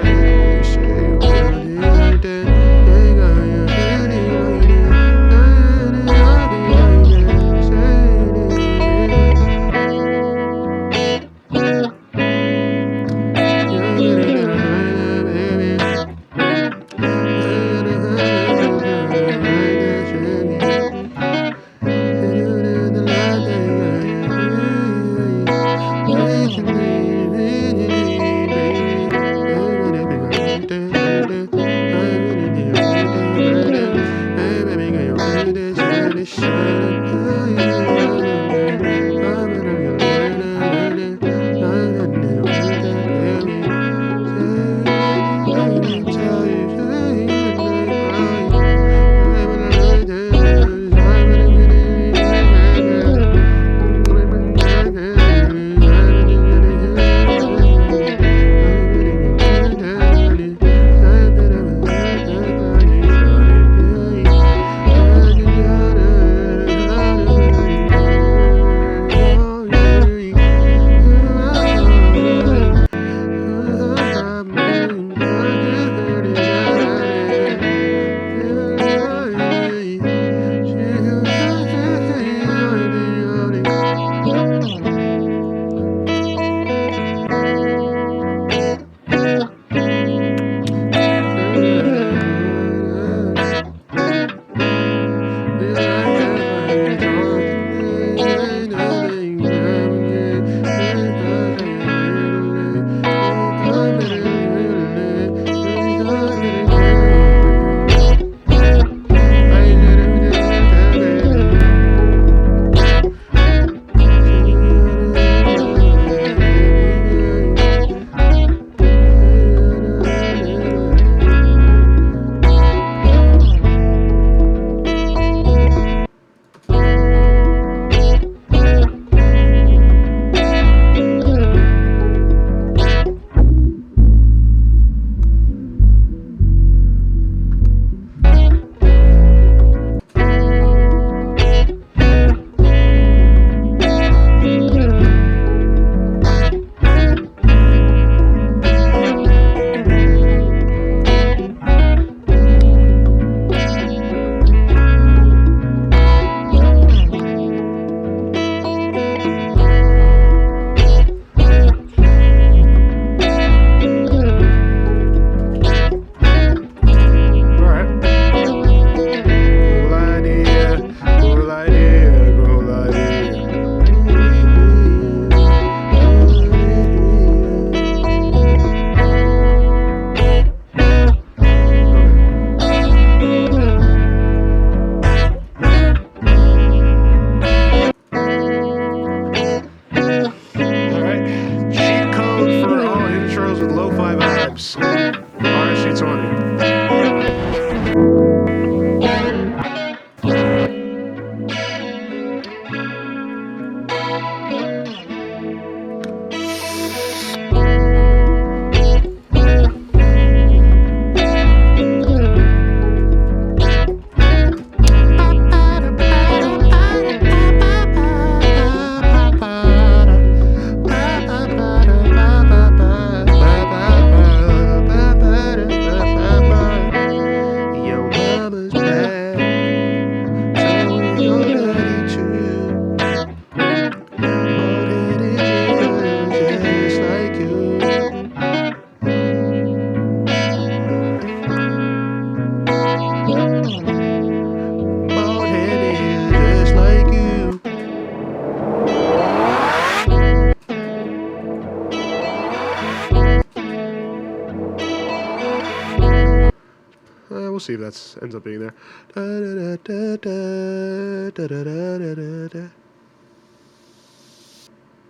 we'll see if that ends up being there. Da, da, da, da, da, da, da, da, da.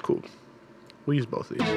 Cool. We'll use both of these.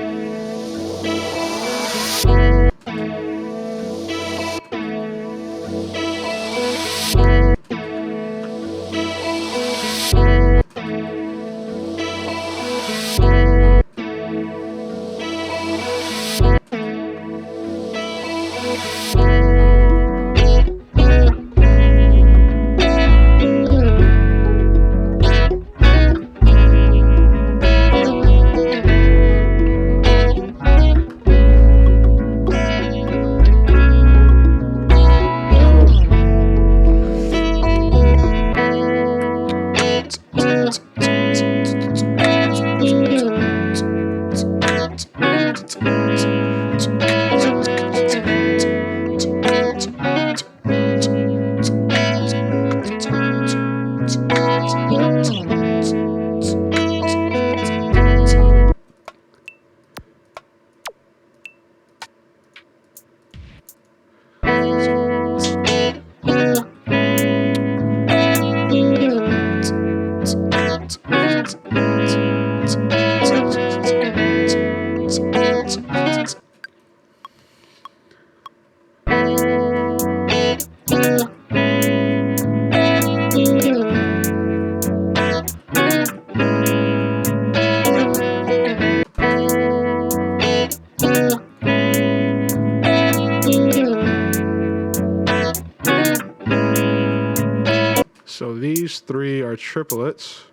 So these three are triplets.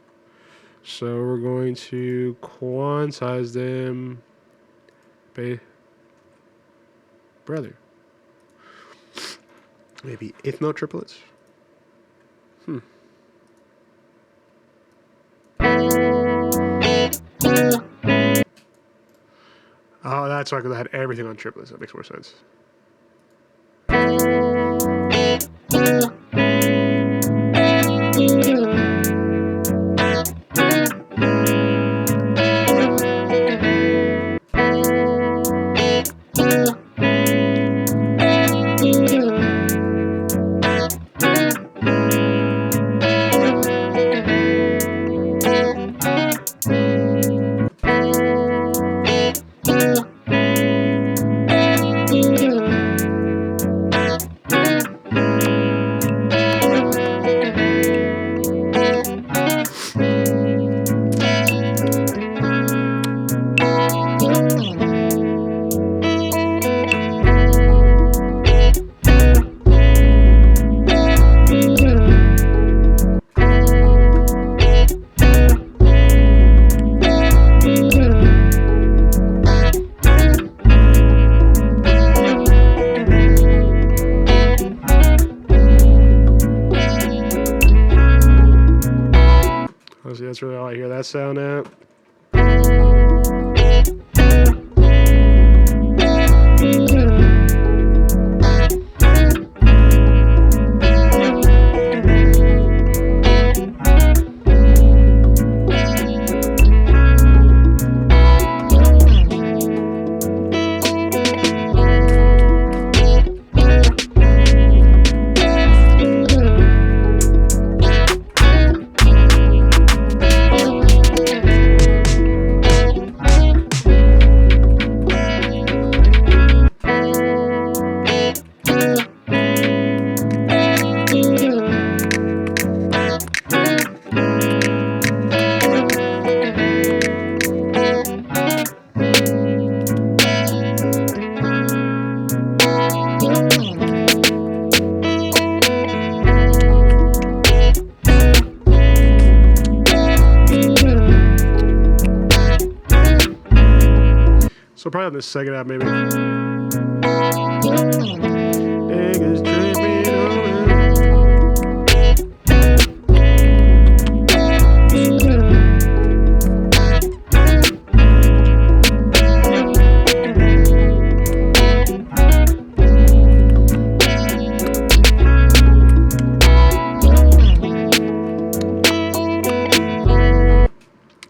So we're going to quantize them. Brother. Maybe eighth note triplets? Oh, that's why, because I had everything on triplets. That makes more sense. Honestly, that's really all I hear that sound at. So probably on the second half, maybe. Niggas tripping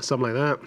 something like that.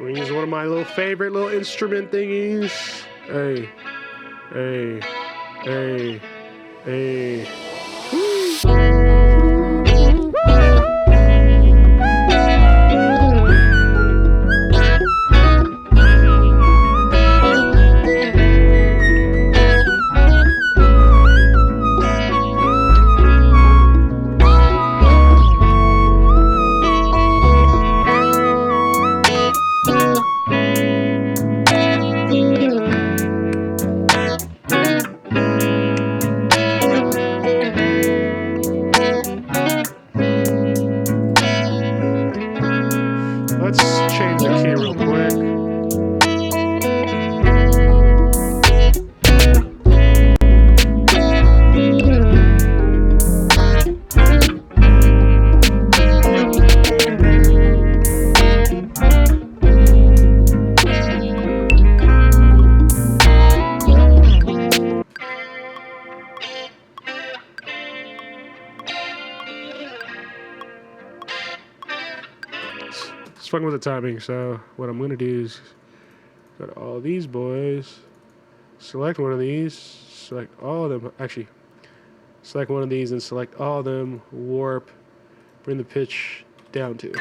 We're gonna use one of my little favorite little instrument thingies. Hey, hey, hey, hey. Let's change the key real quick. It's fun with the timing, so what I'm gonna do is go to all these boys, select one of these, select all of them. Actually, select one of these and select all of them, warp, bring the pitch down to.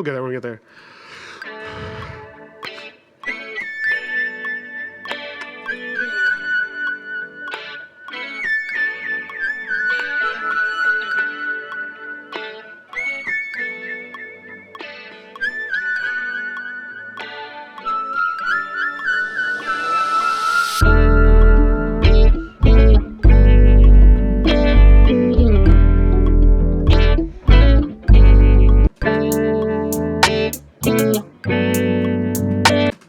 get there when we get there.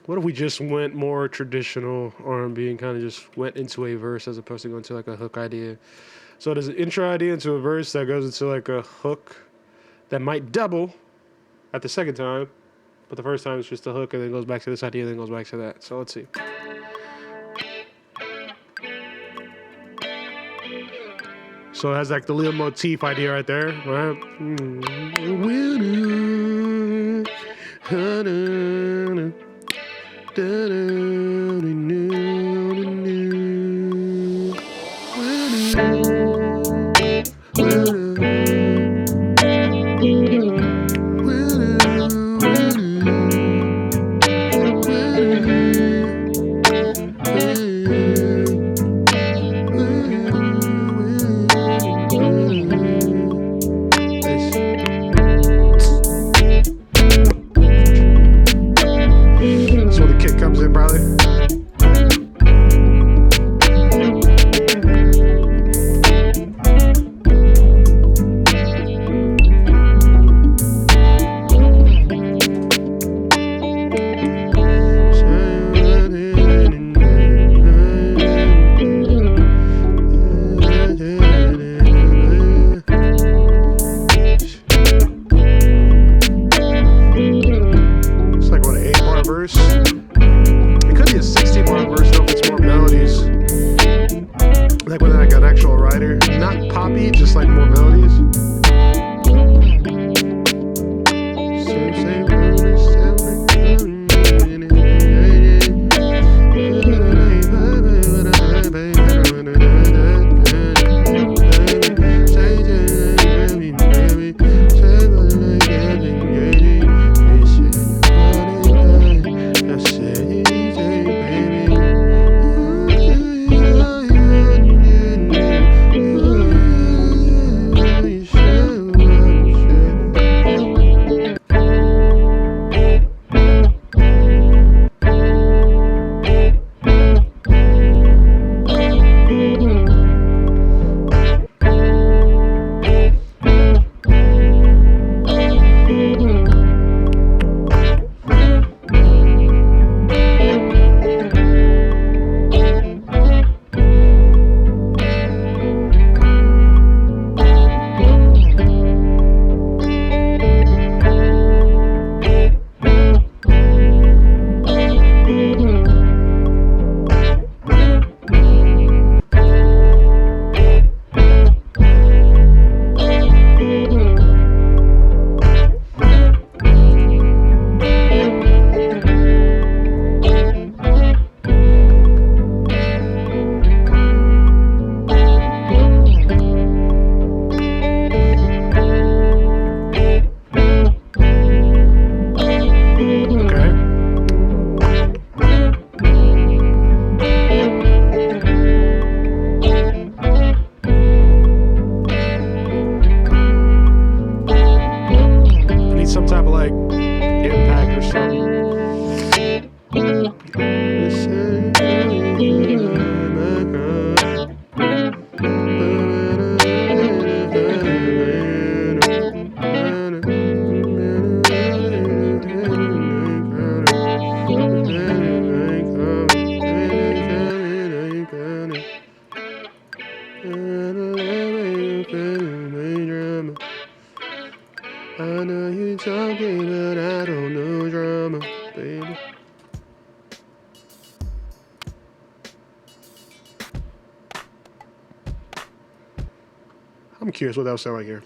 What if we just went more traditional R&B and kind of just went into a verse as opposed to going to like a hook idea? So there's an intro idea into a verse that goes into like a hook that might double at the second time, but the first time it's just a hook and then goes back to this idea and then goes back to that. So let's see. So it has like the little motif idea right there, right? So the kick comes in probably. It's like what, an 8-bar verse? It could be a 60-bar verse though if it's more melodies. Like with like an actual writer. Not poppy, just like more melodies. Some type of like impact or something. I know you talking, but I don't know drama, baby. I'm curious what that would sound like here.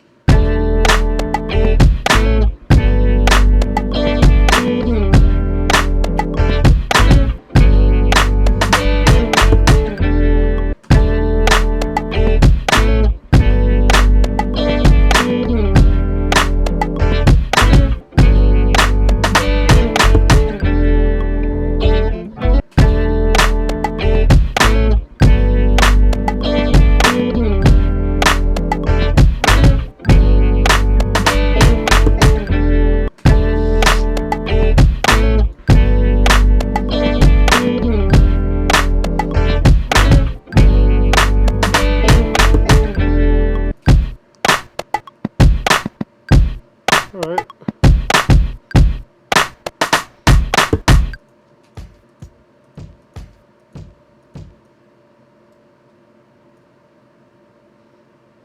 All right.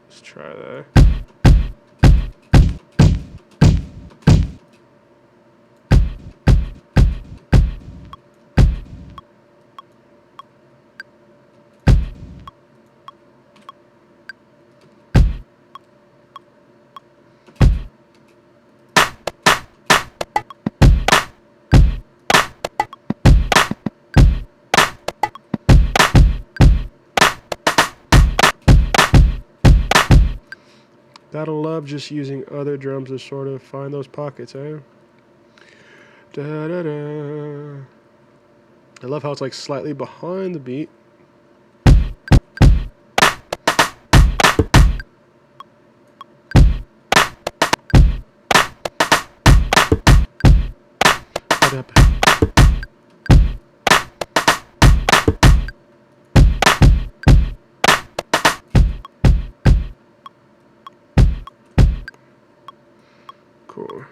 Let's try that. Gotta love just using other drums to sort of find those pockets, eh? Da da da. I love how it's like slightly behind the beat. Cool.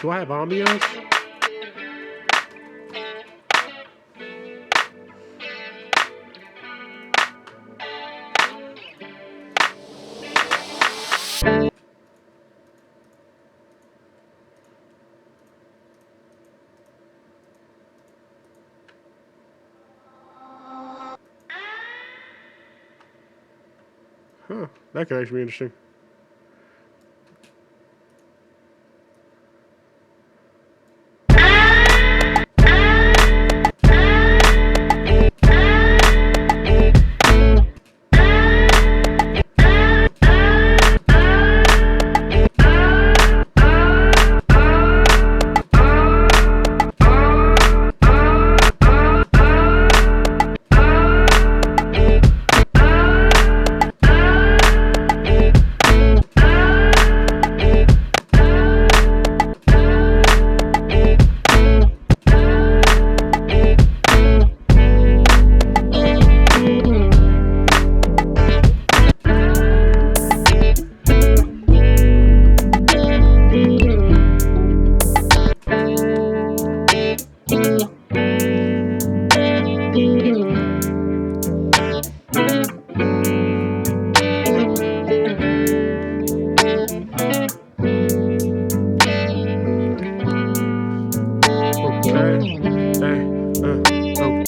Do I have ambiance? Huh, that could actually be interesting.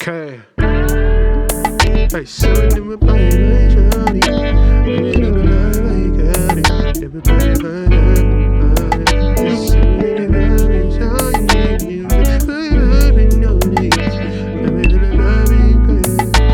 Okay. Hey, son, in my body, shawty. Living in the life I got it. Everybody find out. It's in the body, shawty. You find out no days. Living in the life I got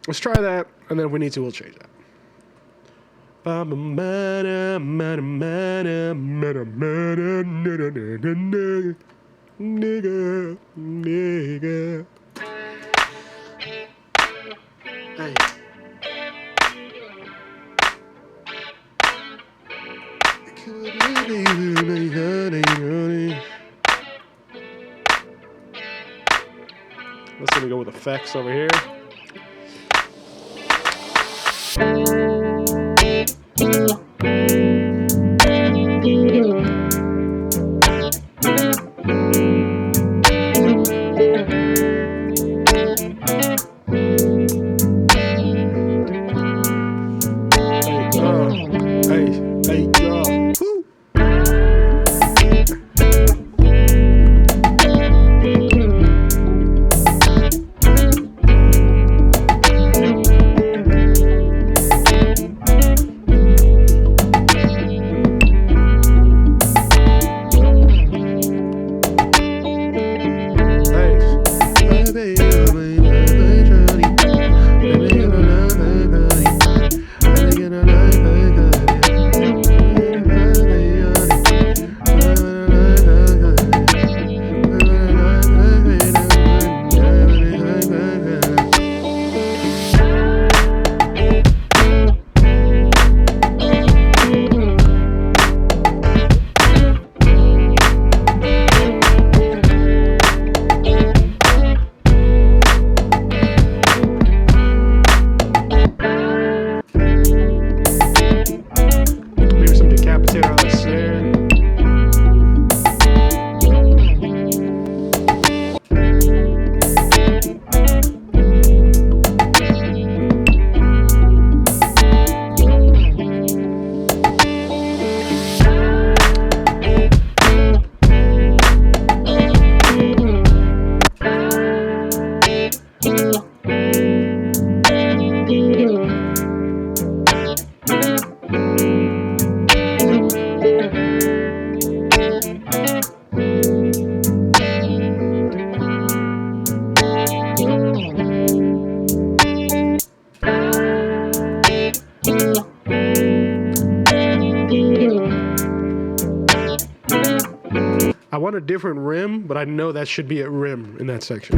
Let's try that, and then if we need to, we'll change that. Nigga, nigga. Hey. Let's let me go with effects over here. want a different rim, but I know that should be a rim in that section.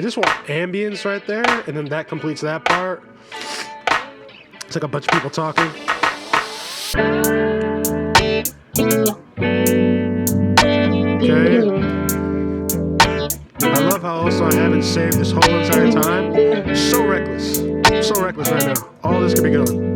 I just want ambience right there, and then that completes that part. It's like a bunch of people talking. Okay. I love how also I haven't saved this whole entire time. So reckless. So reckless right now. All this could be gone.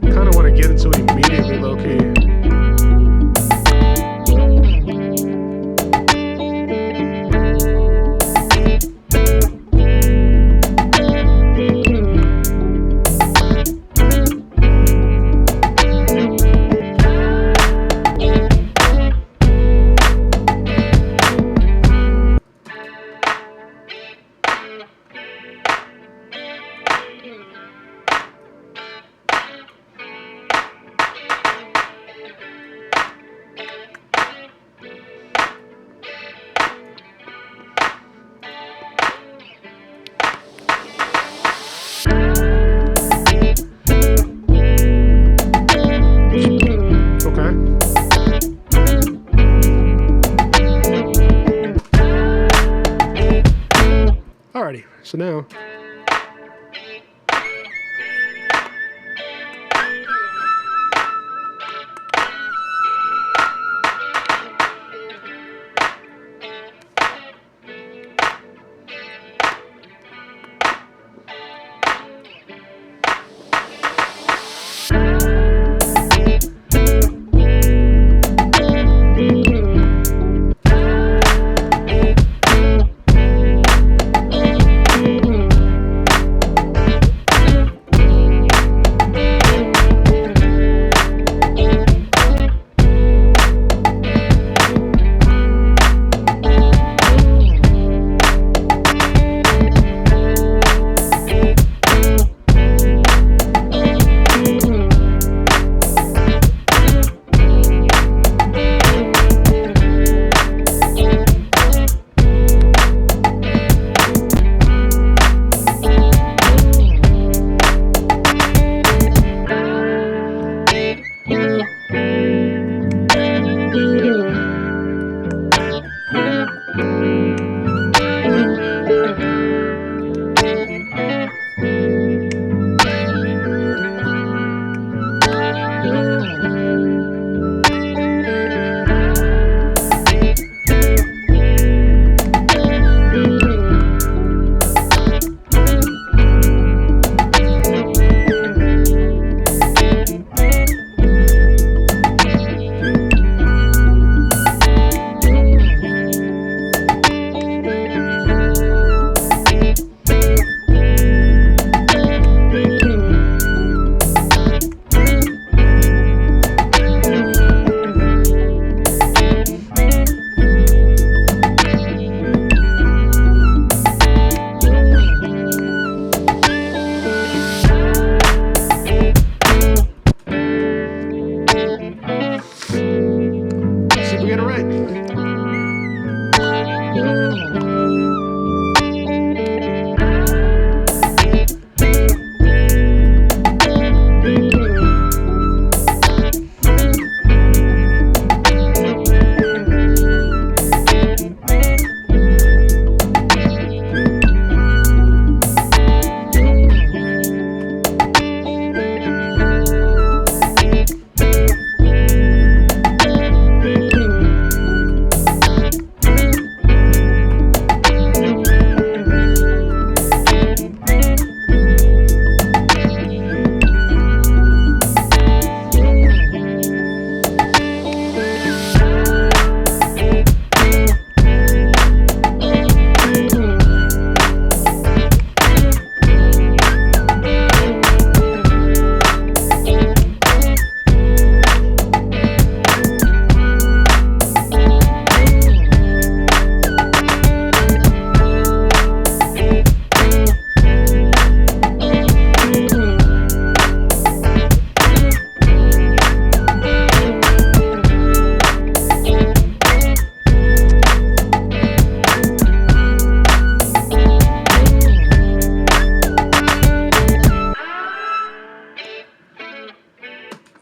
Kind of want to get into it immediately, low-key. Alrighty, so now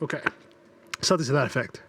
Okay. Something to that effect.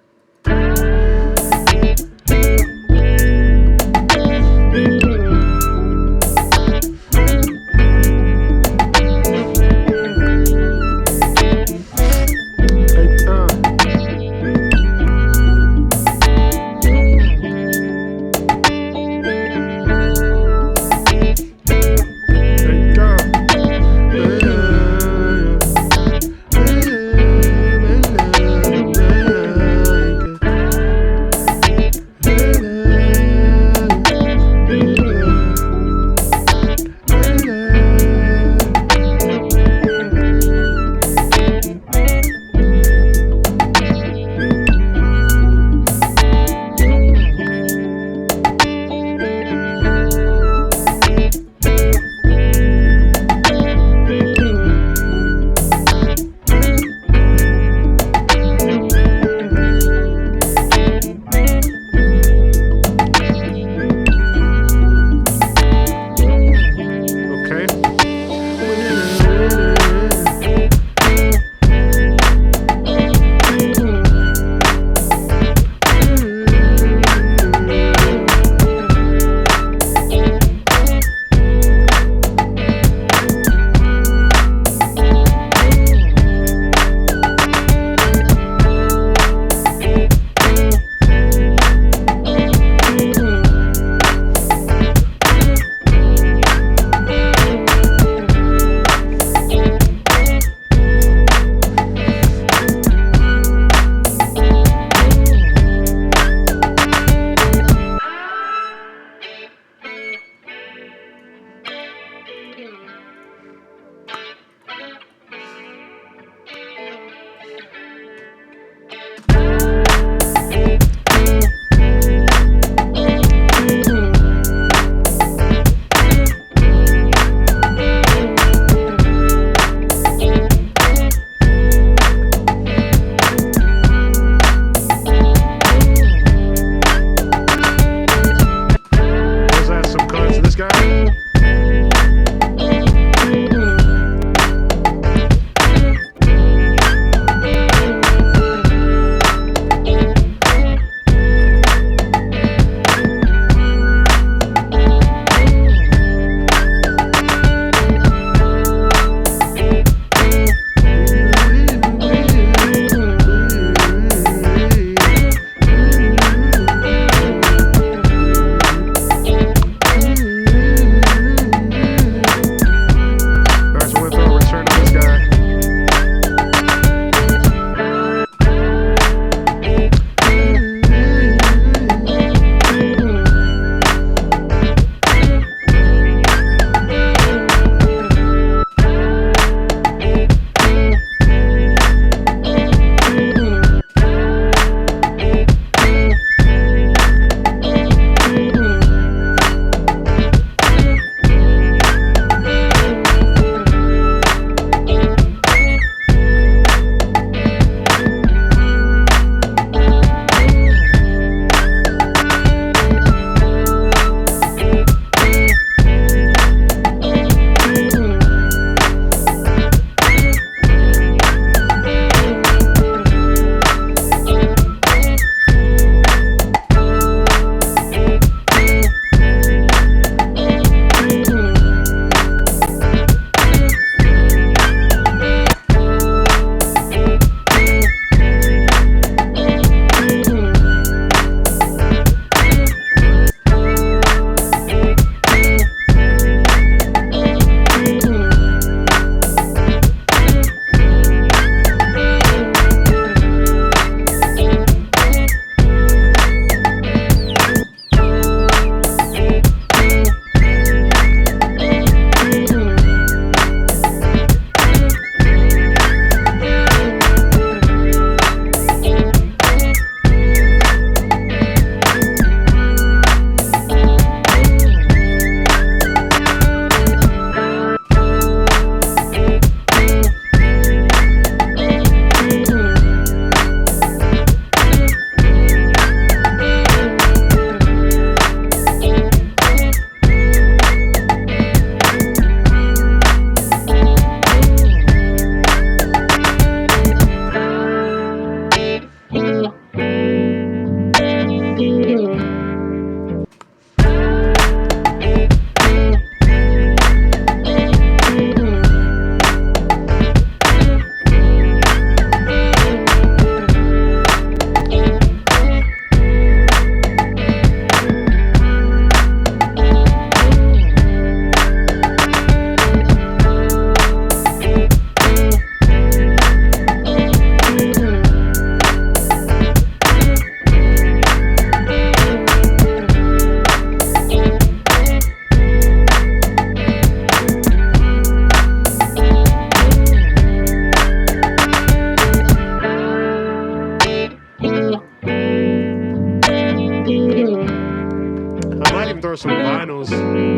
finals.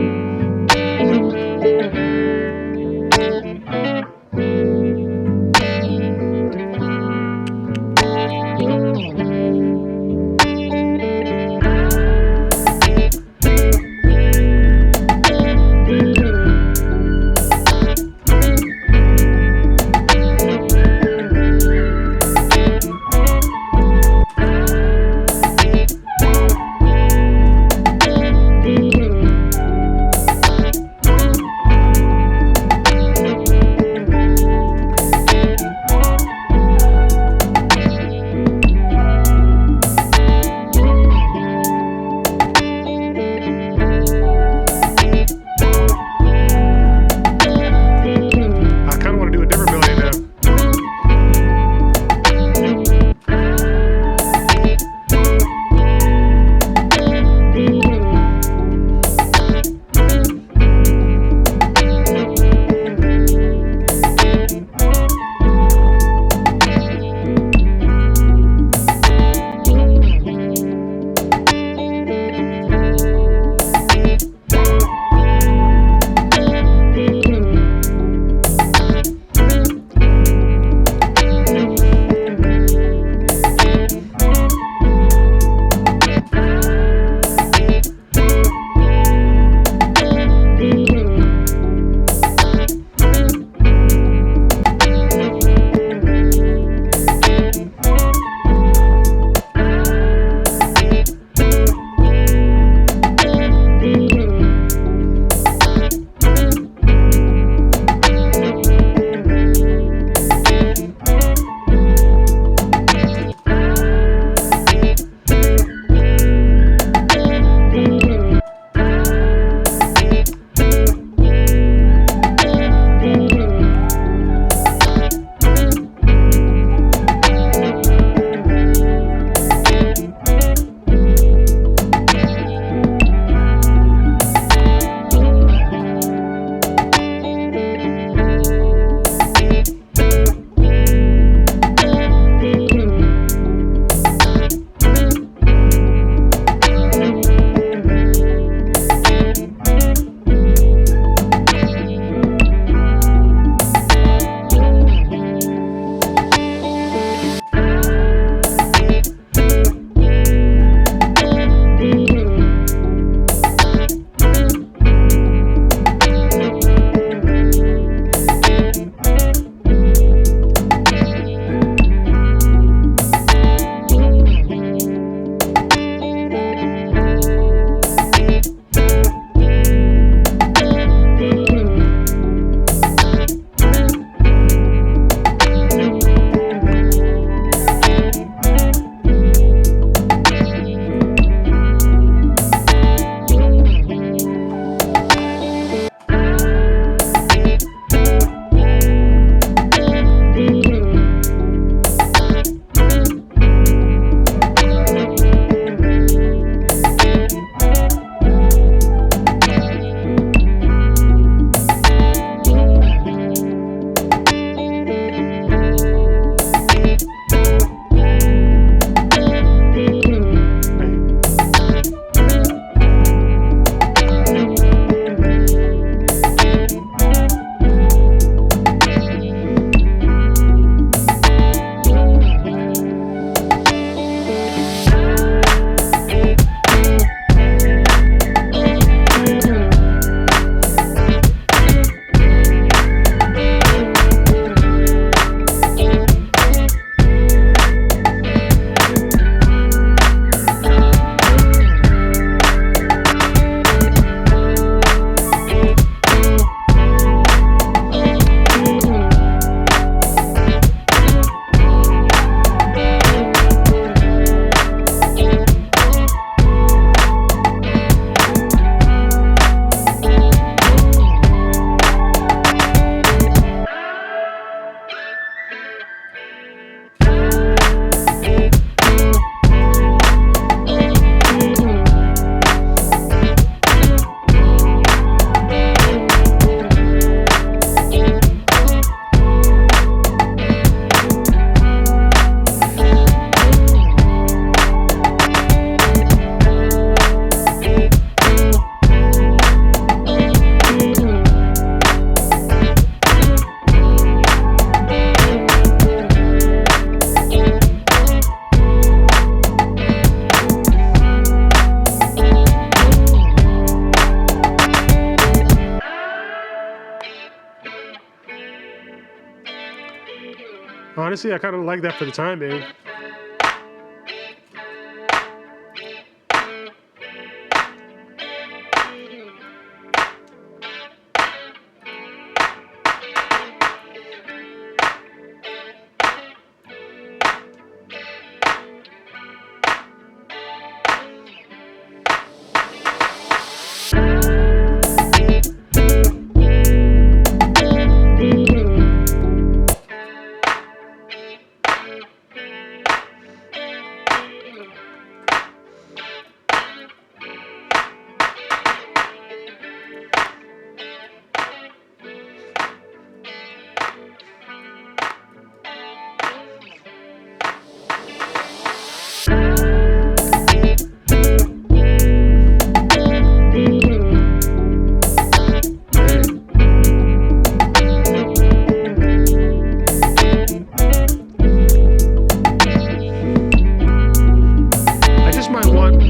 Honestly, I kind of like that for the time being.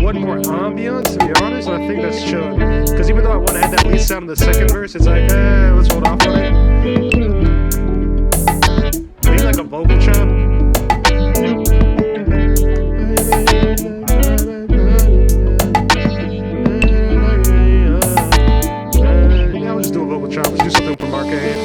One more ambiance, to be honest, and I think that's chilling. Because even though I want to add that lead sound in the second verse, it's like, let's hold off on it. Maybe like a vocal chop. Yeah, I'll just do a vocal chop. Let's do something from Arcade.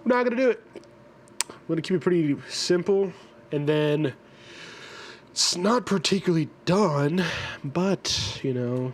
We're not gonna do it. I'm gonna keep it pretty simple, and then it's not particularly done, but you know.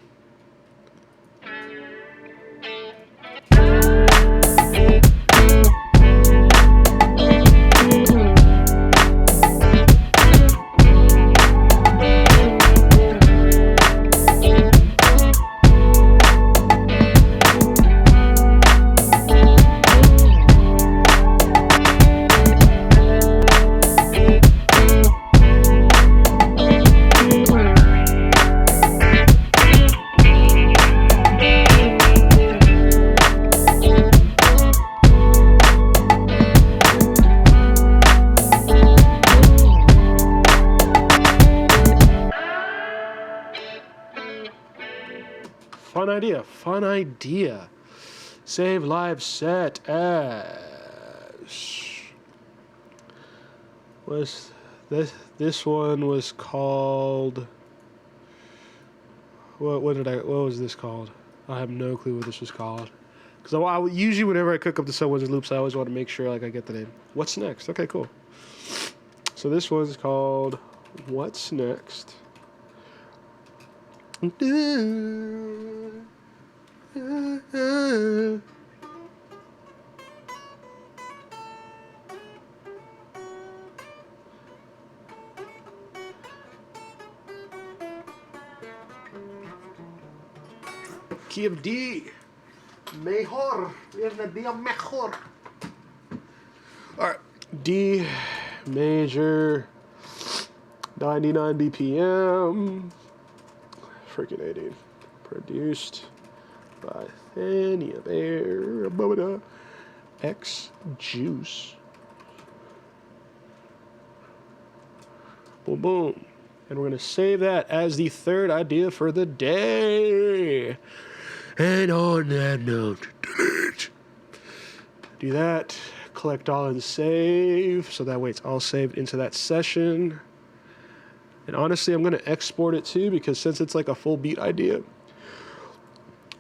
Fun idea. Save live set as was this one was called what was this called? I have no clue what this was called. Because I usually whenever I cook up to someone's loops, I always want to make sure like I get the name. What's next? Okay, cool. So this one's called What's Next? key of D. Mejor. Viernes día mejor. Alright. D major. 99 BPM. Freaking 80. Produced by Thania Bear. X Juice. Boom, boom. And we're going to save that as the third idea for the day. And on that note, delete. Do that. Collect all and save. So that way it's all saved into that session. And honestly, I'm going to export it too, because since it's like a full beat idea,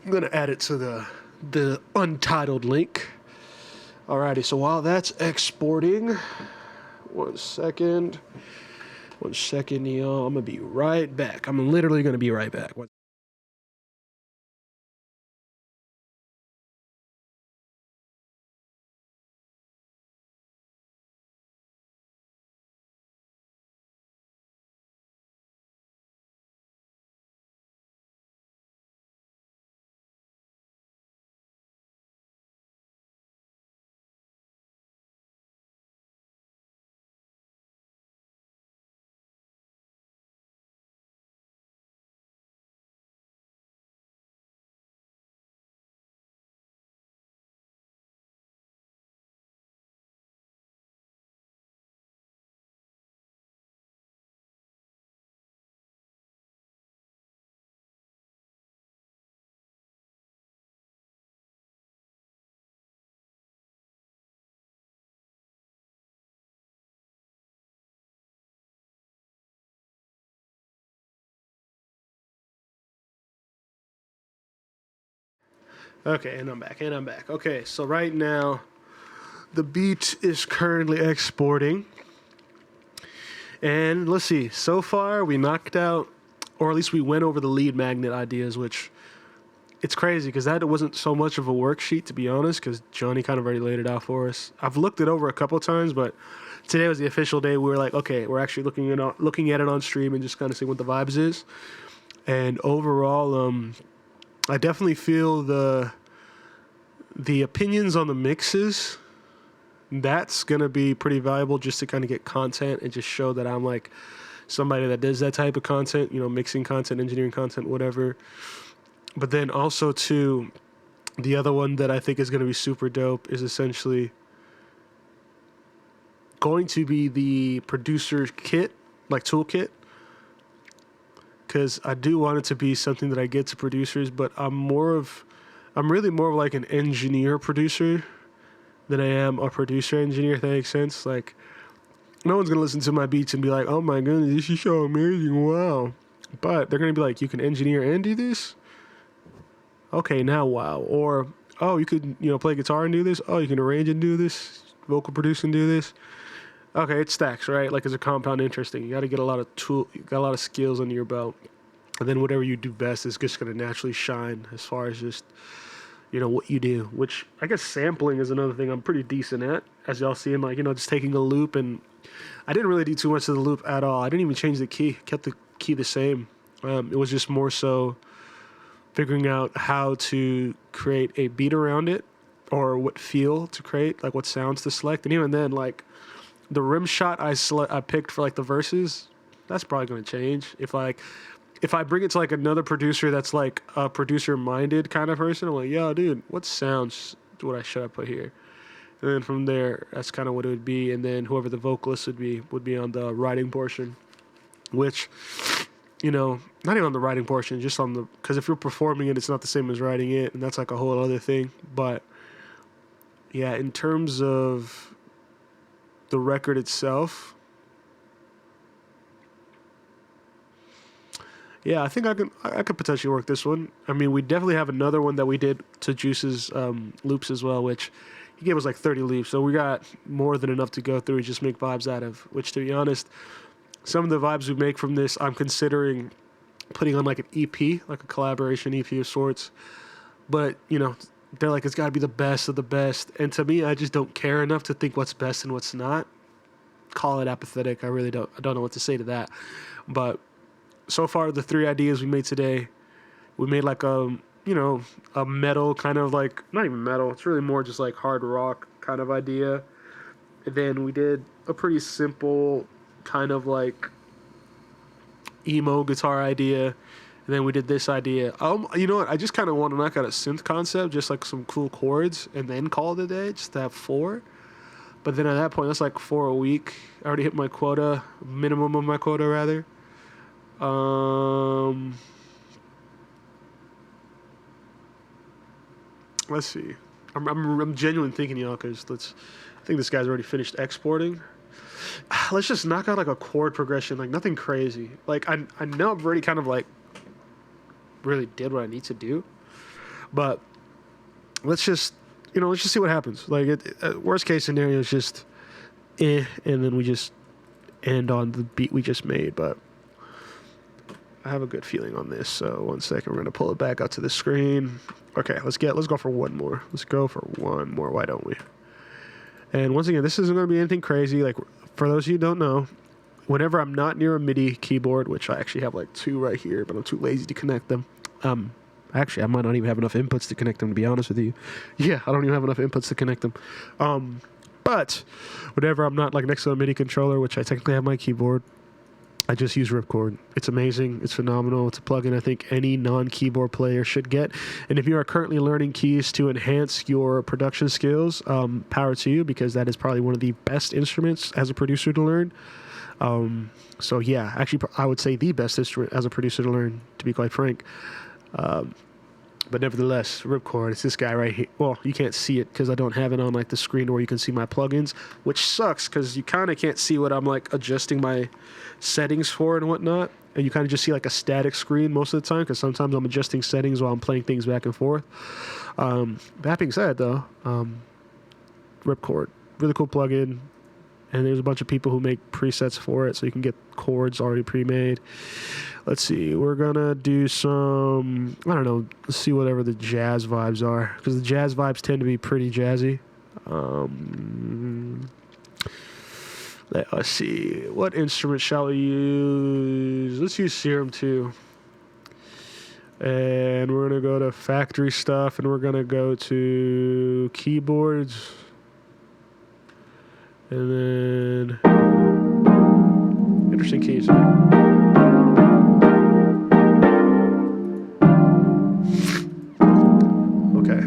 I'm going to add it to the untitled link. Alrighty, so while that's exporting, one second, y'all. I'm going to be right back. I'm literally going to be right back. Okay, and I'm back. Okay, so right now, the beat is currently exporting. And let's see, so far we knocked out, or at least we went over the lead magnet ideas, which it's crazy because that wasn't so much of a worksheet, to be honest, because Johnny kind of already laid it out for us. I've looked it over a couple times, but today was the official day. We were like, okay, we're actually looking at it on stream and just kind of seeing what the vibes is. And overall, I definitely feel the opinions on the mixes, that's going to be pretty valuable just to kind of get content and just show that I'm like somebody that does that type of content, you know, mixing content, engineering content, whatever. But then also too, the other one that I think is going to be super dope is essentially going to be the producer kit, like toolkit. Because I do want it to be something that I get to producers, but I'm really more of like an engineer producer than I am a producer engineer, if that makes sense. Like, no one's going to listen to my beats and be like, oh my goodness, this is so amazing, wow. But they're going to be like, you can engineer and do this? Okay, now wow. Or, oh, you could, play guitar and do this? Oh, you can arrange and do this? Vocal produce and do this? Okay, it stacks, right? Like, it's a compound interesting. You got to get you got a lot of skills under your belt. And then whatever you do best is just going to naturally shine as far as just, what you do. Which, I guess sampling is another thing I'm pretty decent at. As y'all seeing, like, just taking a loop. And I didn't really do too much to the loop at all. I didn't even change the key. Kept the key the same. It was just more so figuring out how to create a beat around it, or what feel to create, like what sounds to select. And even then, like, the rim shot I picked for like the verses, that's probably going to change. If I bring it to like another producer that's like a producer minded kind of person, I'm like, yo, dude, what sounds should I put here? And then from there, that's kind of what it would be. And then whoever the vocalist would be on the writing portion, which, not even on the writing portion, just on because if you're performing it, it's not the same as writing it. And that's like a whole other thing. But yeah, in terms of the record itself, yeah, I think I could potentially work this one. I mean, we definitely have another one that we did to Juice's loops as well, which he gave us like 30 loops, so we got more than enough to go through and just make vibes out of. Which, to be honest, some of the vibes we make from this, I'm considering putting on like an EP, like a collaboration EP of sorts. But they're like, it's got to be the best of the best, and to me, I just don't care enough to think what's best and what's not. Call it apathetic. I really don't. I don't know what to say to that. But so far, the 3 ideas we made today, we made like a metal kind of like, not even metal, it's really more just like hard rock kind of idea. And then we did a pretty simple kind of like emo guitar idea. And then we did this idea. You know what? I just kind of want to knock out a synth concept, just like some cool chords, and then call it a day, just to have 4. But then at that point, that's like 4 a week. I already hit my quota, minimum of my quota, rather. Let's see. I'm genuinely thinking, because I think this guy's already finished exporting. Let's just knock out like a chord progression, like nothing crazy. Like I know I've already kind of like really did what I need to do, but let's just see what happens. Like worst case scenario is just and then we just end on the beat we just made. But I have a good feeling on this. So 1 second, we're gonna pull it back out to the screen. Okay, let's go for one more. Let's go for one more. Why don't we? And once again, this isn't going to be anything crazy. Like, for those of you who don't know, whenever I'm not near a MIDI keyboard, which I actually have like 2 right here, but I'm too lazy to connect them. Actually, I might not even have enough inputs to connect them, to be honest with you. Yeah, I don't even have enough inputs to connect them. But whenever I'm not like next to a MIDI controller, which I technically have my keyboard, I just use Ripcord. It's amazing. It's phenomenal. It's a plugin I think any non-keyboard player should get. And if you are currently learning keys to enhance your production skills, power to you, because that is probably one of the best instruments as a producer to learn. So yeah, actually, I would say the best instrument as a producer to learn, to be quite frank. But nevertheless, Ripcord, it's this guy right here. Well, you can't see it because I don't have it on like the screen where you can see my plugins, which sucks because you kind of can't see what I'm like adjusting my settings for and whatnot. And you kind of just see like a static screen most of the time because sometimes I'm adjusting settings while I'm playing things back and forth. That being said, though, Ripcord, really cool plugin. And there's a bunch of people who make presets for it, so you can get chords already pre-made. Let's see, we're gonna do some, I don't know, let's see whatever the jazz vibes are, because the jazz vibes tend to be pretty jazzy. Let's see, what instrument shall we use? Let's use Serum 2. And we're gonna go to factory stuff, and we're gonna go to keyboards. And then interesting keys. Okay.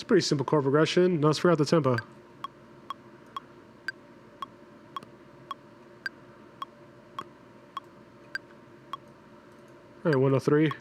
Pretty simple chord progression. No, let's figure out the tempo. All right, 103.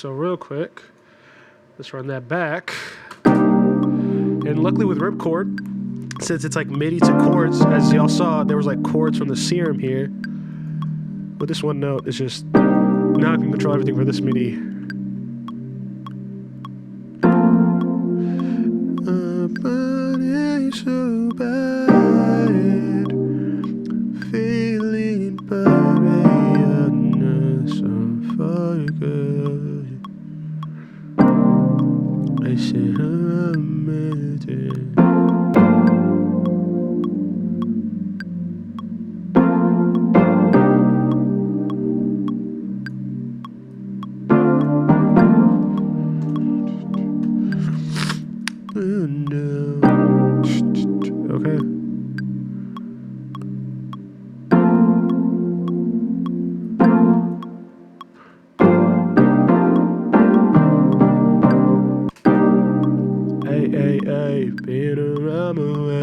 So real quick, let's run that back. And luckily with ripcord, since it's like MIDI to chords, as y'all saw, there was like chords from the serum here. But this one note is just, now I can control everything for this MIDI. So bad, feeling bad, so far good. I said I'm it. Okay. Hey, been around my way.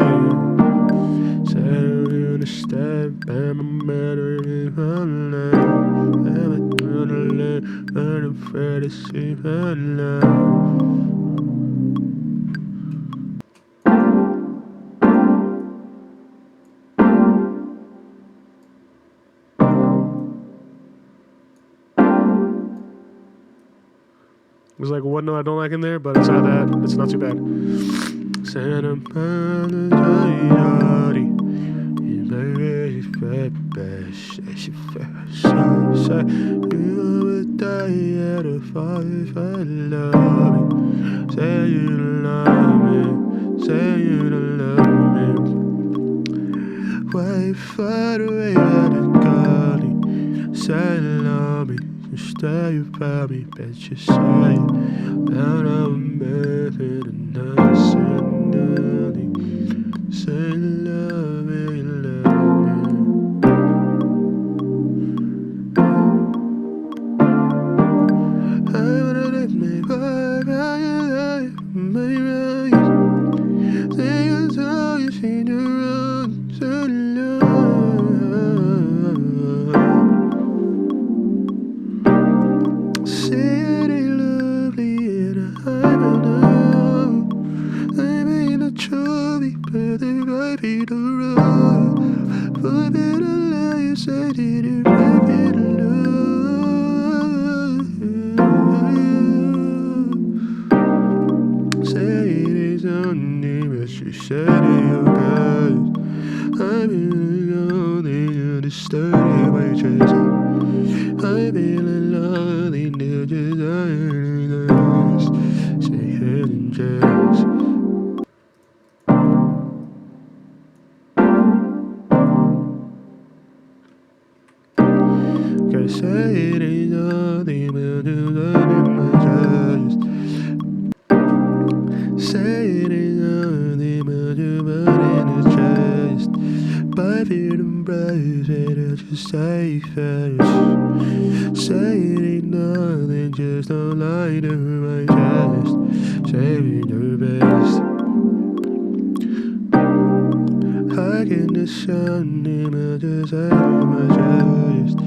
Said I'm gonna step, and I'm better than I'm not afraid to see her now. There's like one note I don't like in there, but it's not that. It's not too bad. Why far away out of God? Say love me. Stay by me, bet you say that I'm better than nothing. Say love me, love me. I wanna let me by your life, my right. Say it's all you see the road, so love. She said you guys, I've been alone in the study by chasing. I've been alone in the desires. Say hidden gems. Cause say it ain't nothing but you done in my chest. Say it ain't nothing but you burn in the chest. By fear and praise it, I just say first. Say it ain't nothing, just don't lie to my chest. Say it your best. I can discern him, I just out of my chest.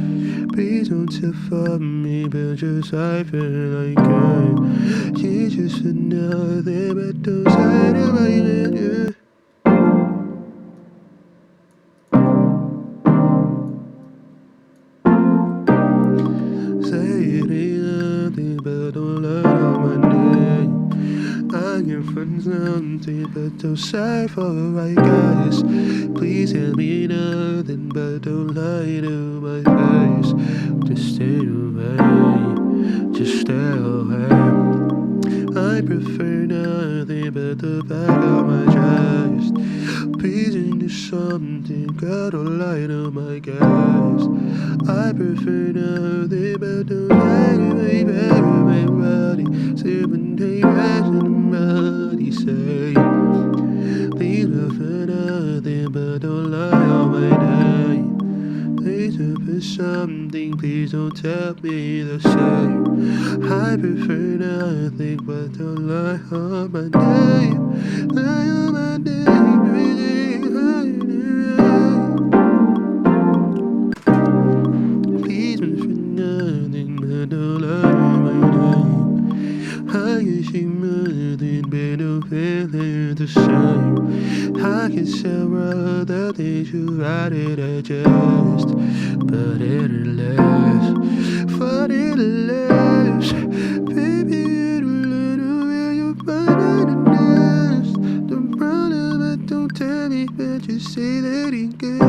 Please don't tell for me, but just I feel like I'm. You just said nothing, but don't say to my head. Say it ain't nothing, but don't lie on my name. I can find something, but don't say for the right guys. Please tell me nothing, but don't lie to my face. Just stay away, just stay away. I prefer nothing but the back of my chest. Please into something, God don't lie to my guys. I prefer nothing but don't lie to my baby, body. Sipping day, rising body, say. Please prefer nothing but don't lie on my name. Please prefer something, please don't tell me the same. I prefer nothing but don't lie on my name. Lie on my name, please prefer nothing but don't lie on my name. but no feeling the same. I can tell all the things you write it adjust, but it'll last, but it'll last. Baby, it'll learn where you find it last. Don't run, but don't tell me, but you say that again.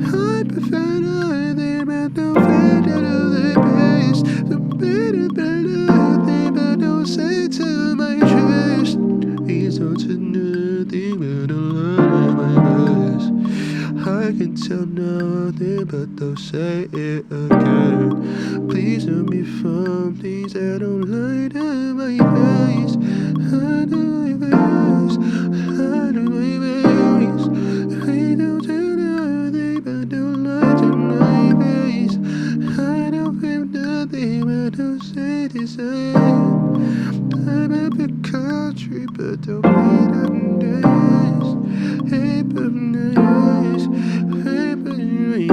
I prefer nothing, but don't fade out of the base. The better, nothing, but don't say to my chest. He's not to nothing, but don't learn my best. I can tell nothing, but don't say it again. Please don't be from things that don't light up my face. I know my face, I know my face. I don't tell nothing, but don't lie to my face. I don't feel nothing, but don't say the same. I'm up the country, but don't wait on days. Hey, but nice. Hey, but yes.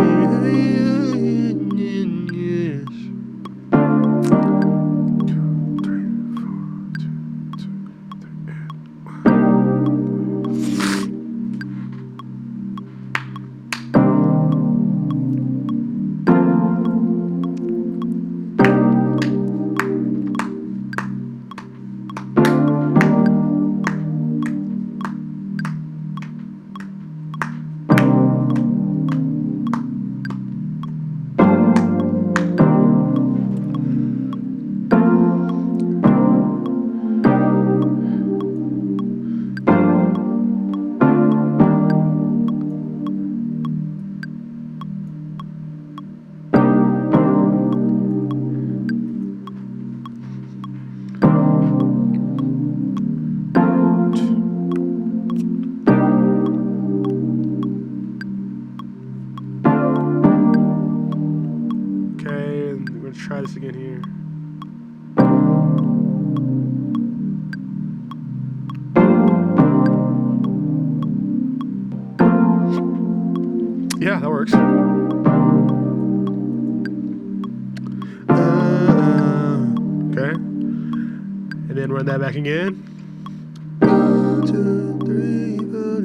Try this again here. Yeah, that works. Okay. And then run that back again. 1, 2, 3, 4,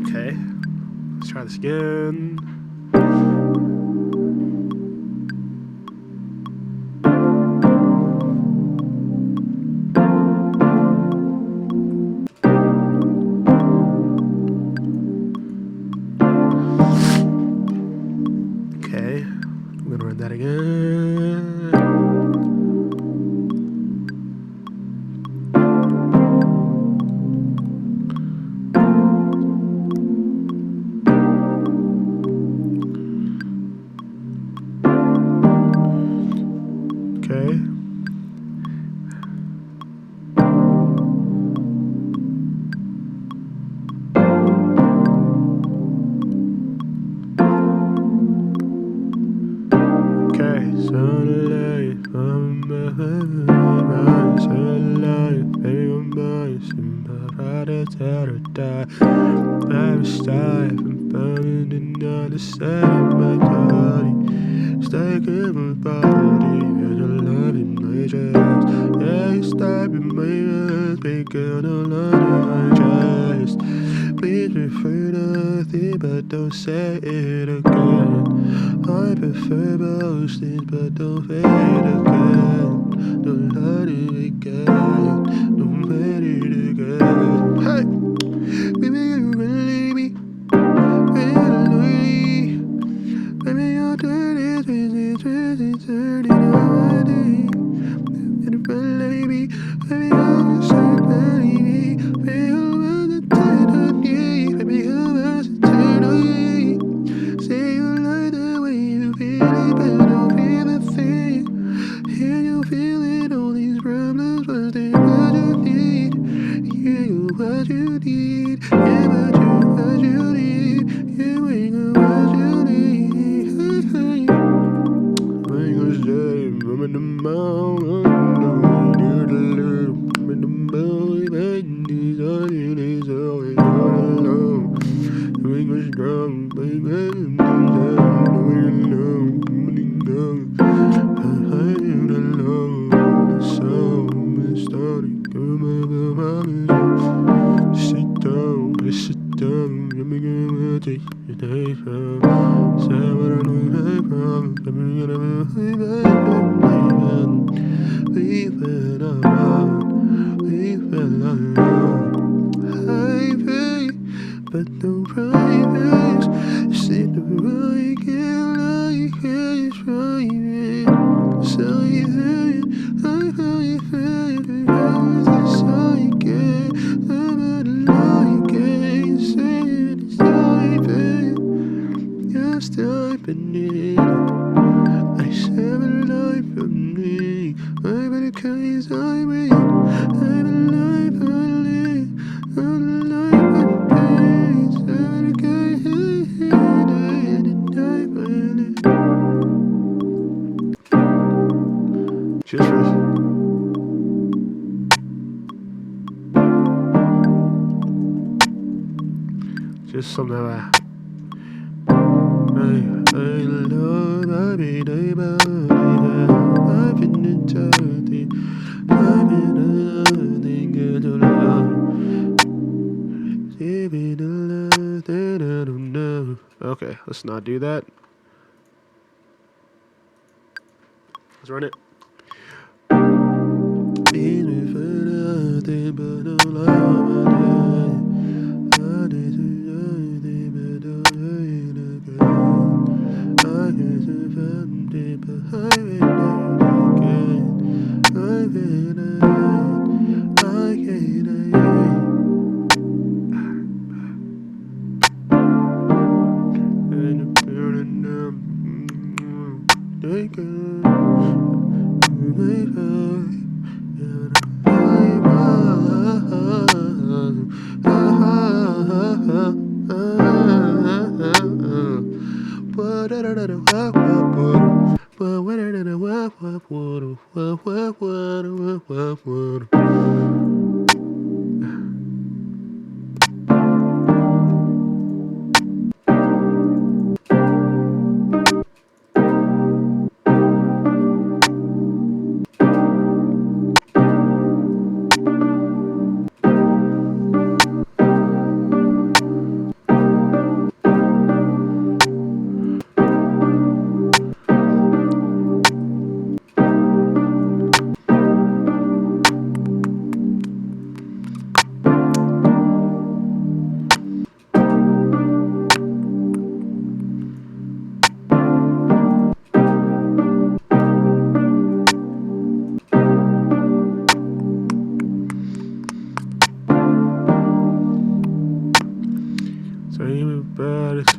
okay, let's try this again. Okay, I'm gonna run that again. Okay. Sunlight from my sunlight, baby, I'm missing, but I did die. I was stiff and burning another side of my body, stuck in my body, and I love in my chest. Yeah, you stop in my eyes, big girl, no love in my chest. Please prefer nothing, but don't say it again. I prefer most things, but don't fade again. Don't let it again. Don't fade it again. Hey, baby, you really me. Baby, baby, you're dirty, dirty, dirty. And baby, baby, I'm just so baby. Baby, I'm the title, yeah. Baby, I'm the title, yeah. Say you like the way you feel it, but don't feel a thing. Hear you feeling all these problems, but you need. Yeah, what you need. Yeah, what you need. Hey, hey. We gonna stay in the mountain. Near the loop. In the mountain. These are you. These are alone. We go strong, baby. Sit down, let me get your day from. Say what I know you from. Let me get we've been around, we've been alone. Hey, babe, but no privates. See the right girl, like it's right. So you heard, I know you heard it. It's like it, I'm like it. Say it's like it. You're still beneath. I said a life for me. I'm in a case I read. I'm alive, I live. I'm alive, I pay. I'm in a case just for just something like that. I love, I be I've been eternity. I've been nothing good to love. Okay, let's not do that. Let's run it.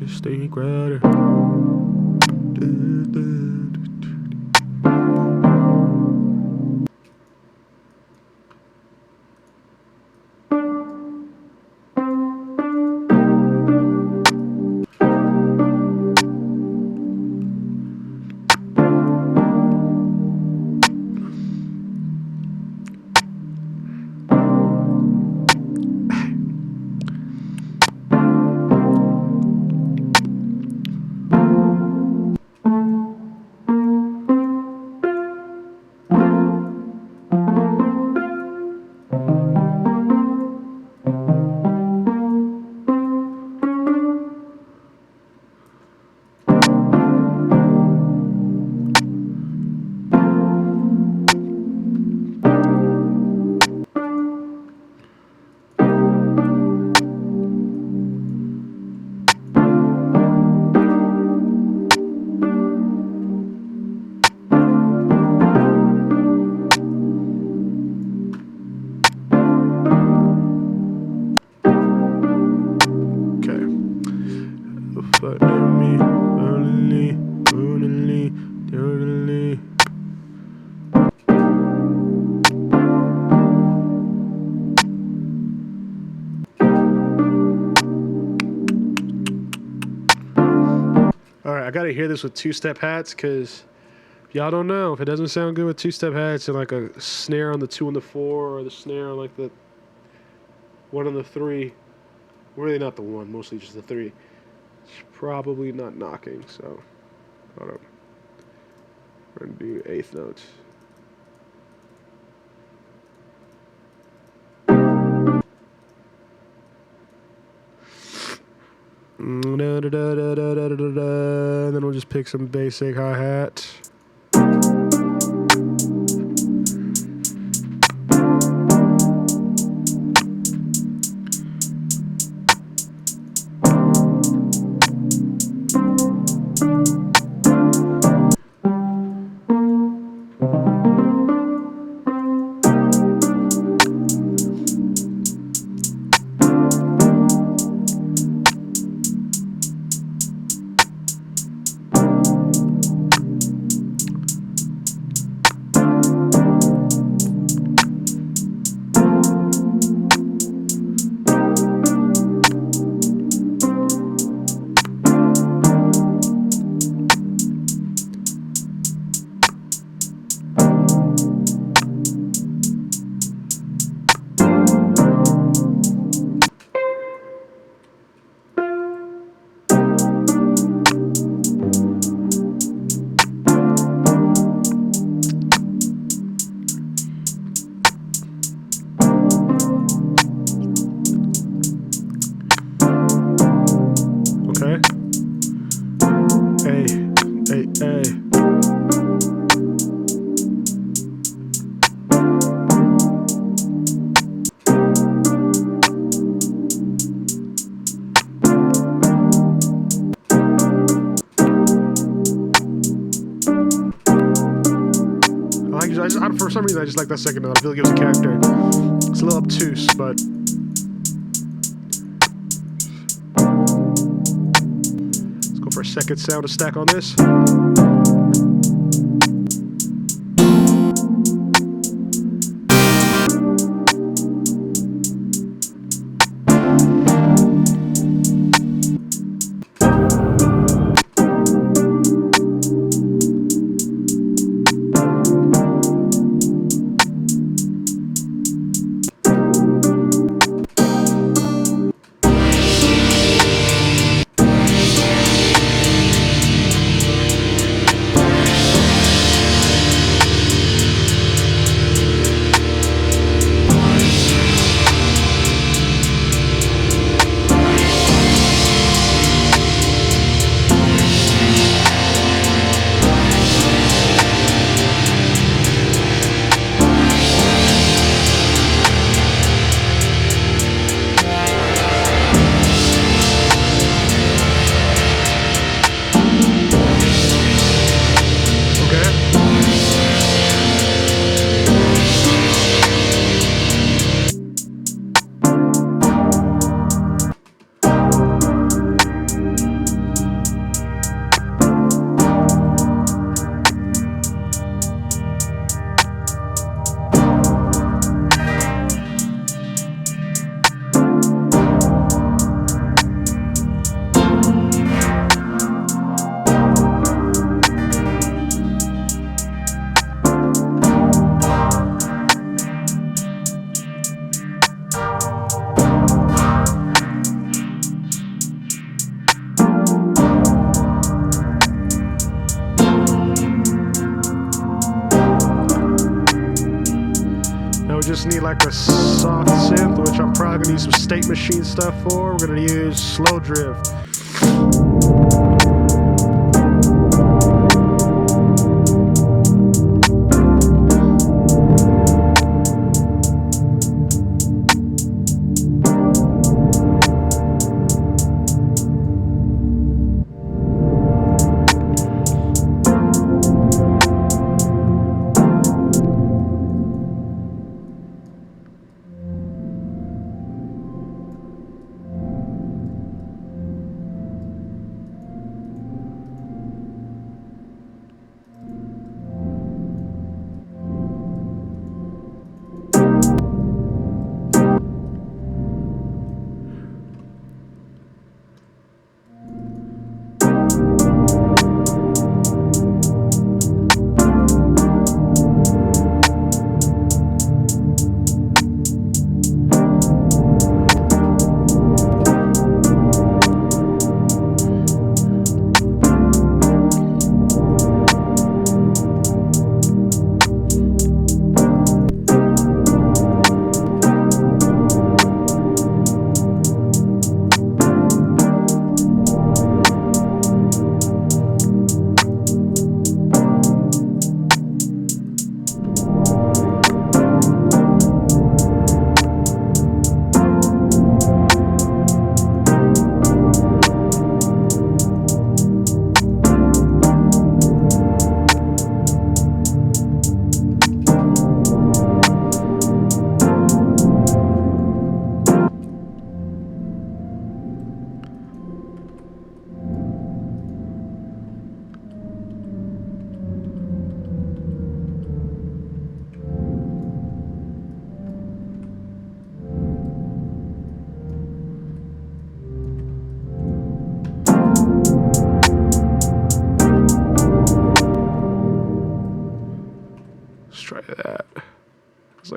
Stay grounded. gotta hear this with two-step hats, because y'all don't know if it doesn't sound good with two-step hats and like a snare on the 2 and the 4, or the snare on like the 1 and the 3. Really not the 1, mostly just the 3. It's probably not knocking. So hold up. We're gonna do 8th notes. And then we'll just pick some basic hi-hat. For some reason, I just like that second note. I feel like it gives a character. It's a little obtuse, but let's go for a second sound to stack on this. Just need like a soft synth, which I'm probably gonna use some State Machine stuff for. We're gonna use Slow Drift.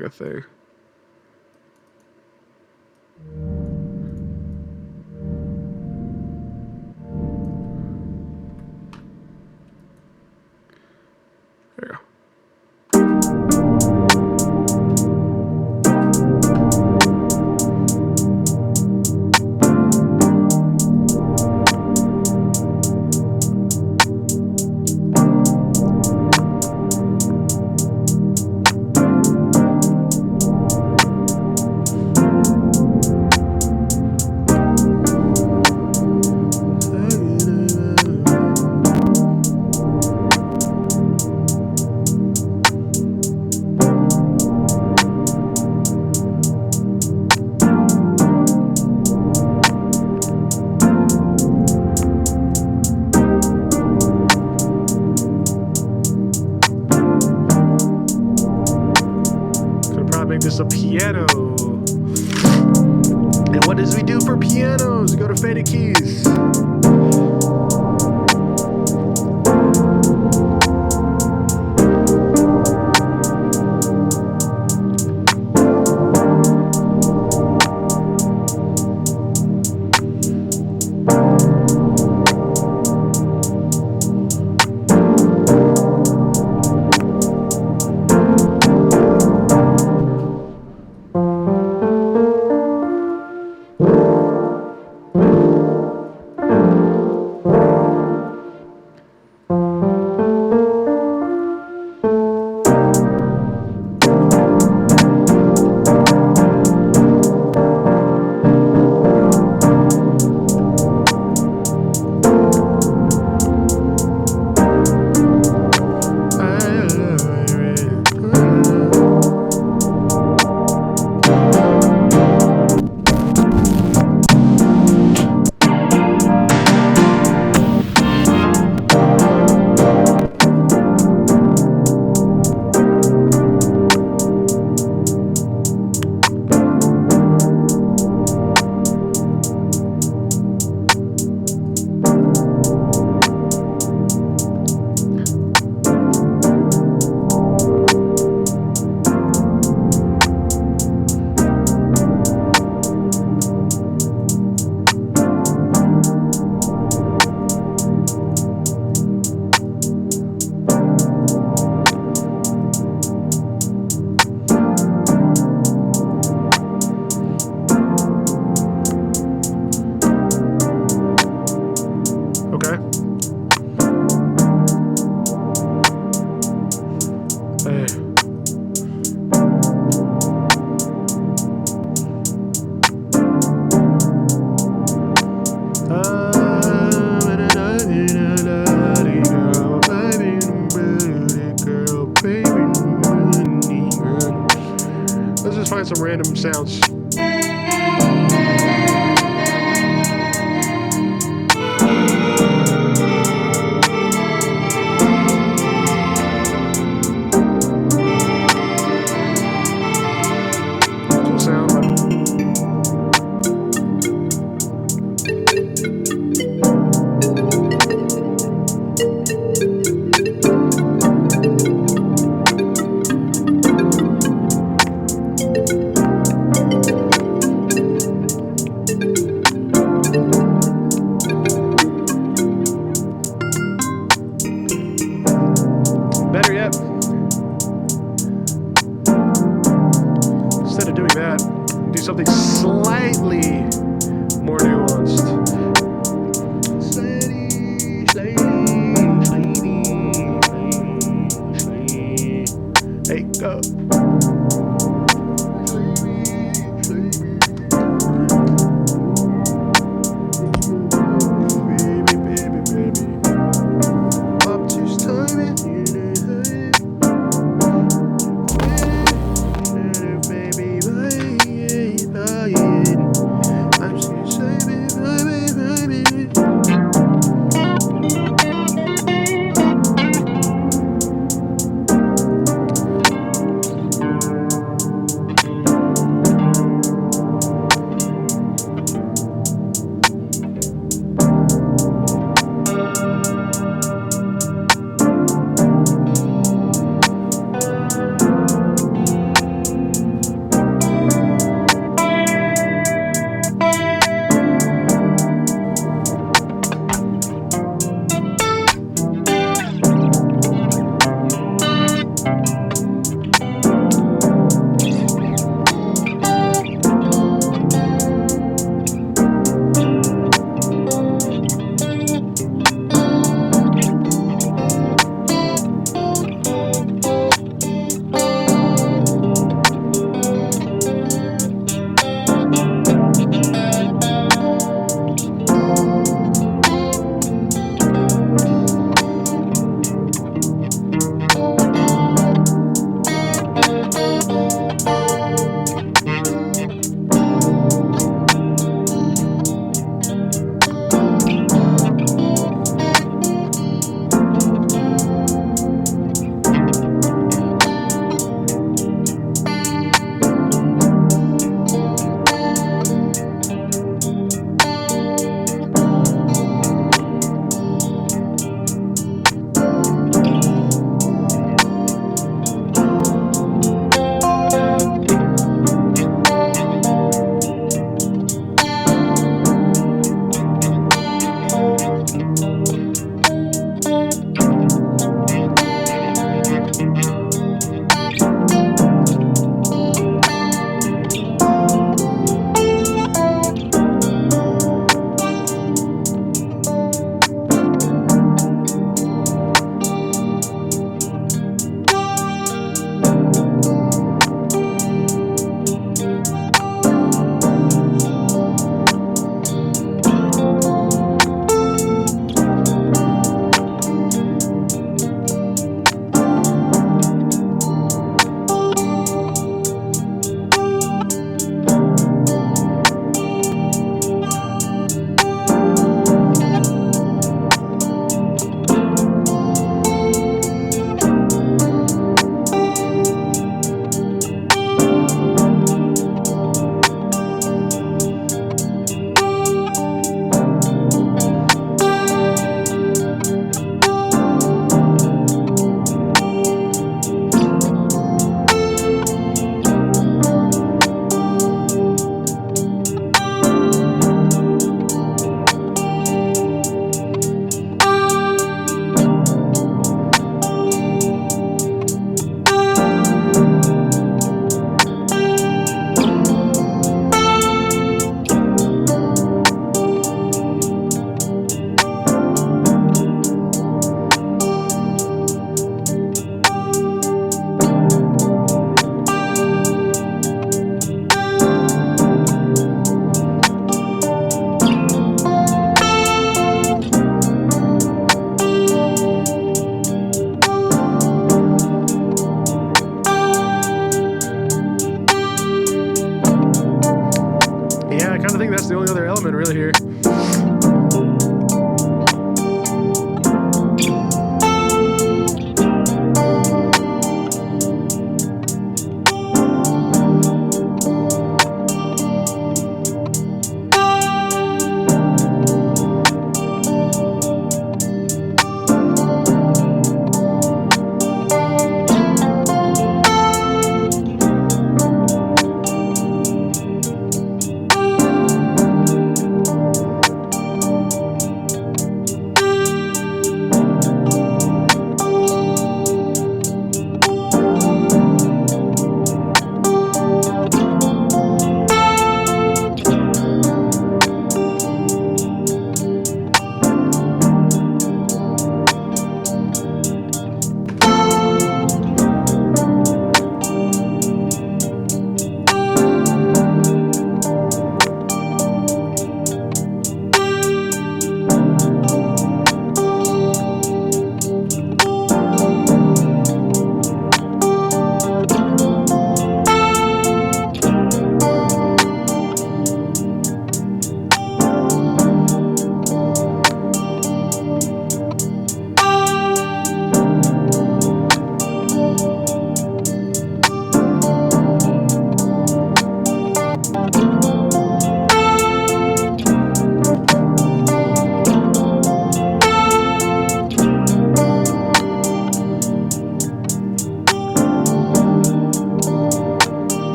like a thing. There you go. Make this a piano. And what does we do for pianos? Go to faded keys. Find some random sounds. Cool sound. Better yet, instead of doing that, do something slightly more nuanced. Hey, go. I'm so sorry. kind of think that's the only other element really here.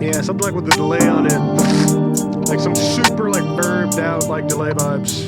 Yeah, something like with the delay on it. Like some super like verbed out like delay vibes.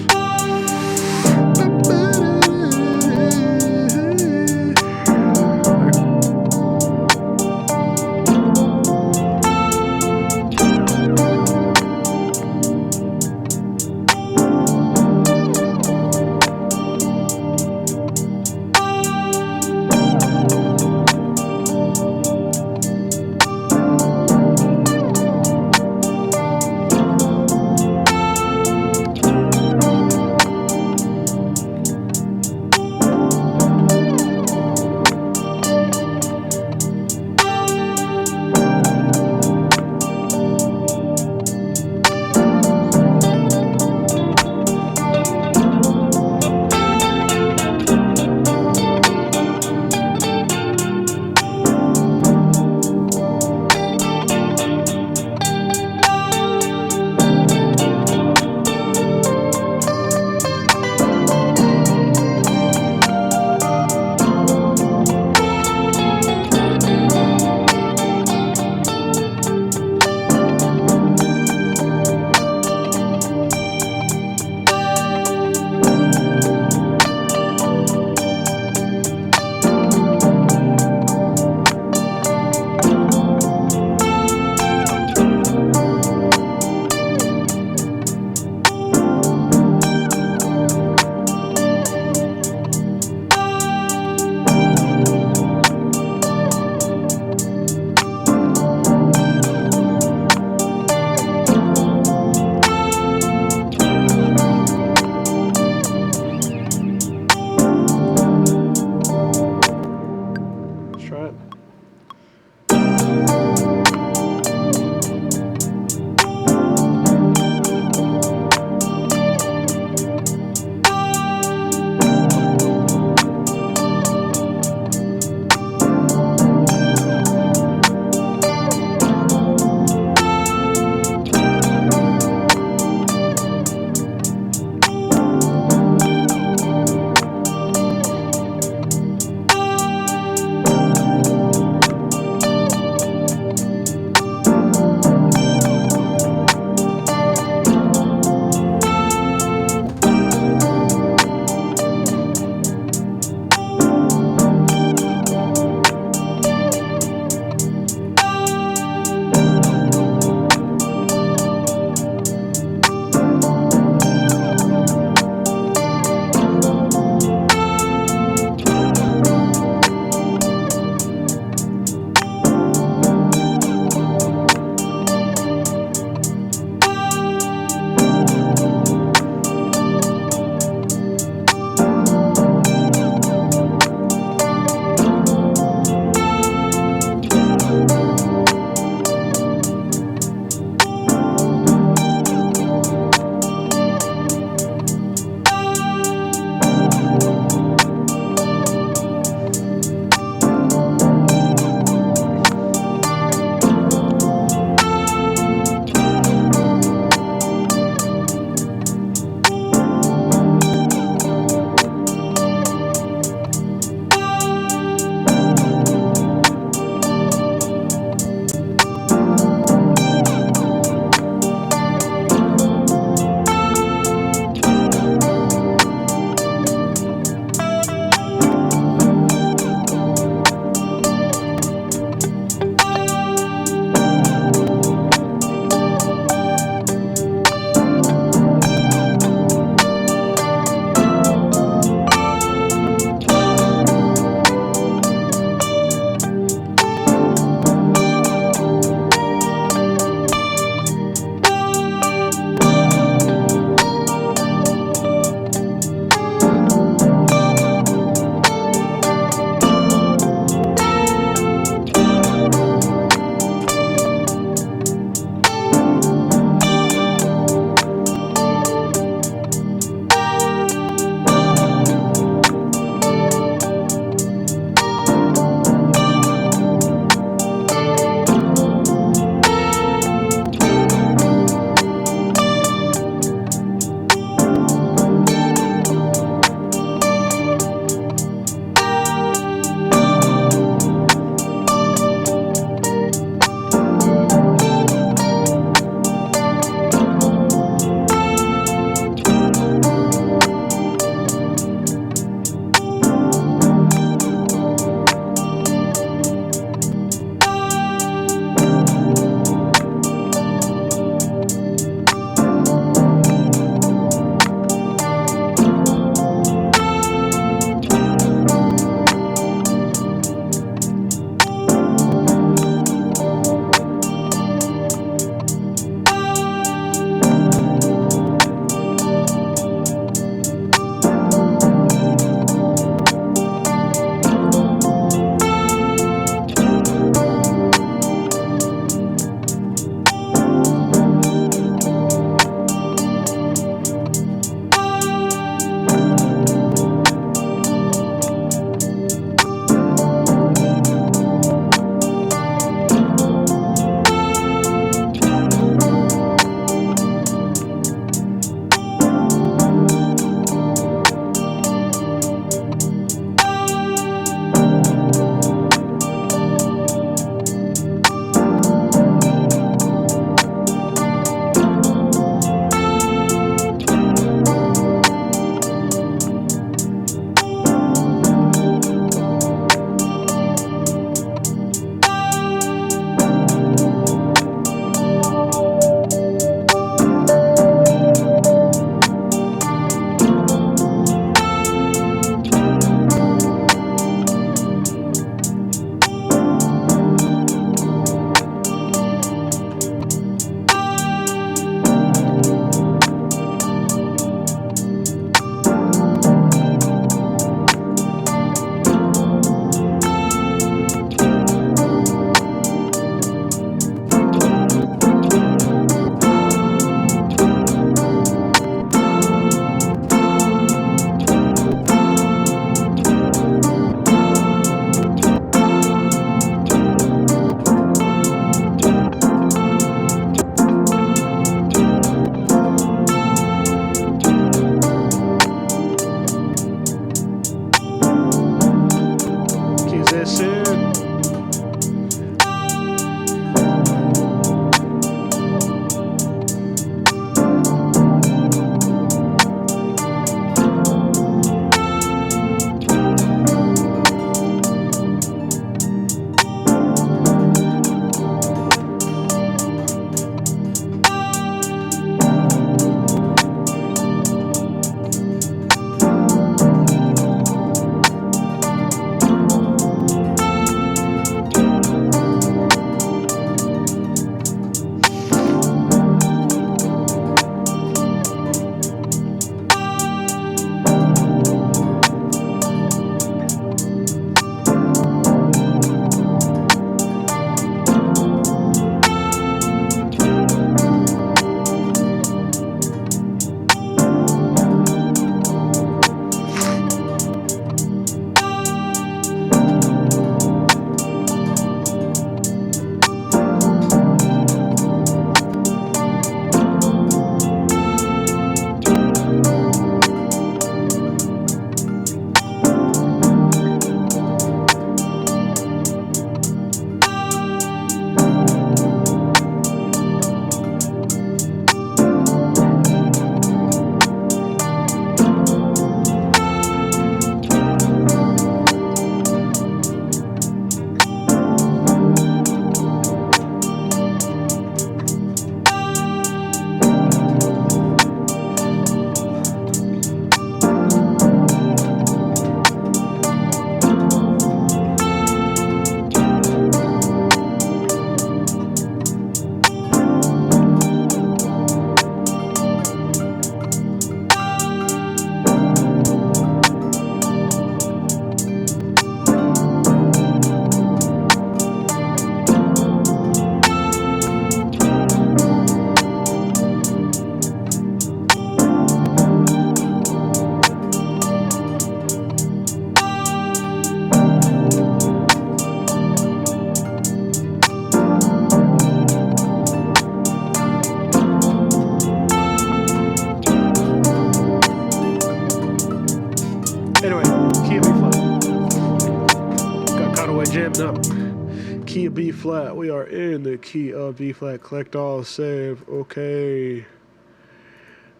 jamming up. Key of B flat. We are in the key of B flat. Collect all, save. Okay.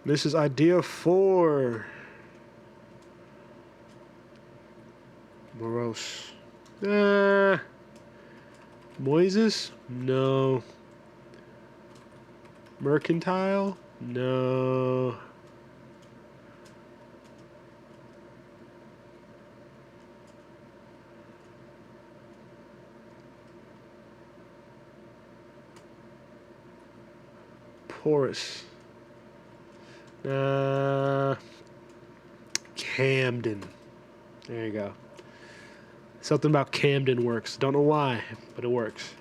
This is idea 4. Morose. Moises? No. Mercantile? No. Porous. Camden. There you go. Something about Camden works. Don't know why, but it works.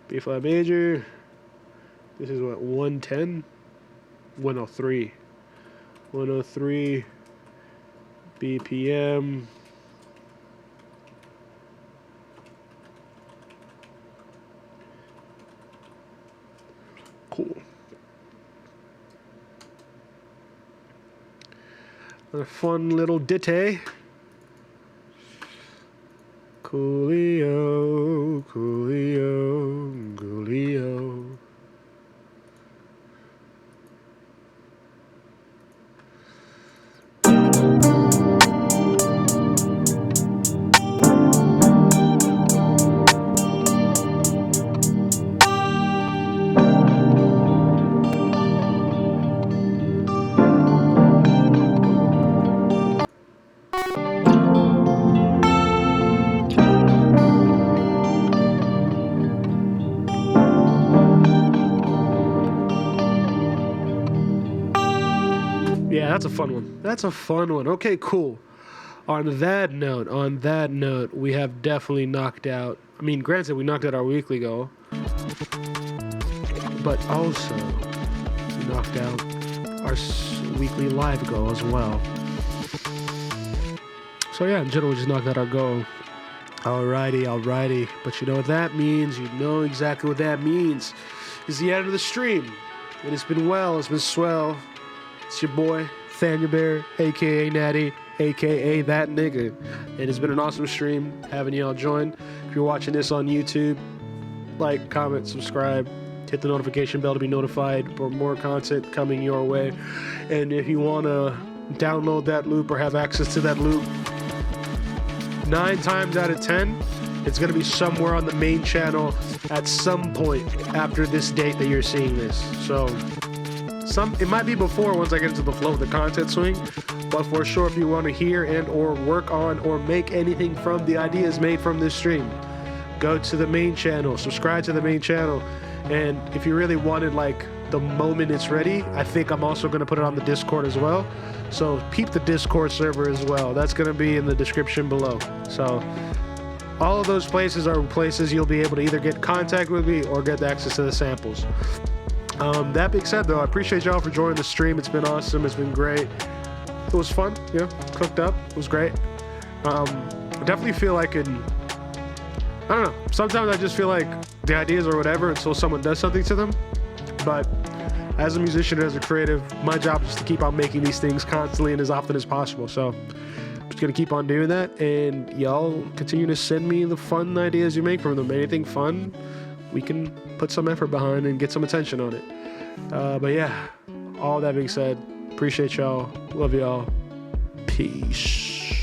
B flat major. This is what, 110? 103. 103 BPM. Cool. A fun little ditty. Coolio, coolio, coolio. Yeah, that's a fun one. That's a fun one. Okay, cool. On that note, we have definitely knocked out. I mean, granted, we knocked out our weekly goal, but also we knocked out our weekly live goal as well. So yeah, in general, we just knocked out our goal. Alrighty. But you know what that means? You know exactly what that means. It's the end of the stream. And it's been well. It's been swell. It's your boy, Thania Bear, a.k.a. Natty, a.k.a. That Nigga. It has been an awesome stream having y'all join. If you're watching this on YouTube, like, comment, subscribe, hit the notification bell to be notified for more content coming your way. And if you want to download that loop or have access to that loop, 9 times out of 10, it's going to be somewhere on the main channel at some point after this date that you're seeing this. So it might be before once I get into the flow of the content swing, but for sure if you want to hear and or work on or make anything from the ideas made from this stream, go to the main channel, subscribe to the main channel, and if you really wanted like the moment it's ready, I think I'm also going to put it on the Discord as well. So peep the Discord server as well. That's going to be in the description below. So all of those places are places you'll be able to either get contact with me or get access to the samples. That being said, though, I appreciate y'all for joining the stream. It's been awesome. It's been great. It was fun. Cooked up. It was great. I definitely feel like I don't know. Sometimes I just feel like the ideas are whatever until someone does something to them. But as a musician, as a creative, my job is to keep on making these things constantly and as often as possible. So I'm just going to keep on doing that. And y'all continue to send me the fun ideas you make from them. Anything fun, we can put some effort behind and get some attention on it. But yeah, all that being said, appreciate y'all. Love y'all. Peace.